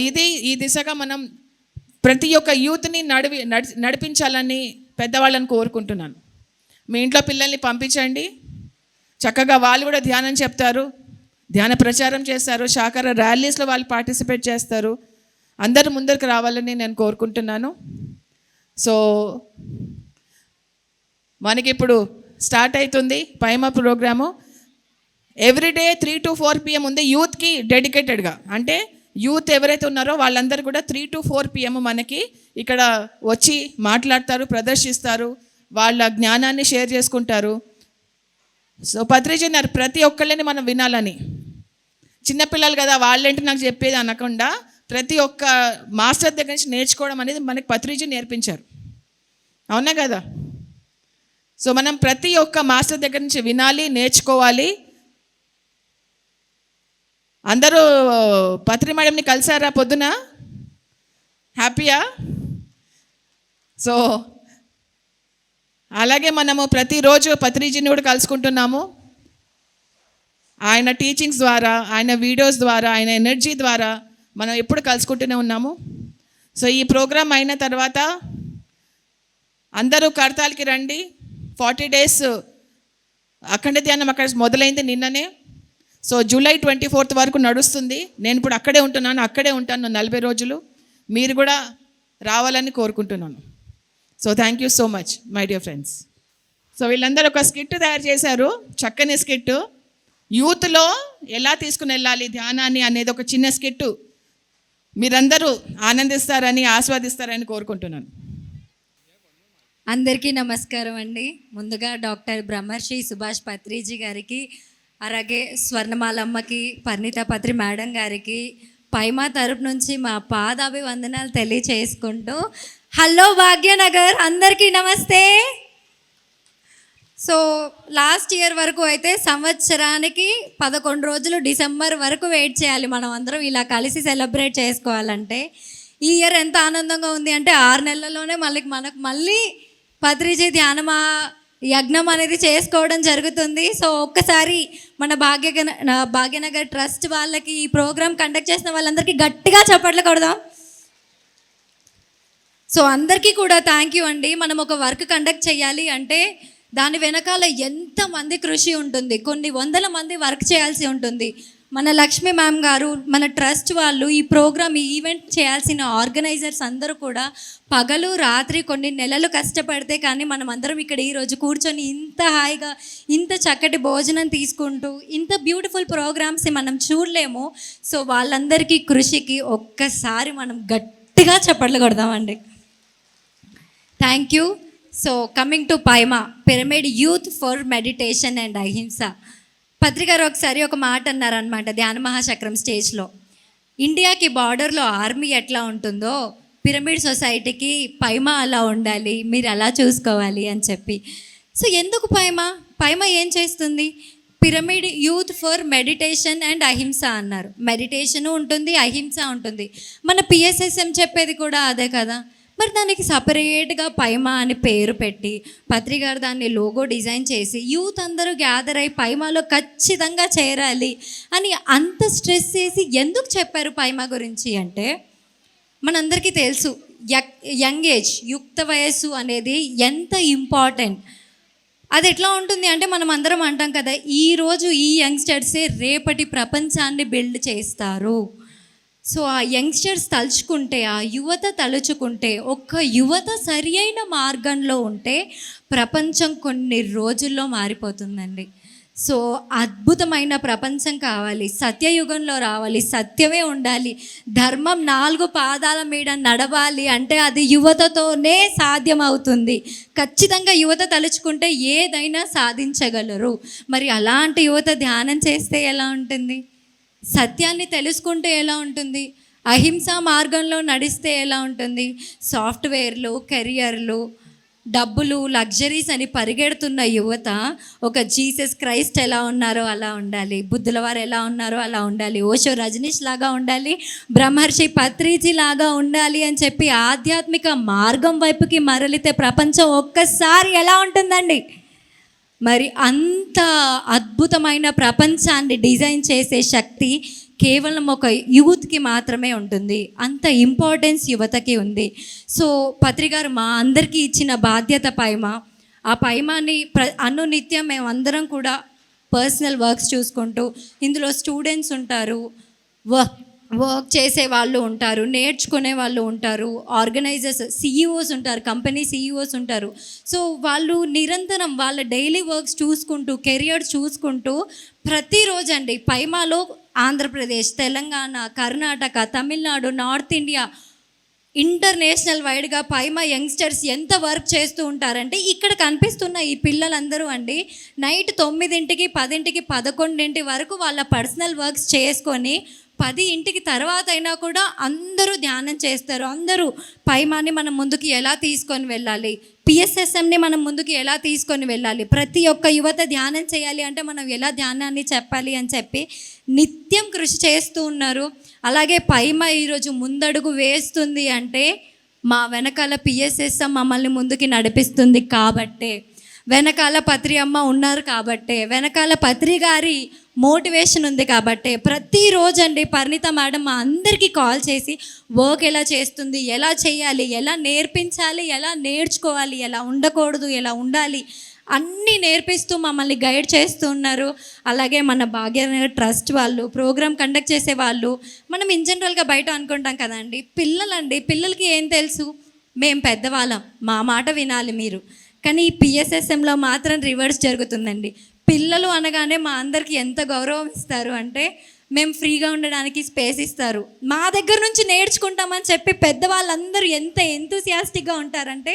ఈ దిశగా మనం ప్రతి ఒక్క యూత్ని నడిపించాలని పెద్దవాళ్ళని కోరుకుంటున్నాను. మీ ఇంట్లో పిల్లల్ని పంపించండి, చక్కగా వాళ్ళు కూడా ధ్యానం చెప్తారు, ధ్యాన ప్రచారం చేస్తారు, శాకార ర్యాలీస్లో వాళ్ళు పార్టిసిపేట్ చేస్తారు. అందరూ ముందరికి రావాలని నేను కోరుకుంటున్నాను. సో మనకి ఇప్పుడు స్టార్ట్ అవుతుంది పైమా ప్రోగ్రాము. ఎవ్రీడే 3 to 4 PM ఉంది యూత్కి డెడికేటెడ్గా. అంటే యూత్ ఎవరైతే ఉన్నారో వాళ్ళందరూ కూడా 3 to 4 PM మనకి ఇక్కడ వచ్చి మాట్లాడతారు, ప్రదర్శిస్తారు, వాళ్ళ జ్ఞానాన్ని షేర్ చేసుకుంటారు. సో పత్రిజీ అన్నారు ప్రతి ఒక్కళ్ళని మనం వినాలని. చిన్నపిల్లలు కదా వాళ్ళేంటి నాకు చెప్పేది అనకుండా ప్రతి ఒక్క మాస్టర్ దగ్గర నుంచి నేర్చుకోవడం అనేది మనకి పత్రిజీ నేర్పించారు. అవునా కదా? సో మనం ప్రతి ఒక్క మాస్టర్ దగ్గర నుంచి వినాలి, నేర్చుకోవాలి. అందరూ పత్రి మేడంని కలిసారా పొద్దున? హ్యాపీయా? సో అలాగే మనము ప్రతిరోజు పత్రిజీని కూడా కలుసుకుంటున్నాము. ఆయన టీచింగ్స్ ద్వారా, ఆయన వీడియోస్ ద్వారా, ఆయన ఎనర్జీ ద్వారా మనం ఎప్పుడు కలుసుకుంటూనే ఉన్నాము. సో ఈ ప్రోగ్రాం అయిన తర్వాత అందరూ కడతాలకి రండి. 40 days అఖండ ధ్యానం అక్కడ మొదలైంది నిన్ననే. సో July 24th వరకు నడుస్తుంది. నేను ఇప్పుడు అక్కడే ఉంటున్నాను, అక్కడే ఉంటాను 40 రోజులు. మీరు కూడా రావాలని కోరుకుంటున్నాను. So thank you so much my dear friends. So వీళ్ళందరూ ఒక స్కిట్ తయారు చేశారు, చక్కని స్కిట్. యూత్లో ఎలా తీసుకుని వెళ్ళాలి ధ్యానాన్ని అనేది ఒక చిన్న స్కిట్. మీరందరూ ఆనందిస్తారని, ఆస్వాదిస్తారని కోరుకుంటున్నాను. అందరికీ నమస్కారం అండి. ముందుగా డాక్టర్ బ్రహ్మర్షి సుభాష్ పత్రిజీ గారికి, అలాగే స్వర్ణమాలమ్మకి, పరిణిత పత్రి మేడం గారికి పైమా తరపు నుంచి మా పాదాభివందనాలు తెలియచేసుకుంటూ, హలో భాగ్యనగర్, అందరికీ నమస్తే. సో లాస్ట్ ఇయర్ వరకు అయితే సంవత్సరానికి 11 రోజులు డిసెంబర్ వరకు వెయిట్ చేయాలి మనం అందరం ఇలా కలిసి సెలబ్రేట్ చేసుకోవాలంటే. ఈ ఇయర్ ఎంత ఆనందంగా ఉంది అంటే 6 నెలల్లోనే మనకు మళ్ళీ పత్రిజీ ధ్యానమా యజ్ఞం అనేది చేసుకోవడం జరుగుతుంది. సో ఒక్కసారి మన భాగ్యనగర్ ట్రస్ట్ వాళ్ళకి, ఈ ప్రోగ్రామ్ కండక్ట్ చేసిన వాళ్ళందరికీ గట్టిగా చప్పట్లు కొడదాం. సో అందరికీ కూడా థ్యాంక్ యూ అండి. మనం ఒక వర్క్ కండక్ట్ చేయాలి అంటే దాని వెనకాల ఎంతమంది కృషి ఉంటుంది, కొన్ని వందల మంది వర్క్ చేయాల్సి ఉంటుంది. మన లక్ష్మీ మ్యామ్ గారు, మన ట్రస్ట్ వాళ్ళు, ఈ ప్రోగ్రామ్, ఈ ఈవెంట్ చేయాల్సిన ఆర్గనైజర్స్ అందరూ కూడా పగలు రాత్రి కొన్ని నెలలు కష్టపడితే కానీ మనం అందరం ఇక్కడ ఈరోజు కూర్చొని ఇంత హాయిగా, ఇంత చక్కటి భోజనం తీసుకుంటూ ఇంత బ్యూటిఫుల్ ప్రోగ్రామ్స్ మనం చూడలేము. సో వాళ్ళందరికీ కృషికి ఒక్కసారి మనం గట్టిగా చప్పట్లు కొడదామండి. Thank you. So coming to PYMA pyramid youth for meditation and Ahimsa. పత్రికారు ఒకసారి ఒక మాట అన్నారనమాట ధ్యాన మహాచక్రం స్టేజ్లో. ఇండియాకి బార్డర్లో ఆర్మీ ఎట్లా ఉంటుందో పిరమిడ్ సొసైటీకి పైమా అలా ఉండాలి, మీరు అలా చూసుకోవాలి అని చెప్పి. సో ఎందుకు పైమా ఏం చేస్తుంది? Pyramid youth for meditation and అహింస అన్నారు. మెడిటేషను ఉంటుంది, అహింస ఉంటుంది. మన పిఎస్ఎస్ఎం చెప్పేది కూడా అదే కదా. మరి దానికి సపరేట్గా పైమా అని పేరు పెట్టి పత్రికారు దాన్ని లోగో డిజైన్ చేసి యూత్ అందరూ గ్యాదర్ అయి పైమాలో ఖచ్చితంగా చేరాలి అని అంత స్ట్రెస్ చేసి ఎందుకు చెప్పారు పైమా గురించి అంటే, మనందరికీ తెలుసు యంగ్ ఏజ్, యుక్త వయస్సు అనేది ఎంత ఇంపార్టెంట్. అది ఎట్లా ఉంటుంది అంటే, మనం అందరం అంటాం కదా, ఈరోజు ఈ యంగ్స్టర్సే రేపటి ప్రపంచాన్ని బిల్డ్ చేస్తారు. సో ఆ యంగ్స్టర్స్ తలుచుకుంటే, ఆ యువత తలుచుకుంటే, ఒక్క యువత సరి అయిన మార్గంలో ఉంటే ప్రపంచం కొన్ని రోజుల్లో మారిపోతుందండి. సో అద్భుతమైన ప్రపంచం కావాలి, సత్యయుగంలో రావాలి, సత్యమే ఉండాలి, ధర్మం 4 పాదాల మీద నడవాలి అంటే అది యువతతోనే సాధ్యమవుతుంది. ఖచ్చితంగా యువత తలుచుకుంటే ఏదైనా సాధించగలరు. మరి అలాంటి యువత ధ్యానం చేస్తే ఎలా ఉంటుంది? సత్యాన్ని తెలుసుకుంటే ఎలా ఉంటుంది? అహింసా మార్గంలో నడిస్తే ఎలా ఉంటుంది? సాఫ్ట్వేర్లు, కెరియర్లు, డబ్బులు, లగ్జరీస్ అని పరిగెడుతున్న యువత ఒక జీసస్ క్రైస్ట్ ఎలా ఉన్నారో అలా ఉండాలి, బుద్ధుల వారు ఎలా ఉన్నారో అలా ఉండాలి, ఓషో రజనీష్ లాగా ఉండాలి, బ్రహ్మర్షి పత్రిజీ లాగా ఉండాలి అని చెప్పి ఆధ్యాత్మిక మార్గం వైపుకి మరలితే ప్రపంచం ఒక్కసారి ఎలా ఉంటుందండి? మరి అంత అద్భుతమైన ప్రపంచాన్ని డిజైన్ చేసే శక్తి కేవలం ఒక యూత్కి మాత్రమే ఉంటుంది. అంత ఇంపార్టెన్స్ యువతకి ఉంది. సో పత్రికారు మా అందరికీ ఇచ్చిన బాధ్యత పైమా. ఆ పైమాని అనునిత్యం మేమందరం కూడా పర్సనల్ వర్క్స్ చూసుకుంటూ, ఇందులో స్టూడెంట్స్ ఉంటారు, వర్క్ చేసే వాళ్ళు ఉంటారు, నేర్చుకునే వాళ్ళు ఉంటారు, ఆర్గనైజర్స్, సిఇఓస్ ఉంటారు, కంపెనీ సిఇఓస్ ఉంటారు. సో వాళ్ళు నిరంతరం వాళ్ళ డైలీ వర్క్స్ చూసుకుంటూ, కెరియర్ చూసుకుంటూ ప్రతిరోజు అండి పైమాలో Andhra Pradesh, Telangana, Karnataka, Tamil Nadu, north India, international వైడ్గా పైమా యంగ్స్టర్స్ ఎంత వర్క్ చేస్తూ ఉంటారంటే, ఇక్కడ కనిపిస్తున్న ఈ పిల్లలందరూ అండి నైట్ 9ంటికి, 10ంటికి, 11ంటి వరకు వాళ్ళ పర్సనల్ వర్క్స్ చేసుకొని 10ంటికి తర్వాత అయినా కూడా అందరూ ధ్యానం చేస్తారు. అందరూ పైమాని మనం ముందుకు ఎలా తీసుకొని వెళ్ళాలి, పిఎస్ఎస్ఎంని మనం ముందుకు ఎలా తీసుకొని వెళ్ళాలి, ప్రతి ఒక్క యువత ధ్యానం చేయాలి అంటే మనం ఎలా ధ్యానాన్ని చెప్పాలి అని చెప్పి నిత్యం కృషి చేస్తూ ఉన్నారు. అలాగే పైమా ఈరోజు ముందడుగు వేస్తుంది అంటే మా వెనకాల పిఎస్ఎస్ఎం మమ్మల్ని ముందుకి నడిపిస్తుంది కాబట్టే, వెనకాల పత్రి అమ్మ ఉన్నారు కాబట్టే, వెనకాల పత్రి గారి మోటివేషన్ ఉంది కాబట్టే ప్రతిరోజు అండి పరిణిత మేడం మా అందరికీ కాల్ చేసి వర్క్ ఎలా చేస్తుంది, ఎలా చేయాలి, ఎలా నేర్పించాలి, ఎలా నేర్చుకోవాలి, ఎలా ఉండకూడదు, ఎలా ఉండాలి అన్నీ నేర్పిస్తూ మమ్మల్ని గైడ్ చేస్తూ ఉన్నారు. అలాగే మన భాగ్యనగర్ ట్రస్ట్ వాళ్ళు, ప్రోగ్రామ్ కండక్ట్ చేసే వాళ్ళు, మనం ఇన్ జనరల్గా బయట అనుకుంటాం కదండి, పిల్లలకి ఏం తెలుసు, మేము పెద్దవాళ్ళం, మా మాట వినాలి మీరు. కానీ ఈ పిఎస్ఎస్ఎంలో మాత్రం రివర్స్ జరుగుతుందండి. పిల్లలు అనగానే మా అందరికీ ఎంత గౌరవం ఇస్తారు అంటే, మేము ఫ్రీగా ఉండడానికి స్పేస్ ఇస్తారు, మా దగ్గర నుంచి నేర్చుకుంటామని చెప్పి పెద్దవాళ్ళందరూ ఎంత ఎంతూసియాస్టిక్గా ఉంటారంటే,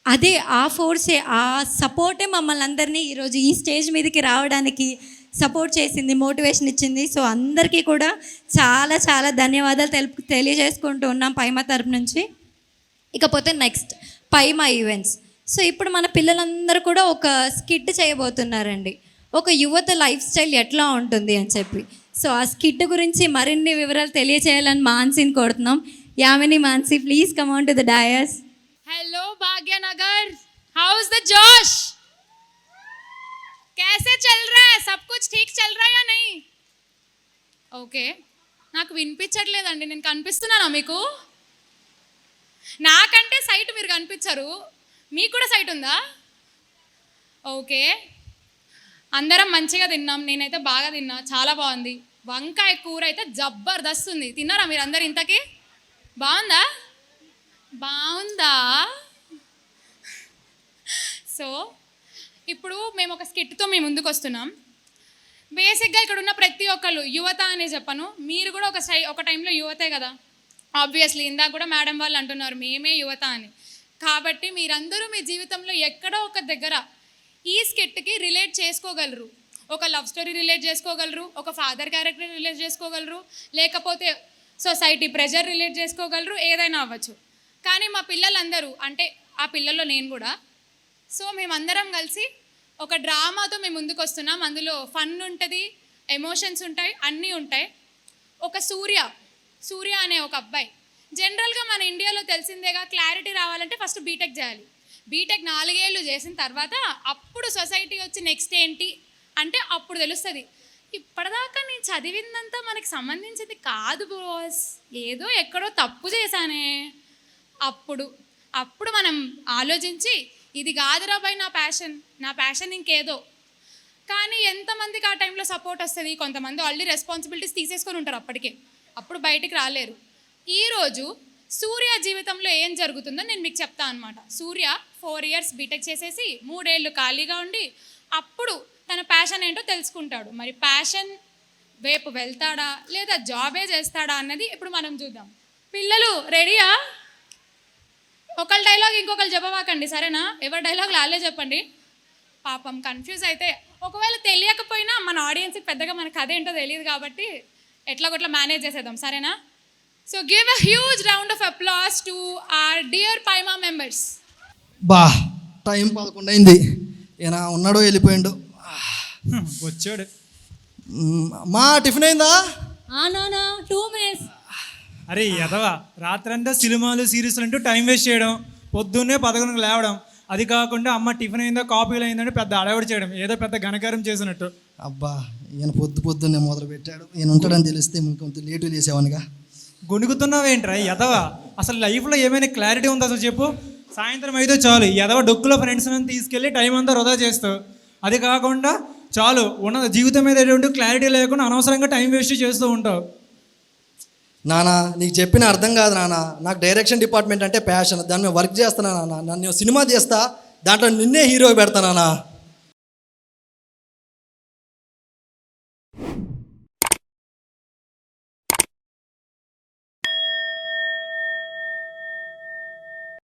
అదే ఆ ఫోర్సే, ఆ సపోర్టే మమ్మల్ని అందరినీ ఈరోజు ఈ స్టేజ్ మీదకి రావడానికి సపోర్ట్ చేసింది, మోటివేషన్ ఇచ్చింది. సో అందరికీ కూడా చాలా చాలా ధన్యవాదాలు తెలియజేసుకుంటూ ఉన్నాం పైమా తరపు నుంచి. ఇకపోతే నెక్స్ట్ పైమా ఈవెంట్స్. సో ఇప్పుడు మన పిల్లలందరూ కూడా ఒక స్కిట్ చేయబోతున్నారండి, ఒక యువత లైఫ్ స్టైల్ ఎట్లా ఉంటుంది అని చెప్పి. సో ఆ స్కిట్ గురించి మరిన్ని వివరాలు తెలియచేయాలని మాన్సీని కోరుతున్నాం. Yamini, Mansi, please come on to the dais. Hello Bhagyanagar, how is the जोश? कैसे चल रहा है? सब कुछ ठीक चल रहा है या नहीं? ఓకే, నాకు వినిపించట్లేదండి, నేను కనిపిస్తున్నానా మీకు? నాకంటే సైట్ మీరు కనిపించరు, మీకు కూడా సైట్ ఉందా? ఓకే, అందరం మంచిగా తిన్నాం, నేనైతే బాగా తిన్నా, చాలా బాగుంది. వంకాయ కూర అయితే జబర్దస్త్ ఉంది. తిన్నారా మీరు అందరు? ఇంతకీ బాగుందా? సో ఇప్పుడు మేము ఒక స్కిట్తో మీ ముందుకు వస్తున్నాం. బేసిక్గా ఇక్కడ ఉన్న ప్రతి ఒక్కళ్ళు యువత అనే చెప్పను, మీరు కూడా ఒక టైంలో యువతే కదా. ఆబ్వియస్లీ ఇందాక కూడా మేడం వాళ్ళు అంటున్నారు మేమే యువత అని. కాబట్టి మీరందరూ మీ జీవితంలో ఎక్కడో ఒక దగ్గర ఈ స్కిట్కి రిలేట్ చేసుకోగలరు. ఒక లవ్ స్టోరీ రిలేట్ చేసుకోగలరు, ఒక ఫాదర్ క్యారెక్టర్ రిలేట్ చేసుకోగలరు, లేకపోతే సొసైటీ ప్రెజర్ రిలేట్ చేసుకోగలరు, ఏదైనా అవ్వచ్చు. కానీ మా పిల్లలందరూ, అంటే ఆ పిల్లల్లో నేను కూడా, సో మేమందరం కలిసి ఒక డ్రామాతో మేము ముందుకు వస్తున్నాం. అందులో ఫన్ ఉంటుంది, ఎమోషన్స్ ఉంటాయి, అన్నీ ఉంటాయి. ఒక సూర్య అనే ఒక అబ్బాయి, జనరల్గా మన ఇండియాలో తెలిసిందేగా, క్లారిటీ రావాలంటే ఫస్ట్ బీటెక్ చేయాలి. బీటెక్ 4 ఏళ్ళు చేసిన తర్వాత అప్పుడు సొసైటీ వచ్చి నెక్స్ట్ ఏంటి అంటే అప్పుడు తెలుస్తుంది. ఇప్పటిదాకా నేను చదివిందంతా మనకి సంబంధించింది కాదు బాస్, ఏదో ఎక్కడో తప్పు చేశానే. అప్పుడు మనం ఆలోచించి ఇది కాదురా బాయ్ నా ప్యాషన్ ఇంకేదో. కానీ ఎంతమందికి ఆ టైంలో సపోర్ట్ వస్తుంది? కొంతమంది ఆల్రెడీ రెస్పాన్సిబిలిటీస్ తీసేసుకొని ఉంటారు, అప్పుడు బయటికి రాలేరు. ఈరోజు సూర్య జీవితంలో ఏం జరుగుతుందో నేను మీకు చెప్తా అనమాట. సూర్య 4 years బీటెక్ చేసేసి 3 ఏళ్ళు ఖాళీగా ఉండి అప్పుడు తన ప్యాషన్ ఏంటో తెలుసుకుంటాడు. మరి ప్యాషన్ వైపు వెళ్తాడా లేదా జాబే చేస్తాడా అన్నది ఇప్పుడు మనం చూద్దాం. పిల్లలు రెడీయా? ఒకళ్ళ డైలాగ్ ఇంకొకరు చెప్పవాకండి, సరేనా? ఎవరి డైలాగ్ లాలే చెప్పండి. పాపం కన్ఫ్యూజ్ అయితే, ఒకవేళ తెలియకపోయినా మన ఆడియన్స్కి పెద్దగా మన కథ ఏంటో తెలియదు కాబట్టి ఎట్లాగొట్లా మేనేజ్ చేసేద్దాం, సరేనా? So give a huge round of applause to our dear పైమా members. Time 11 అయింది. ఈయన ఉన్నాడో వెళ్ళిపోయిండు. వచ్చాడు. మా టిఫిన్ అయిందా? 2 minutes. అరే ఎదవా, రాత్రంతా సినిమాలు సీరీస్లు అంటూ టైం వేస్ట్ చేయడం, పొద్దున్నే 11కి లేవడం, అది కాకుండా అమ్మ టిఫిన్ అయిందా కాపీలు అయిందంటే పెద్ద అడవిడి చేయడం, ఏదో పెద్ద ఘనకారం చేసినట్టు. అబ్బా, ఈయన పొద్దున్నే మొదలు పెట్టాడు. ఈయన ఉంటాడని తెలిస్తే కొంచెం లేటు చేసేవానుగా. గొనుగుతున్నావేంట్రా ఎదవా? అసలు లైఫ్లో ఏమైనా క్లారిటీ ఉందా అసలు చెప్పు? సాయంత్రం అయితే చాలు ఎదవ డొక్కులో ఫ్రెండ్స్ తీసుకెళ్ళి టైం అంతా వృధా చేస్తావు. అది కాకుండా చాలు ఉన్న జీవితం మీద ఎటువంటి క్లారిటీ లేకుండా అనవసరంగా టైం వేస్ట్ చేస్తూ ఉంటావు. నానా, నీకు చెప్పిన అర్థం కాదు నాన్న. నాకు డైరెక్షన్ డిపార్ట్మెంట్ అంటే ప్యాషన్, దాని మీద వర్క్ చేస్తానా నాన్న. నన్ను సినిమా చేస్తా, దాంట్లో నిన్నే హీరో పెడతానా.